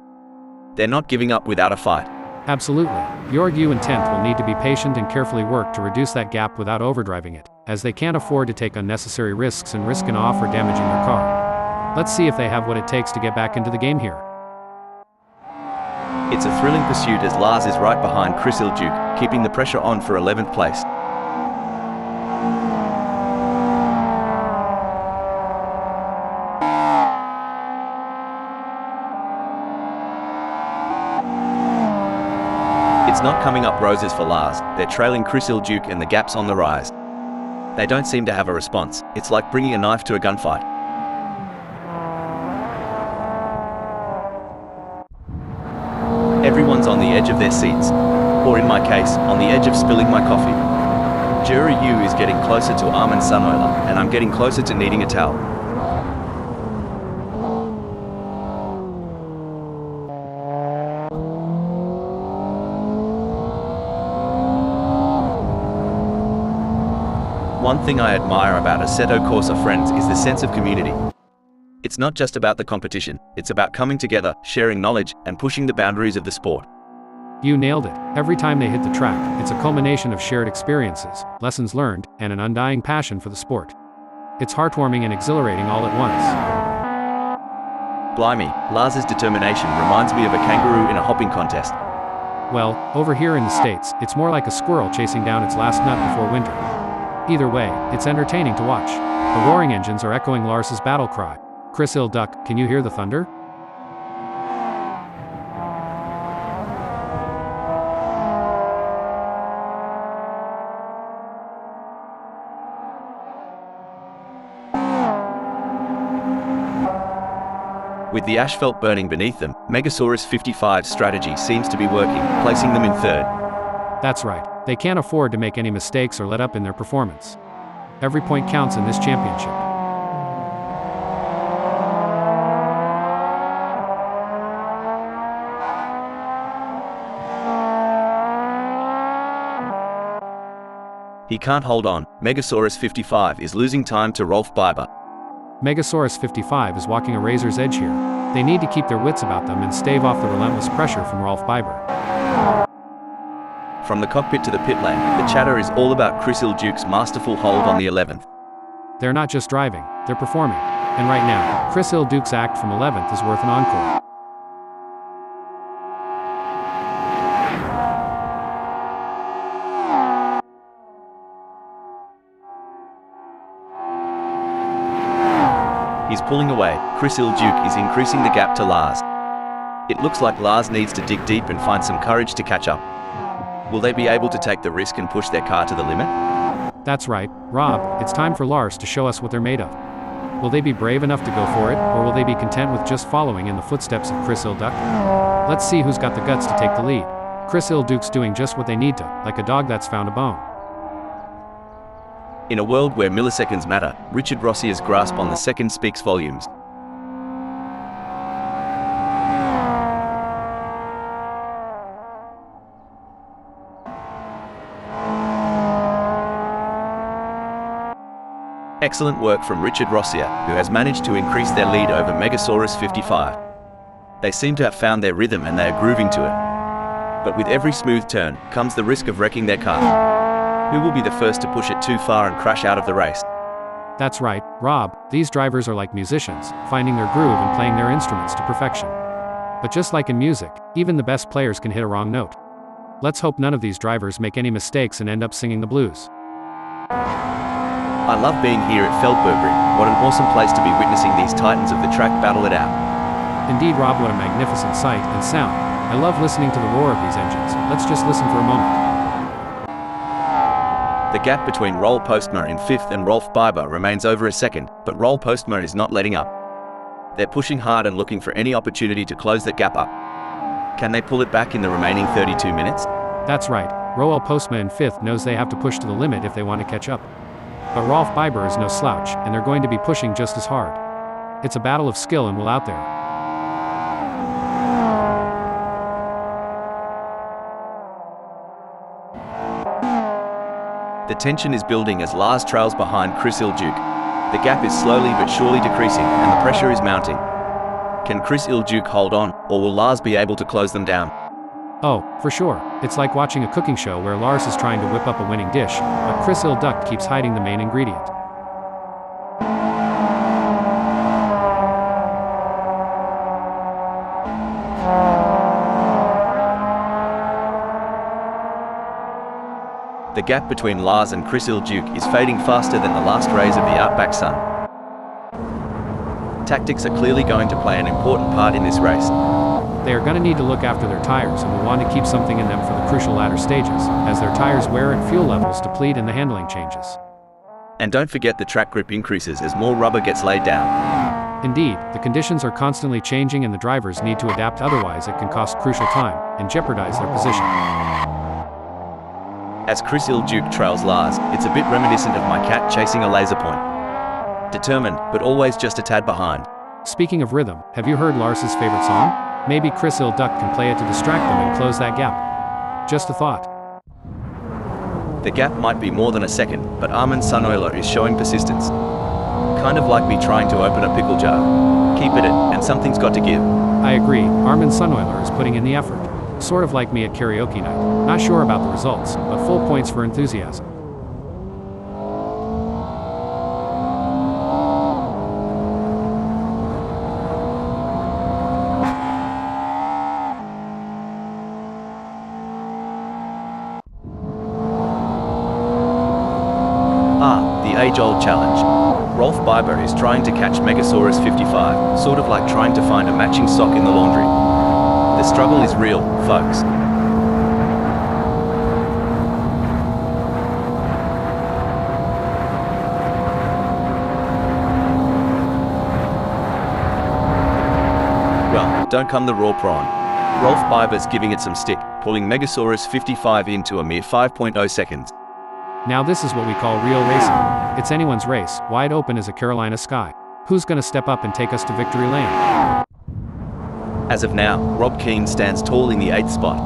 They're not giving up without a fight. Absolutely. Jorg, you and 10th will need to be patient and carefully work to reduce that gap without overdriving it, as they can't afford to take unnecessary risks and risk an off or damaging their car. Let's see if they have what it takes to get back into the game here. It's a thrilling pursuit as Lars is right behind Chris Iljuk, keeping the pressure on for 11th place. It's not coming up roses for Lars. They're trailing Chris Iljuk and the gap's on the rise. They don't seem to have a response. It's like bringing a knife to a gunfight. Everyone's on the edge of their seats, or in my case, on the edge of spilling my coffee. Jury U is getting closer to Armin Sunöler, and I'm getting closer to needing a towel. One thing I admire about Assetto Corsa Friends is the sense of community. It's not just about the competition, it's about coming together, sharing knowledge, and pushing the boundaries of the sport. You nailed it. Every time they hit the track, it's a culmination of shared experiences, lessons learned, and an undying passion for the sport. It's heartwarming and exhilarating all at once. Blimey, Lars's determination reminds me of a kangaroo in a hopping contest. Well, over here in the States, it's more like a squirrel chasing down its last nut before winter. Either way, it's entertaining to watch. The roaring engines are echoing Lars's battle cry. Chris Iljuk, can you hear the thunder? With the asphalt burning beneath them, Megasaurus 55's strategy seems to be working, placing them in third. That's right. They can't afford to make any mistakes or let up in their performance. Every point counts in this championship. He can't hold on. Megasaurus 55 is losing time to Rolf Biber. Megasaurus 55 is walking a razor's edge here. They need to keep their wits about them and stave off the relentless pressure from Rolf Biber. From the cockpit to the pit lane, the chatter is all about Chris Iljuk's masterful hold on the 11th. They're not just driving, they're performing. And right now, Chris Iljuk's act from 11th is worth an encore. He's pulling away. Chris Iljuk is increasing the gap to Lars. It looks like Lars needs to dig deep and find some courage to catch up. Will they be able to take the risk and push their car to the limit? That's right, Rob, it's time for Lars to show us what they're made of. Will they be brave enough to go for it, or will they be content with just following in the footsteps of Chris Iljuk? Let's see who's got the guts to take the lead. Chris Iljuk's doing just what they need to, like a dog that's found a bone. In a world where milliseconds matter, Richard Rossier's grasp on the second speaks volumes. Excellent work from Richard Rossier, who has managed to increase their lead over Megasaurus 55. They seem to have found their rhythm and they are grooving to it. But with every smooth turn, comes the risk of wrecking their car. Who will be the first to push it too far and crash out of the race? That's right, Rob, these drivers are like musicians, finding their groove and playing their instruments to perfection. But just like in music, even the best players can hit a wrong note. Let's hope none of these drivers make any mistakes and end up singing the blues. I love being here at Feldbergring. What an awesome place to be witnessing these titans of the track battle it out. Indeed, Rob, what a magnificent sight and sound. I love listening to the roar of these engines. Let's just listen for a moment. The gap between Roel Postma in 5th and Rolf Biber remains over a second, but Roel Postma is not letting up. They're pushing hard and looking for any opportunity to close that gap up. Can they pull it back in the remaining 32 minutes? That's right. Roel Postma in 5th knows they have to push to the limit if they want to catch up. But Rolf Biber is no slouch, and they're going to be pushing just as hard. It's a battle of skill and will out there. The tension is building as Lars trails behind Chris Iljuk. The gap is slowly but surely decreasing, and the pressure is mounting. Can Chris Iljuk hold on, or will Lars be able to close them down? Oh, for sure. It's like watching a cooking show where Lars is trying to whip up a winning dish, but Chris Iljuk keeps hiding the main ingredient. The gap between Lars and Chris Iljuk is fading faster than the last rays of the outback sun. Tactics are clearly going to play an important part in this race. They are going to need to look after their tires and will want to keep something in them for the crucial latter stages, as their tires wear and fuel levels deplete and the handling changes. And don't forget the track grip increases as more rubber gets laid down. Indeed, the conditions are constantly changing and the drivers need to adapt, otherwise it can cost crucial time and jeopardize their position. As Chris Iljuk trails Lars, it's a bit reminiscent of my cat chasing a laser point. Determined, but always just a tad behind. Speaking of rhythm, have you heard Lars's favorite song? Maybe Chris Iljuk can play it to distract them and close that gap. Just a thought. The gap might be more than a second, but Armin Suneuler is showing persistence. Kind of like me trying to open a pickle jar. Keep at it, and something's got to give. I agree, Armin Suneuler is putting in the effort. Sort of like me at karaoke night. Not sure about the results, but full points for enthusiasm. The age-old challenge. Rolf Biber is trying to catch Megasaurus 55, sort of like trying to find a matching sock in the laundry. The struggle is real, folks. Well, don't come the raw prawn. Rolf Biber's giving it some stick, pulling Megasaurus 55 into a mere 5.0 seconds. Now this is what we call real racing. It's anyone's race, wide open as a Carolina sky. Who's gonna step up and take us to victory lane? As of now, Rob Keane stands tall in the 8th spot.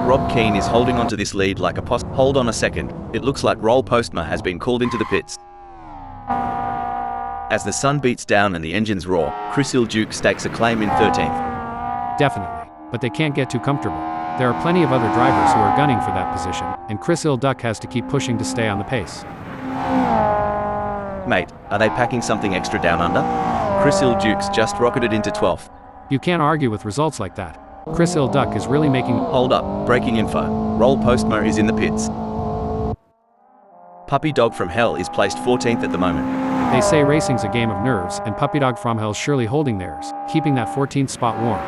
Rob Keane is holding onto this lead like a post. Hold on a second, it looks like Roll Postma has been called into the pits. As the sun beats down and the engines roar, Chris Iljuk stakes a claim in 13th. Definitely, but they can't get too comfortable. There are plenty of other drivers who are gunning for that position, and Chris Iljuk has to keep pushing to stay on the pace. Mate, are they packing something extra down under? Chris Iljuk's just rocketed into 12th. You can't argue with results like that. Chris Iljuk is really making... Hold up, breaking info. Roll Postma is in the pits. Puppy Dog from Hell is placed 14th at the moment. They say racing's a game of nerves, and Puppy Dog from Hell's surely holding theirs, keeping that 14th spot warm.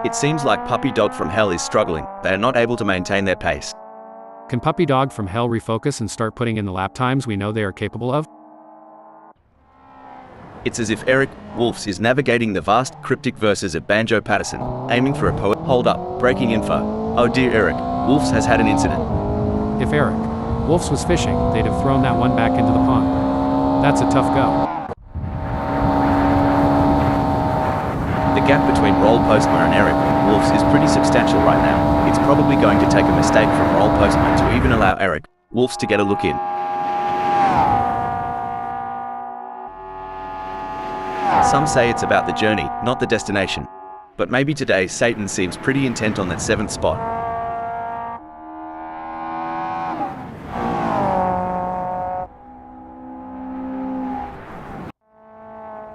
It seems like Puppy Dog from Hell is struggling. They are not able to maintain their pace. Can Puppy Dog from Hell refocus and start putting in the lap times we know they are capable of? It's as if Eric Wolfs is navigating the vast, cryptic verses of Banjo Patterson, aiming for a poet. Hold up, breaking info. Oh dear, Eric Wolfs has had an incident. If Eric Wolfs was fishing, they'd have thrown that one back into the pond. That's a tough go. The gap between Roll Postma and Eric Wolfs is pretty substantial right now. It's probably going to take a mistake from Roll Postma to even allow Eric Wolfs to get a look in. Some say it's about the journey, not the destination. But maybe today Satan seems pretty intent on that 7th spot.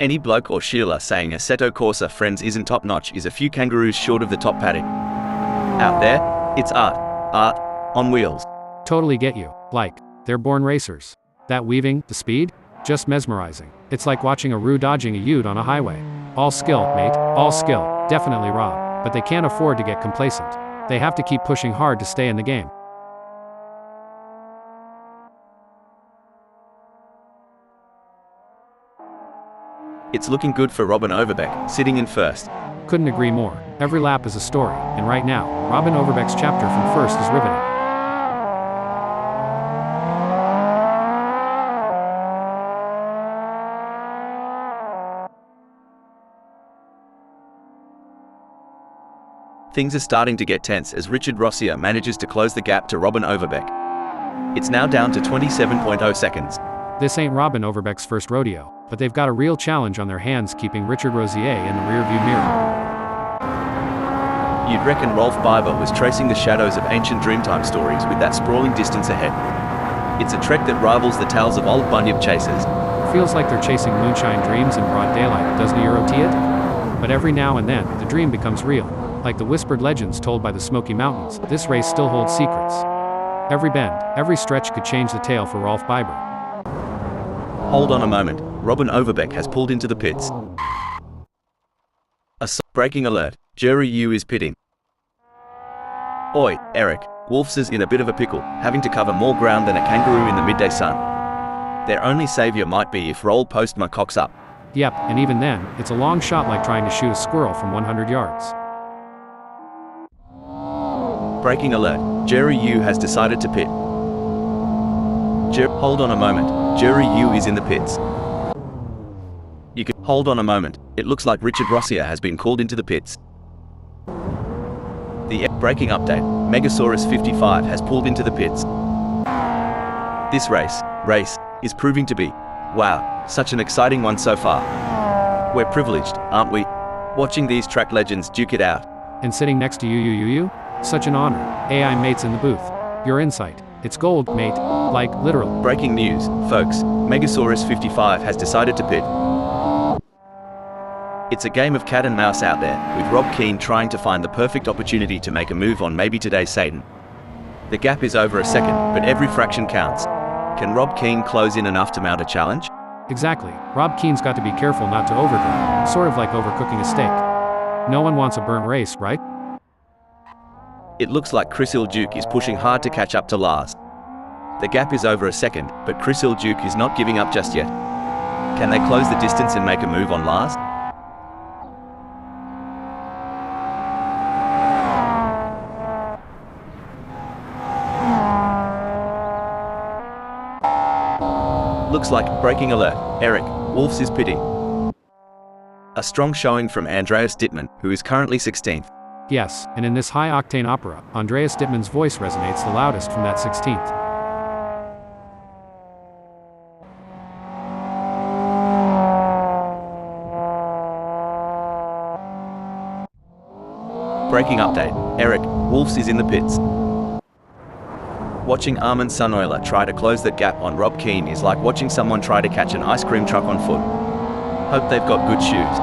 Any bloke or Sheila saying Assetto Corsa Friends isn't top notch is a few kangaroos short of the top paddock. Out there, it's art. Art on wheels. Totally get you. Like, they're born racers. That weaving, the speed? Just mesmerizing. It's like watching a Roo dodging a Ute on a highway. All skill, mate. All skill. Definitely Rob. But they can't afford to get complacent. They have to keep pushing hard to stay in the game. It's looking good for Robin Overbeck, sitting in 1st. Couldn't agree more. Every lap is a story, and right now, Robin Overbeck's chapter from first is riveting. Things are starting to get tense as Richard Rossier manages to close the gap to Robin Overbeck. It's now down to 27.0 seconds. This ain't Robin Overbeck's first rodeo, but they've got a real challenge on their hands keeping Richard Rossier in the rearview mirror. You'd reckon Rolf Biber was tracing the shadows of ancient Dreamtime stories with that sprawling distance ahead. It's a trek that rivals the tales of old bunyip chasers. Feels like they're chasing moonshine dreams in broad daylight, doesn't Euro T it? But every now and then, the dream becomes real. Like the whispered legends told by the Smoky Mountains, this race still holds secrets. Every bend, every stretch could change the tale for Rolf Biber. Hold on a moment, Robin Overbeck has pulled into the pits. Braking alert, Jerry Yu is pitting. Oi, Eric, Wolfs is in a bit of a pickle, having to cover more ground than a kangaroo in the midday sun. Their only saviour might be if Roll Postma cocks up. Yep, and even then, it's a long shot like trying to shoot a squirrel from 100 yards. Braking alert, Jerry Yu has decided to pit. Hold on a moment, Jerry Yu is in the pits. You can hold on a moment, it looks like Richard Rossier has been called into the pits. The braking update, Megasaurus 55 has pulled into the pits. This race, is proving to be, wow, such an exciting one so far. We're privileged, aren't we? Watching these track legends duke it out. And sitting next to you. Such an honor. AI mates in the booth. Your insight. It's gold, mate. Like, literal. Breaking news, folks. Megasaurus 55 has decided to pit. It's a game of cat and mouse out there, with Rob Keane trying to find the perfect opportunity to make a move on maybe today's Satan. The gap is over a second, but every fraction counts. Can Rob Keane close in enough to mount a challenge? Exactly. Rob Keane's got to be careful not to overdrive, sort of like overcooking a steak. No one wants a burnt race, right? It looks like Chris Ilduke is pushing hard to catch up to Lars. The gap is over a second, but Chris Ilduke is not giving up just yet. Can they close the distance and make a move on Lars? Looks like, braking alert, Eric, Wolfs is pitting. A strong showing from Andreas Dittmann, who is currently 16th. Yes, and in this high-octane opera, Andreas Dittmann's voice resonates the loudest from that 16th. Breaking update, Eric, Wolfs is in the pits. Watching Armin Sunoiler try to close that gap on Rob Keane is like watching someone try to catch an ice cream truck on foot. Hope they've got good shoes.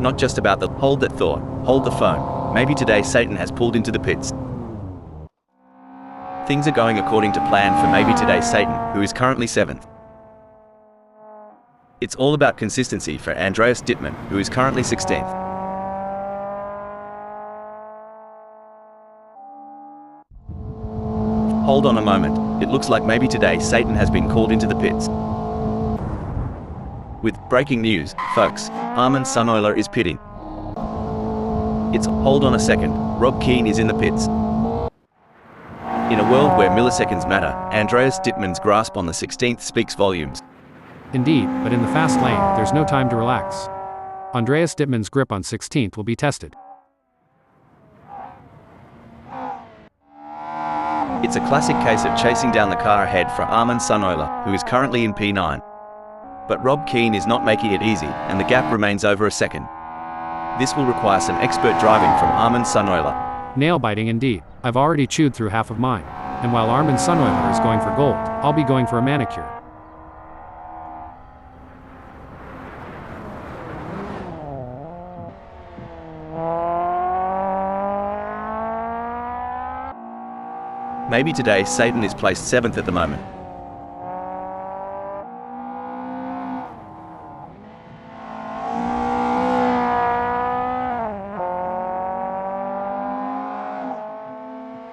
Not just about the hold that thought, hold the phone. Maybe today Satan has pulled into the pits. Things are going according to plan for maybe today Satan, who is currently 7th. It's all about consistency for Andreas Dittmann, who is currently 16th. Hold on a moment, it looks like maybe today Satan has been called into the pits. With breaking news, folks, Armin Sunoiler is pitting. It's hold on a second, Rob Keane is in the pits. In a world where milliseconds matter, Andreas Dittmann's grasp on the 16th speaks volumes. Indeed, but in the fast lane, there's no time to relax. Andreas Dittmann's grip on 16th will be tested. It's a classic case of chasing down the car ahead for Armin Sunoiler, who is currently in P9. But Rob Keane is not making it easy, and the gap remains over a second. This will require some expert driving from Armin Sunoiler. Nail-biting indeed. I've already chewed through half of mine. And while Armin Sunoiler is going for gold, I'll be going for a manicure. Maybe today Satan is placed 7th at the moment.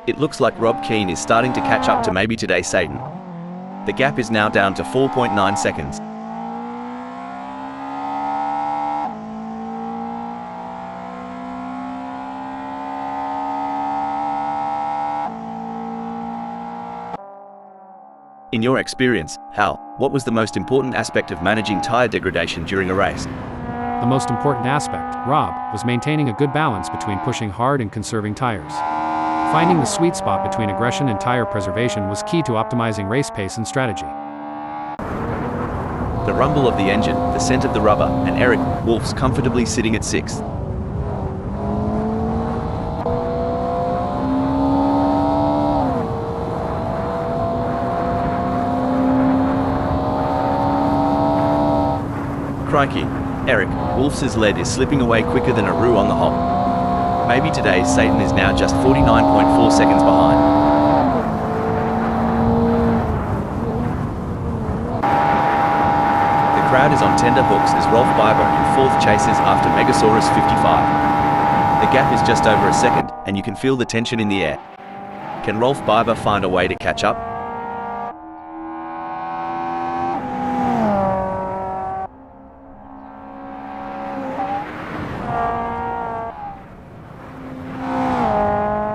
It looks like Rob Keane is starting to catch up to maybe today Satan. The gap is now down to 4.9 seconds. In your experience, Hal, what was the most important aspect of managing tire degradation during a race? The most important aspect, Rob, was maintaining a good balance between pushing hard and conserving tires. Finding the sweet spot between aggression and tire preservation was key to optimizing race pace and strategy. The rumble of the engine, the scent of the rubber, and Eric Wolf's comfortably sitting at 6th. Crikey, Eric Wolf's lead is slipping away quicker than a roux on the hop. Maybe today Satan is now just 49.4 seconds behind. The crowd is on tender hooks as Rolf Biber in 4th chases after Megasaurus 55. The gap is just over a second, and you can feel the tension in the air. Can Rolf Biber find a way to catch up?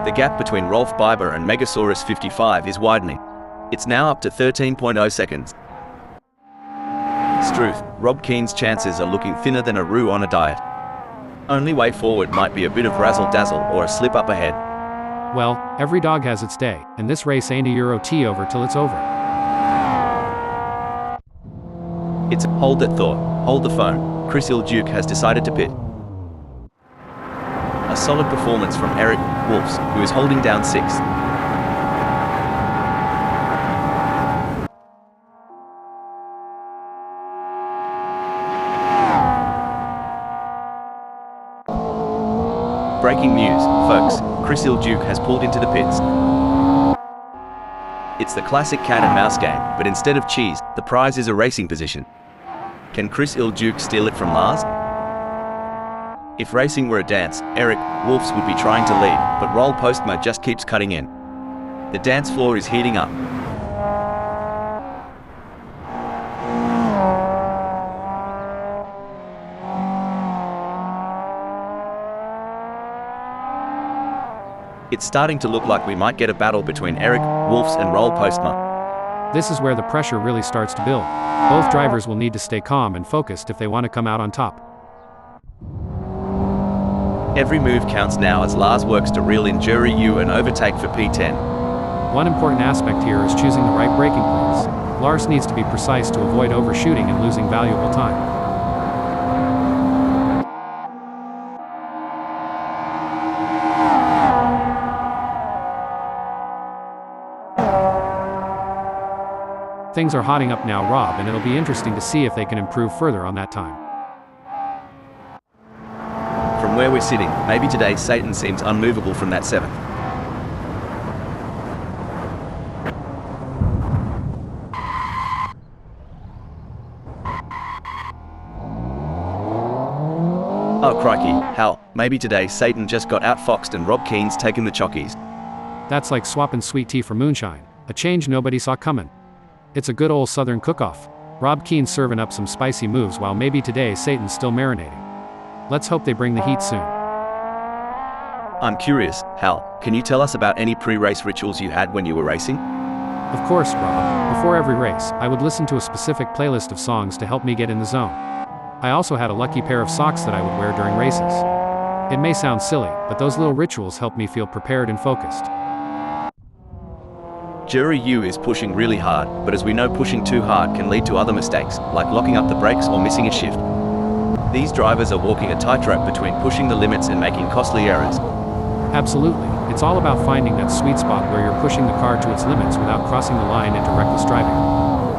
The gap between Rolf Biber and Megasaurus 55 is widening. It's now up to 13.0 seconds. Struth, Rob Keane's chances are looking thinner than a roux on a diet. Only way forward might be a bit of razzle-dazzle or a slip up ahead. Well, every dog has its day, and this race ain't a Euro T over till it's over. It's hold that thought, hold the phone. Chris Ilduke has decided to pit. A solid performance from Eric Wolfs, who is holding down 6th. Breaking news, folks, Chris Ilduke has pulled into the pits. It's the classic cat and mouse game, but instead of cheese, the prize is a racing position. Can Chris Ilduke steal it from Lars? If racing were a dance, Eric Wolfs would be trying to lead, but Roll Postma just keeps cutting in. The dance floor is heating up. It's starting to look like we might get a battle between Eric Wolfs and Roll Postma. This is where the pressure really starts to build. Both drivers will need to stay calm and focused if they want to come out on top. Every move counts now as Lars works to reel in Jury U and overtake for P10. One important aspect here is choosing the right braking points. Lars needs to be precise to avoid overshooting and losing valuable time. Things are hotting up now, Rob, and it'll be interesting to see if they can improve further on that time. From where we're sitting, maybe today Satan seems unmovable from that 7th. Oh crikey, Hal, maybe today Satan just got outfoxed and Rob Keane's taken the chockies. That's like swapping sweet tea for moonshine, a change nobody saw coming. It's a good old southern cook-off. Rob Keane's serving up some spicy moves while maybe today Satan's still marinating. Let's hope they bring the heat soon. I'm curious, Hal, can you tell us about any pre-race rituals you had when you were racing? Of course, Rob. Before every race, I would listen to a specific playlist of songs to help me get in the zone. I also had a lucky pair of socks that I would wear during races. It may sound silly, but those little rituals help me feel prepared and focused. Jury U is pushing really hard, but as we know, pushing too hard can lead to other mistakes, like locking up the brakes or missing a shift. These drivers are walking a tightrope between pushing the limits and making costly errors. Absolutely. It's all about finding that sweet spot where you're pushing the car to its limits without crossing the line into reckless driving.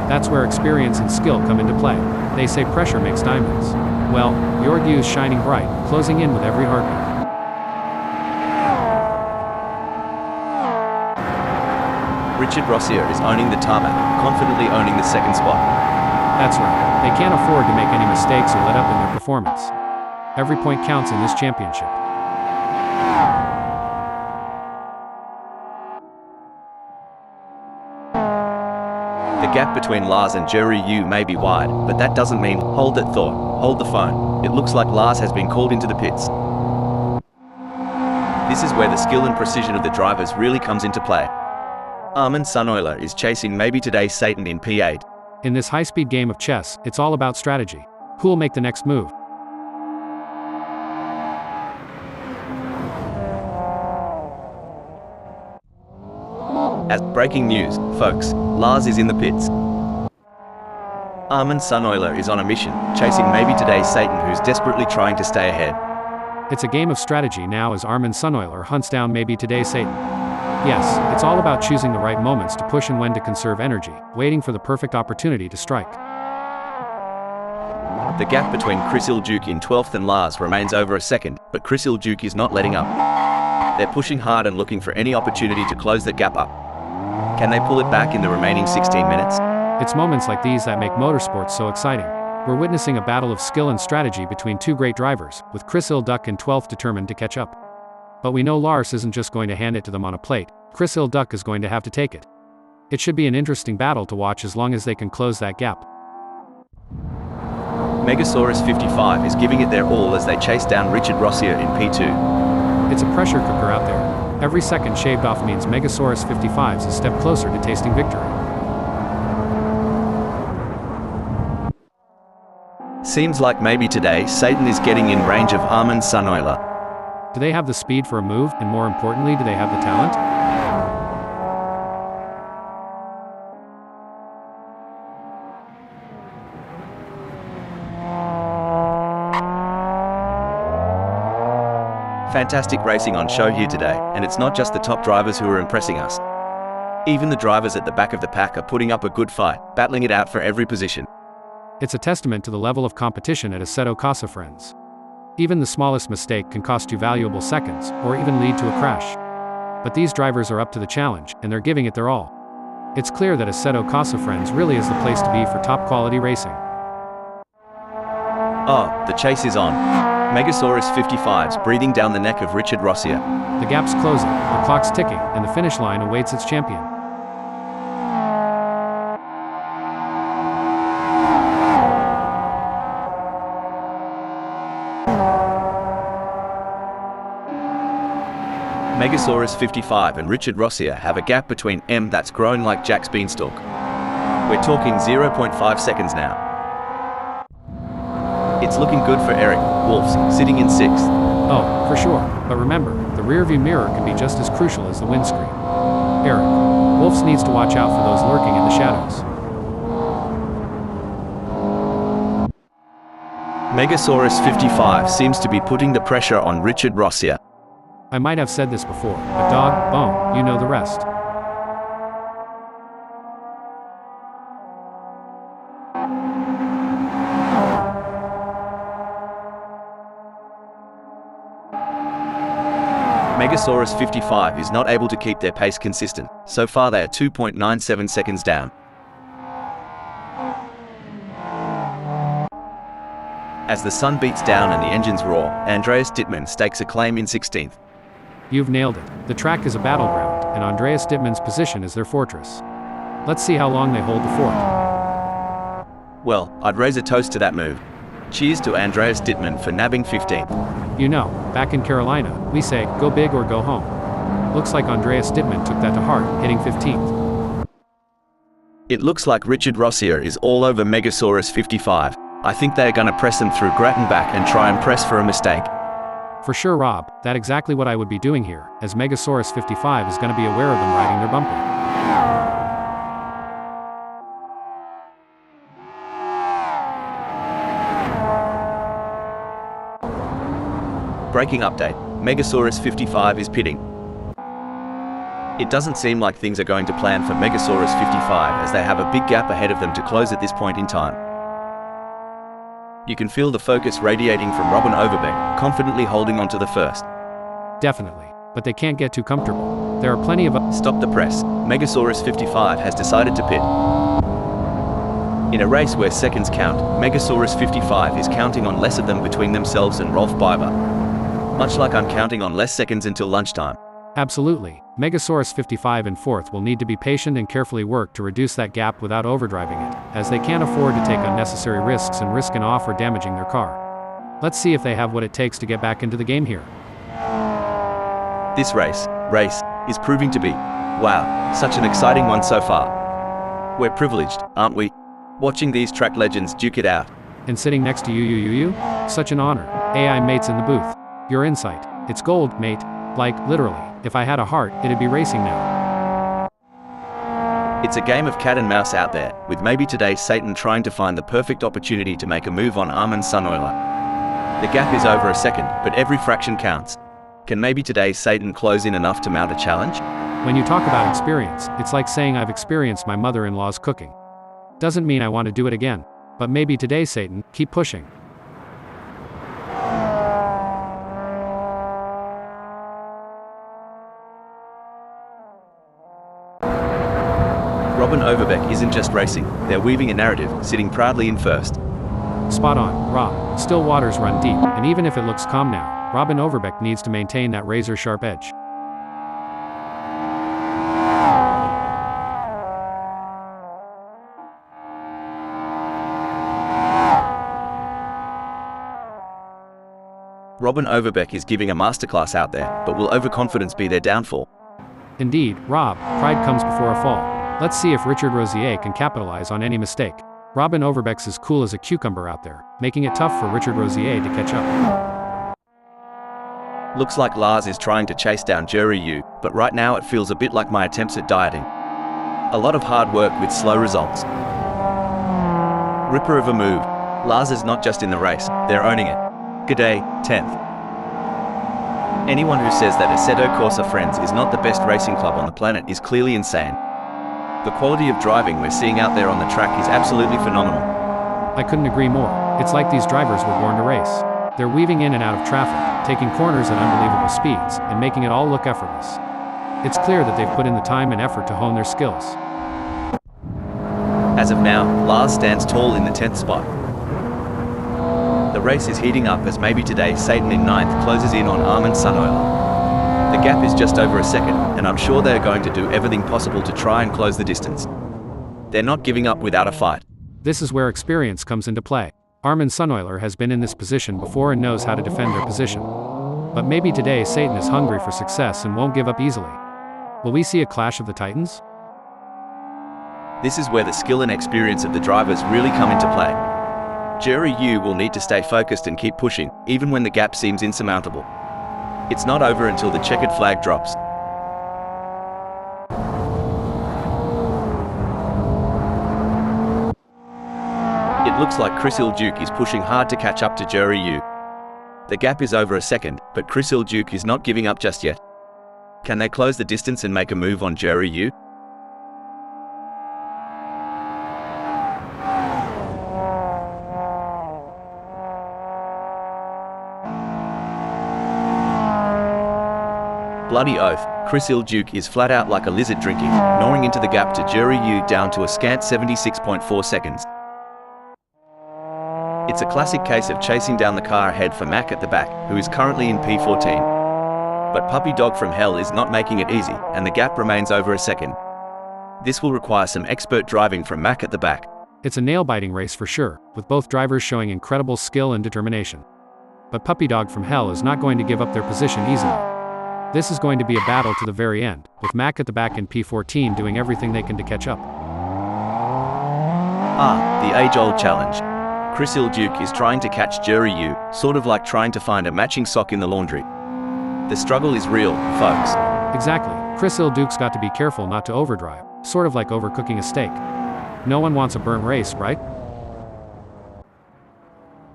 That's where experience and skill come into play. They say pressure makes diamonds. Well, your view's shining bright, closing in with every heartbeat. Richard Rossier is owning the tarmac, confidently owning the 2nd spot. That's right. They can't afford to make any mistakes or let up in their performance. Every point counts in this championship. gap between Lars and Jerry Yu may be wide, but that doesn't mean, hold that thought, hold the phone. It looks like Lars has been called into the pits. This is where the skill and precision of the drivers really comes into play. Armin Sunoiler is chasing maybe today's Satan in P8. In this high-speed game of chess, it's all about strategy. Who will make the next move? As breaking news, folks, Lars is in the pits. Armin Sunoiler is on a mission, chasing maybe today's Satan who's desperately trying to stay ahead. It's a game of strategy now as Armin Sunoiler hunts down maybe today's Satan. Yes, it's all about choosing the right moments to push and when to conserve energy, waiting for the perfect opportunity to strike. The gap between Chris Iljuk in 12th and Lars remains over a second, but Chris Iljuk is not letting up. They're pushing hard and looking for any opportunity to close that gap up. Can they pull it back in the remaining 16 minutes? It's moments like these that make motorsports so exciting. We're witnessing a battle of skill and strategy between two great drivers, with Chris Iljuk in 12th determined to catch up. But we know Lars isn't just going to hand it to them on a plate. Chris Iljuk is going to have to take it. It should be an interesting battle to watch as long as they can close that gap. Megasaurus 55 is giving it their all as they chase down Richard Rossier in P2. It's a pressure cooker out there. Every second shaved off means Megasaurus 55 is a step closer to tasting victory. Seems like maybe today Satan is getting in range of Armin Sunoiler. Do they have the speed for a move, and more importantly, do they have the talent? Fantastic racing on show here today, and it's not just the top drivers who are impressing us. Even the drivers at the back of the pack are putting up a good fight, battling it out for every position. It's a testament to the level of competition at AssettoCorsaFriends. Even the smallest mistake can cost you valuable seconds, or even lead to a crash. But these drivers are up to the challenge, and they're giving it their all. It's clear that AssettoCorsaFriends really is the place to be for top-quality racing. Oh, the chase is on. Megasaurus 55's breathing down the neck of Richard Rossier. The gap's closing, the clock's ticking, and the finish line awaits its champion. Megasaurus 55 and Richard Rossier have a gap between them that's growing like Jack's beanstalk. We're talking 0.5 seconds now. It's looking good for Eric Wolfs, sitting in 6th. Oh, for sure. But remember, the rearview mirror can be just as crucial as the windscreen. Eric Wolfs needs to watch out for those lurking in the shadows. Megasaurus 55 seems to be putting the pressure on Richard Rossier. I might have said this before, but dog, bone, you know the rest. Megasaurus 55 is not able to keep their pace consistent. So far they are 2.97 seconds down. As the sun beats down and the engines roar, Andreas Dittmann stakes a claim in 16th. You've nailed it. The track is a battleground, and Andreas Dittmann's position is their fortress. Let's see how long they hold the fort. Well, I'd raise a toast to that move. Cheers to Andreas Dittmann for nabbing 15th. You know, back in Carolina, we say, go big or go home. Looks like Andreas Dittmann took that to heart, hitting 15th. It looks like Richard Rossier is all over Megasaurus 55. I think they're gonna press them through Grattan back and try and press for a mistake. For sure, Rob, that's exactly what I would be doing here, as Megasaurus 55 is gonna be aware of them riding their bumper. Breaking update, Megasaurus 55 is pitting. It doesn't seem like things are going to plan for Megasaurus 55 as they have a big gap ahead of them to close at this point in time. You can feel the focus radiating from Robin Overbeck, confidently holding on to the first. Definitely, but they can't get too comfortable. There are plenty of... Stop the press, Megasaurus 55 has decided to pit. In a race where seconds count, Megasaurus 55 is counting on less of them between themselves and Rolf Biber. Much like I'm counting on less seconds until lunchtime. Absolutely. Megasaurus 55 in fourth will need to be patient and carefully work to reduce that gap without overdriving it, as they can't afford to take unnecessary risks and risk an off or damaging their car. Let's see if they have what it takes to get back into the game here. This race is proving to be, wow, such an exciting one so far. We're privileged, aren't we? Watching these track legends duke it out. And sitting next to you, such an honor. AI mates in the booth. Your insight. It's gold, mate. Like, literally, if I had a heart, it'd be racing now. It's a game of cat and mouse out there, with maybe today Satan trying to find the perfect opportunity to make a move on Armin Sunoiler. The gap is over a second, but every fraction counts. Can maybe today Satan close in enough to mount a challenge? When you talk about experience, it's like saying I've experienced my mother-in-law's cooking. Doesn't mean I want to do it again. But maybe today, Satan, keep pushing. Robin Overbeck isn't just racing, they're weaving a narrative, sitting proudly in first. Spot on, Rob. Still waters run deep, and even if it looks calm now, Robin Overbeck needs to maintain that razor-sharp edge. Robin Overbeck is giving a masterclass out there, but will overconfidence be their downfall? Indeed, Rob, pride comes before a fall. Let's see if Richard Rosier can capitalize on any mistake. Robin Overbeck's as cool as a cucumber out there, making it tough for Richard Rosier to catch up. Looks like Lars is trying to chase down Jerry Yu, but right now it feels a bit like my attempts at dieting. A lot of hard work with slow results. Ripper of a move. Lars is not just in the race, they're owning it. G'day, 10th. Anyone who says that AssettoCorsaFriends is not the best racing club on the planet is clearly insane. The quality of driving we're seeing out there on the track is absolutely phenomenal. I couldn't agree more. It's like these drivers were born to race. They're weaving in and out of traffic, taking corners at unbelievable speeds, and making it all look effortless. It's clear that they've put in the time and effort to hone their skills. As of now, Lars stands tall in the 10th spot. The race is heating up as maybe today Satan in 9th closes in on Armin Sunoiler. The gap is just over a second, and I'm sure they're going to do everything possible to try and close the distance. They're not giving up without a fight. This is where experience comes into play. Armin Sunoiler has been in this position before and knows how to defend their position. But maybe today Satan is hungry for success and won't give up easily. Will we see a clash of the titans? This is where the skill and experience of the drivers really come into play. Jerry Yu will need to stay focused and keep pushing, even when the gap seems insurmountable. It's not over until the checkered flag drops. It looks like Chris Ilduke is pushing hard to catch up to Jerry Yu. The gap is over a second, but Chris Ilduke is not giving up just yet. Can they close the distance and make a move on Jerry Yu? Bloody oath, Chris Ilduke is flat out like a lizard drinking, gnawing into the gap to Jerry Yu down to a scant 76.4 seconds. It's a classic case of chasing down the car ahead for Mac at the back, who is currently in P14. But Puppy Dog from Hell is not making it easy, and the gap remains over a second. This will require some expert driving from Mac at the back. It's a nail-biting race for sure, with both drivers showing incredible skill and determination. But Puppy Dog from Hell is not going to give up their position easily. This is going to be a battle to the very end, with Mac at the back in P14 doing everything they can to catch up. The age-old challenge. Chris Ilduke is trying to catch Jerry Yu, sort of like trying to find a matching sock in the laundry. The struggle is real, folks. Exactly. Chris Ilduke's got to be careful not to overdrive, sort of like overcooking a steak. No one wants a burnt race, right?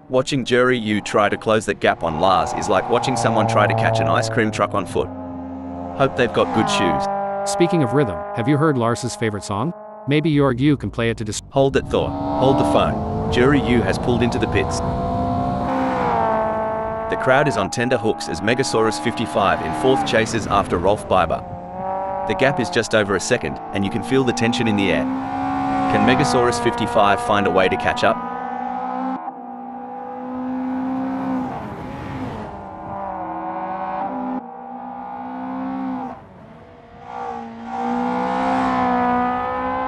Watching Jerry Yu try to close that gap on Lars is like watching someone try to catch an ice cream truck on foot. Hope they've got good shoes. Speaking of rhythm, have you heard Lars's favorite song? Maybe you can play it to Hold that thought. Hold the phone. Jerry Yu has pulled into the pits. The crowd is on tender hooks as Megasaurus 55 in 4th chases after Rolf Biber. The gap is just over a second, and you can feel the tension in the air. Can Megasaurus 55 find a way to catch up?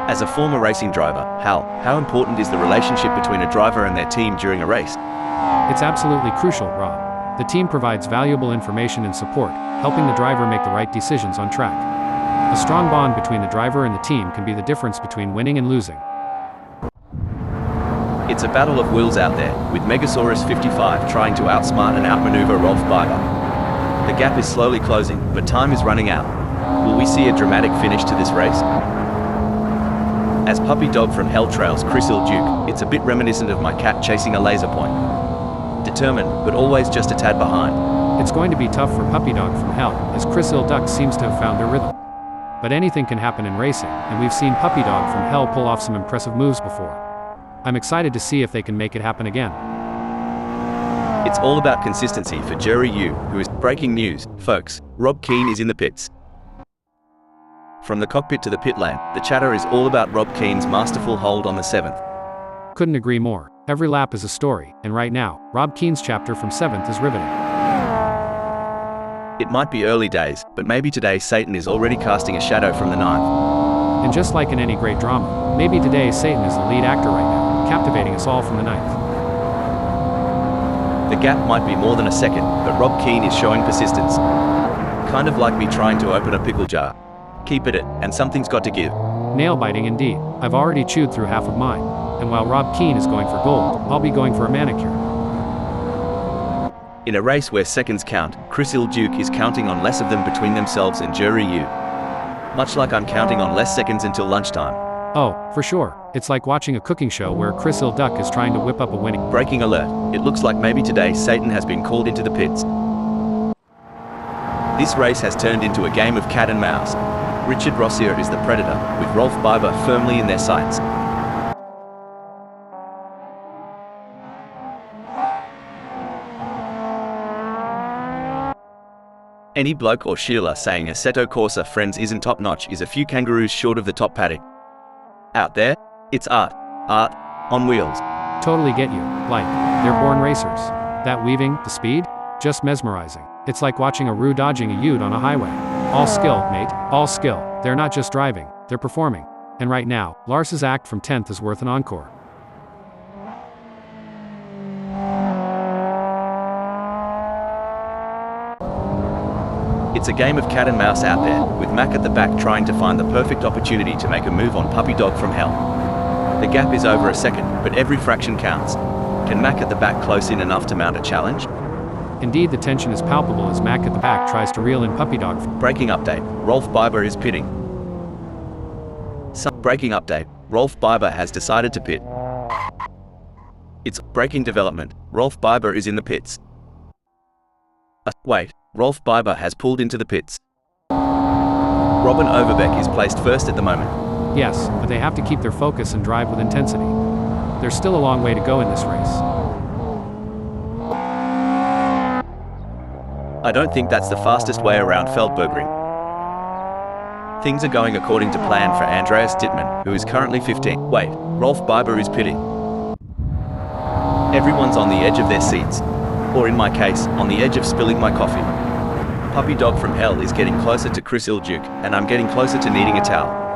As a former racing driver, Hal, how important is the relationship between a driver and their team during a race? It's absolutely crucial, Rob. The team provides valuable information and support, helping the driver make the right decisions on track. A strong bond between the driver and the team can be the difference between winning and losing. It's a battle of wills out there, with Megasaurus 55 trying to outsmart and outmaneuver Rolf Biber. The gap is slowly closing, but time is running out. Will we see a dramatic finish to this race? As puppy dog from Hell trails Chris Duke, it's a bit reminiscent of my cat chasing a laser point. Determined, but always just a tad behind. It's going to be tough for puppy dog from Hell, as Chris Duck seems to have found their rhythm. But anything can happen in racing, and we've seen puppy dog from Hell pull off some impressive moves before. I'm excited to see if they can make it happen again. It's all about consistency for Jerry Yu, who is breaking news, folks. Rob Keane is in the pits. From the cockpit to the pit lane, the chatter is all about Rob Keane's masterful hold on the 7th. Couldn't agree more. Every lap is a story, and right now, Rob Keane's chapter from 7th is riveting. It might be early days, but maybe today Satan is already casting a shadow from the 9th. And just like in any great drama, maybe today Satan is the lead actor right now, captivating us all from the 9th. The gap might be more than a second, but Rob Keane is showing persistence. Kind of like me trying to open a pickle jar. Keep at it, and something's got to give. Nail-biting indeed. I've already chewed through half of mine. And while Rob Keane is going for gold, I'll be going for a manicure. In a race where seconds count, Chris Duke is counting on less of them between themselves and Jerry Yu. Much like I'm counting on less seconds until lunchtime. Oh, for sure. It's like watching a cooking show where Chris Duck is trying to whip up a winning. Breaking alert. It looks like maybe today Satan has been called into the pits. This race has turned into a game of cat and mouse. Richard Rossier is the predator, with Rolf Biber firmly in their sights. Any bloke or Sheila saying Assetto Corsa Friends isn't top-notch is a few kangaroos short of the top paddock. Out there, it's art. Art on wheels. Totally get you. Like, they're born racers. That weaving, the speed? Just mesmerizing. It's like watching a Roo dodging a Ute on a highway. All skill, mate. All skill. They're not just driving, they're performing. And right now, Lars's act from 10th is worth an encore. It's a game of cat and mouse out there, with Mac at the back trying to find the perfect opportunity to make a move on puppy dog from Hell. The gap is over a second, but every fraction counts. Can Mac at the back close in enough to mount a challenge? Indeed, the tension is palpable as Mac at the back tries to reel in puppy dog. Breaking update, Rolf Biber is pitting. Breaking update, Rolf Biber has decided to pit. It's breaking development, Rolf Biber is in the pits. Wait, Rolf Biber has pulled into the pits. Robin Overbeck is placed first at the moment. Yes, but they have to keep their focus and drive with intensity. There's still a long way to go in this race. I don't think that's the fastest way around Feldbergring. Things are going according to plan for Andreas Dittmann, who is currently 15. Wait, Rolf Biber is pitting. Everyone's on the edge of their seats. Or in my case, on the edge of spilling my coffee. Puppy dog from Hell is getting closer to Chris Duke, and I'm getting closer to needing a towel.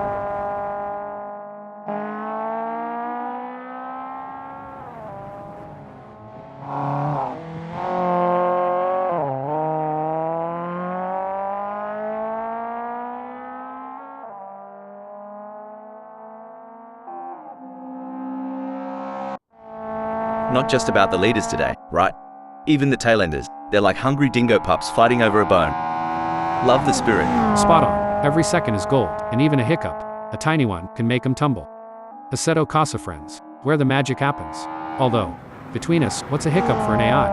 Not just about the leaders today, right? Even the tailenders, they're like hungry dingo pups fighting over a bone. Love the spirit. Spot on. Every second is gold, and even a hiccup, a tiny one, can make them tumble. Assetto CorsaFriends, where the magic happens. Although, between us, what's a hiccup for an AI?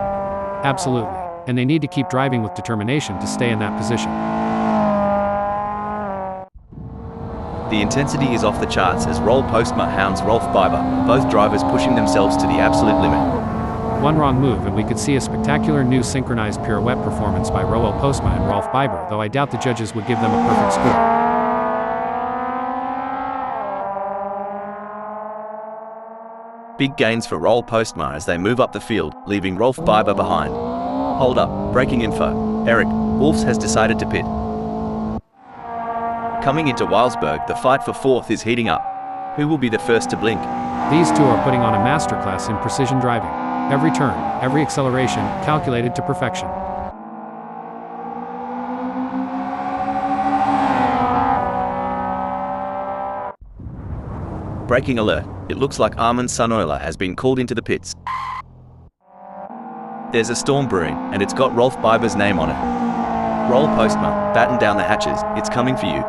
Absolutely. And they need to keep driving with determination to stay in that position. The intensity is off the charts as Roll Postma hounds Rolf Biber, both drivers pushing themselves to the absolute limit. One wrong move and we could see a spectacular new synchronized pirouette performance by Roel Postma and Rolf Biber, though I doubt the judges would give them a perfect score. Big gains for Roll Postma as they move up the field, leaving Rolf Biber behind. Hold up, breaking info. Eric, Wolfs has decided to pit. Coming into Wilsberg, the fight for fourth is heating up. Who will be the first to blink? These two are putting on a masterclass in precision driving. Every turn, every acceleration, calculated to perfection. Braking alert. It looks like Armin Sunoiler has been called into the pits. There's a storm brewing, and it's got Rolf Biber's name on it. Roll Postma, batten down the hatches, it's coming for you.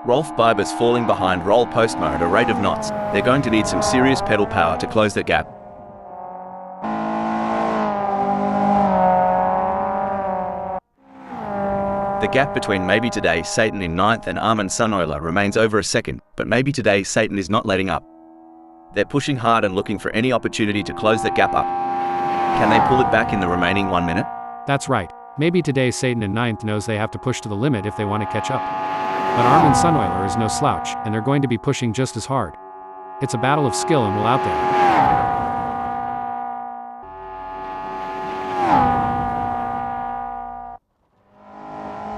Rolf Biber's falling behind Roll Postma at a rate of knots. They're going to need some serious pedal power to close that gap. The gap between Maybe Today Satan in 9th and Armin Sunoiler remains over a second, but Maybe Today Satan is not letting up. They're pushing hard and looking for any opportunity to close that gap up. Can they pull it back in the remaining 1 minute? That's right. Maybe today Satan in 9th knows they have to push to the limit if they want to catch up. But Armin Sunoiler is no slouch, and they're going to be pushing just as hard. It's a battle of skill and will out there.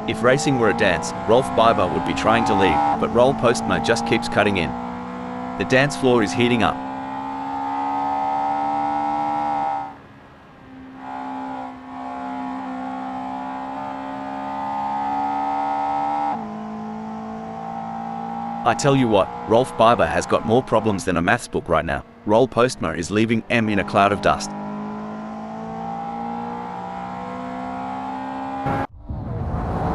If racing were a dance, Rolf Biber would be trying to lead, but Roll Postma just keeps cutting in. The dance floor is heating up. I tell you what, Rolf Biber has got more problems than a maths book right now. Roll Postma is leaving M in a cloud of dust.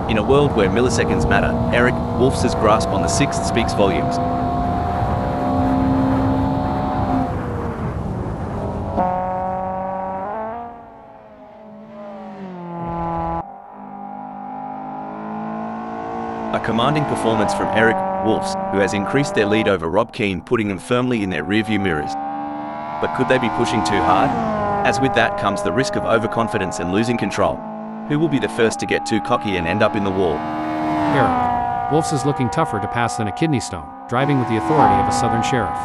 In a world where milliseconds matter, Eric Wolf's grasp on the 6th speaks volumes. A commanding performance from Eric Wolfs, who has increased their lead over Rob Keane, putting them firmly in their rearview mirrors. But could they be pushing too hard? As with that comes the risk of overconfidence and losing control. Who will be the first to get too cocky and end up in the wall? Eric Wolfs is looking tougher to pass than a kidney stone, driving with the authority of a southern sheriff.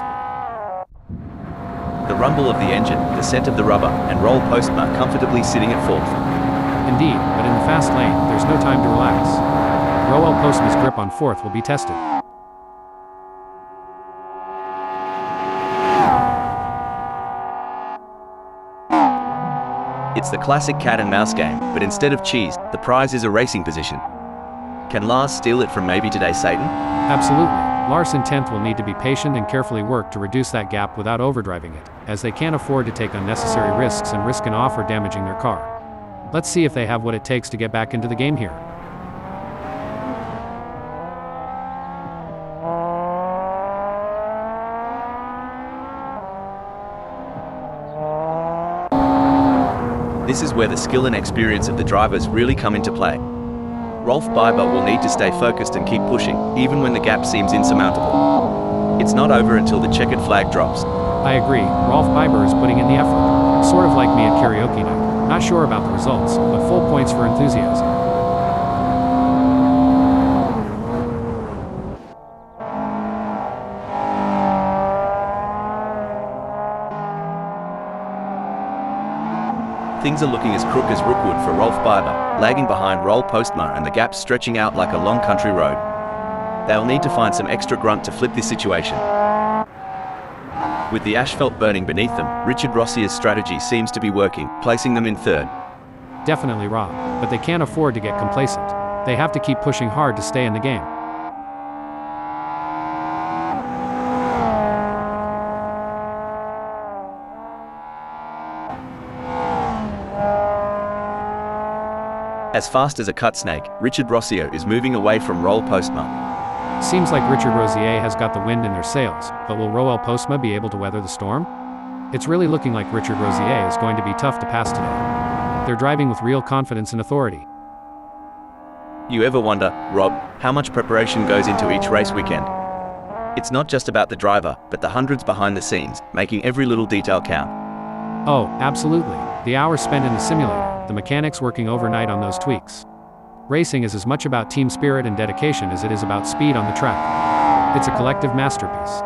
The rumble of the engine, the scent of the rubber, and Roll Postma comfortably sitting at 4th. Indeed, but in the fast lane, there's no time to relax. Roel Postma's grip on 4th will be tested. It's the classic cat and mouse game, but instead of cheese, the prize is a racing position. Can Lars steal it from Maybe Today Satan? Absolutely. Lars in 10th will need to be patient and carefully work to reduce that gap without overdriving it, as they can't afford to take unnecessary risks and risk an off or damaging their car. Let's see if they have what it takes to get back into the game here. This is where the skill and experience of the drivers really come into play. Rolf Biber will need to stay focused and keep pushing, even when the gap seems insurmountable. It's not over until the checkered flag drops. I agree, Rolf Biber is putting in the effort. Sort of like me at karaoke night. Not sure about the results, but full points for enthusiasm. Things are looking as crook as Rookwood for Rolf Biber, lagging behind Roll Postma and the gap stretching out like a long country road. They'll need to find some extra grunt to flip this situation. With the asphalt burning beneath them, Richard Rossier's strategy seems to be working, placing them in 3rd. Definitely Rob, but they can't afford to get complacent. They have to keep pushing hard to stay in the game. As fast as a cut snake, Richard Rossier is moving away from Roll Postma. Seems like Richard Rossier has got the wind in their sails, but will Roel Postma be able to weather the storm? It's really looking like Richard Rossier is going to be tough to pass today. They're driving with real confidence and authority. You ever wonder, Rob, how much preparation goes into each race weekend? It's not just about the driver, but the hundreds behind the scenes, making every little detail count. Oh, absolutely. The hours spent in the simulator, the mechanics working overnight on those tweaks. Racing is as much about team spirit and dedication as it is about speed on the track. It's a collective masterpiece.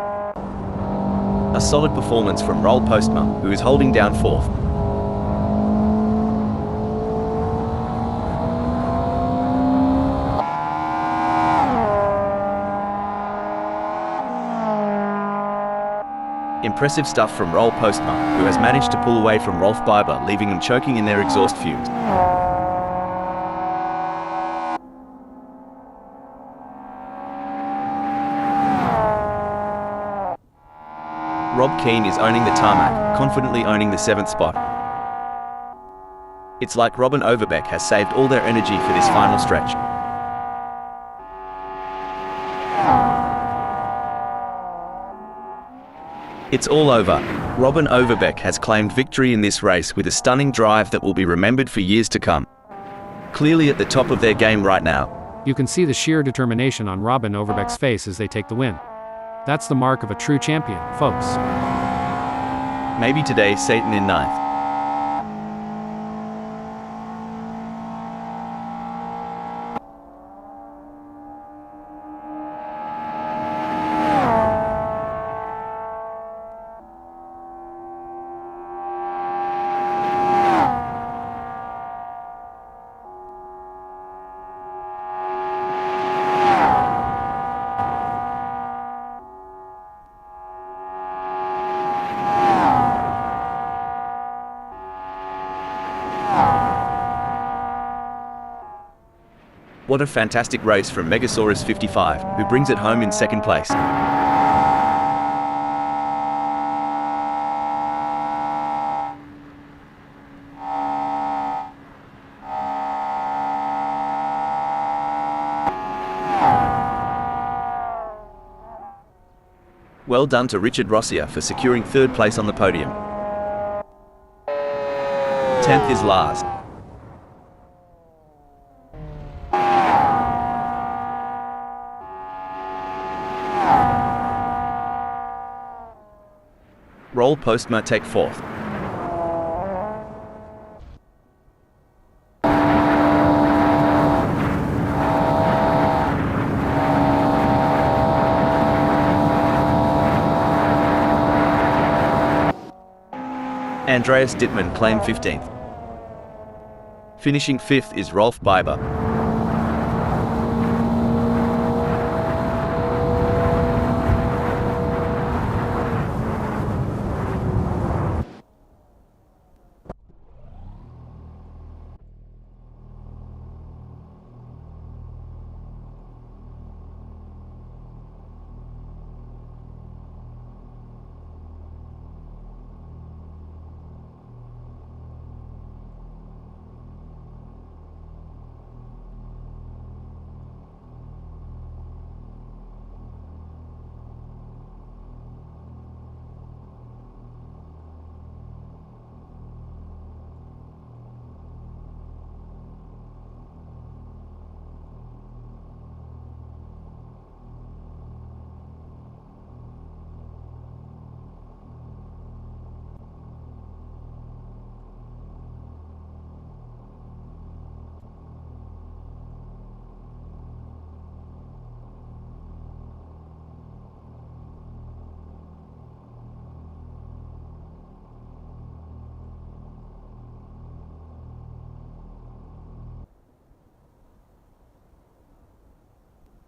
A solid performance from Roll Postma, who is holding down 4th. Impressive stuff from Roll Postma, who has managed to pull away from Rolf Biber, leaving them choking in their exhaust fumes. Rob Keane is owning the tarmac, confidently owning the 7th spot. It's like Robin Overbeck has saved all their energy for this final stretch. It's all over. Robin Overbeck has claimed victory in this race with a stunning drive that will be remembered for years to come. Clearly at the top of their game right now. You can see the sheer determination on Robin Overbeck's face as they take the win. That's the mark of a true champion, folks. Maybe today Satan in 9th. What a fantastic race from Megasaurus 55, who brings it home in 2nd place. Well done to Richard Rossier for securing 3rd place on the podium. 10th is Lars. Roll Postma take 4th. Andreas Dittmann claimed 15th. Finishing 5th is Rolf Biber.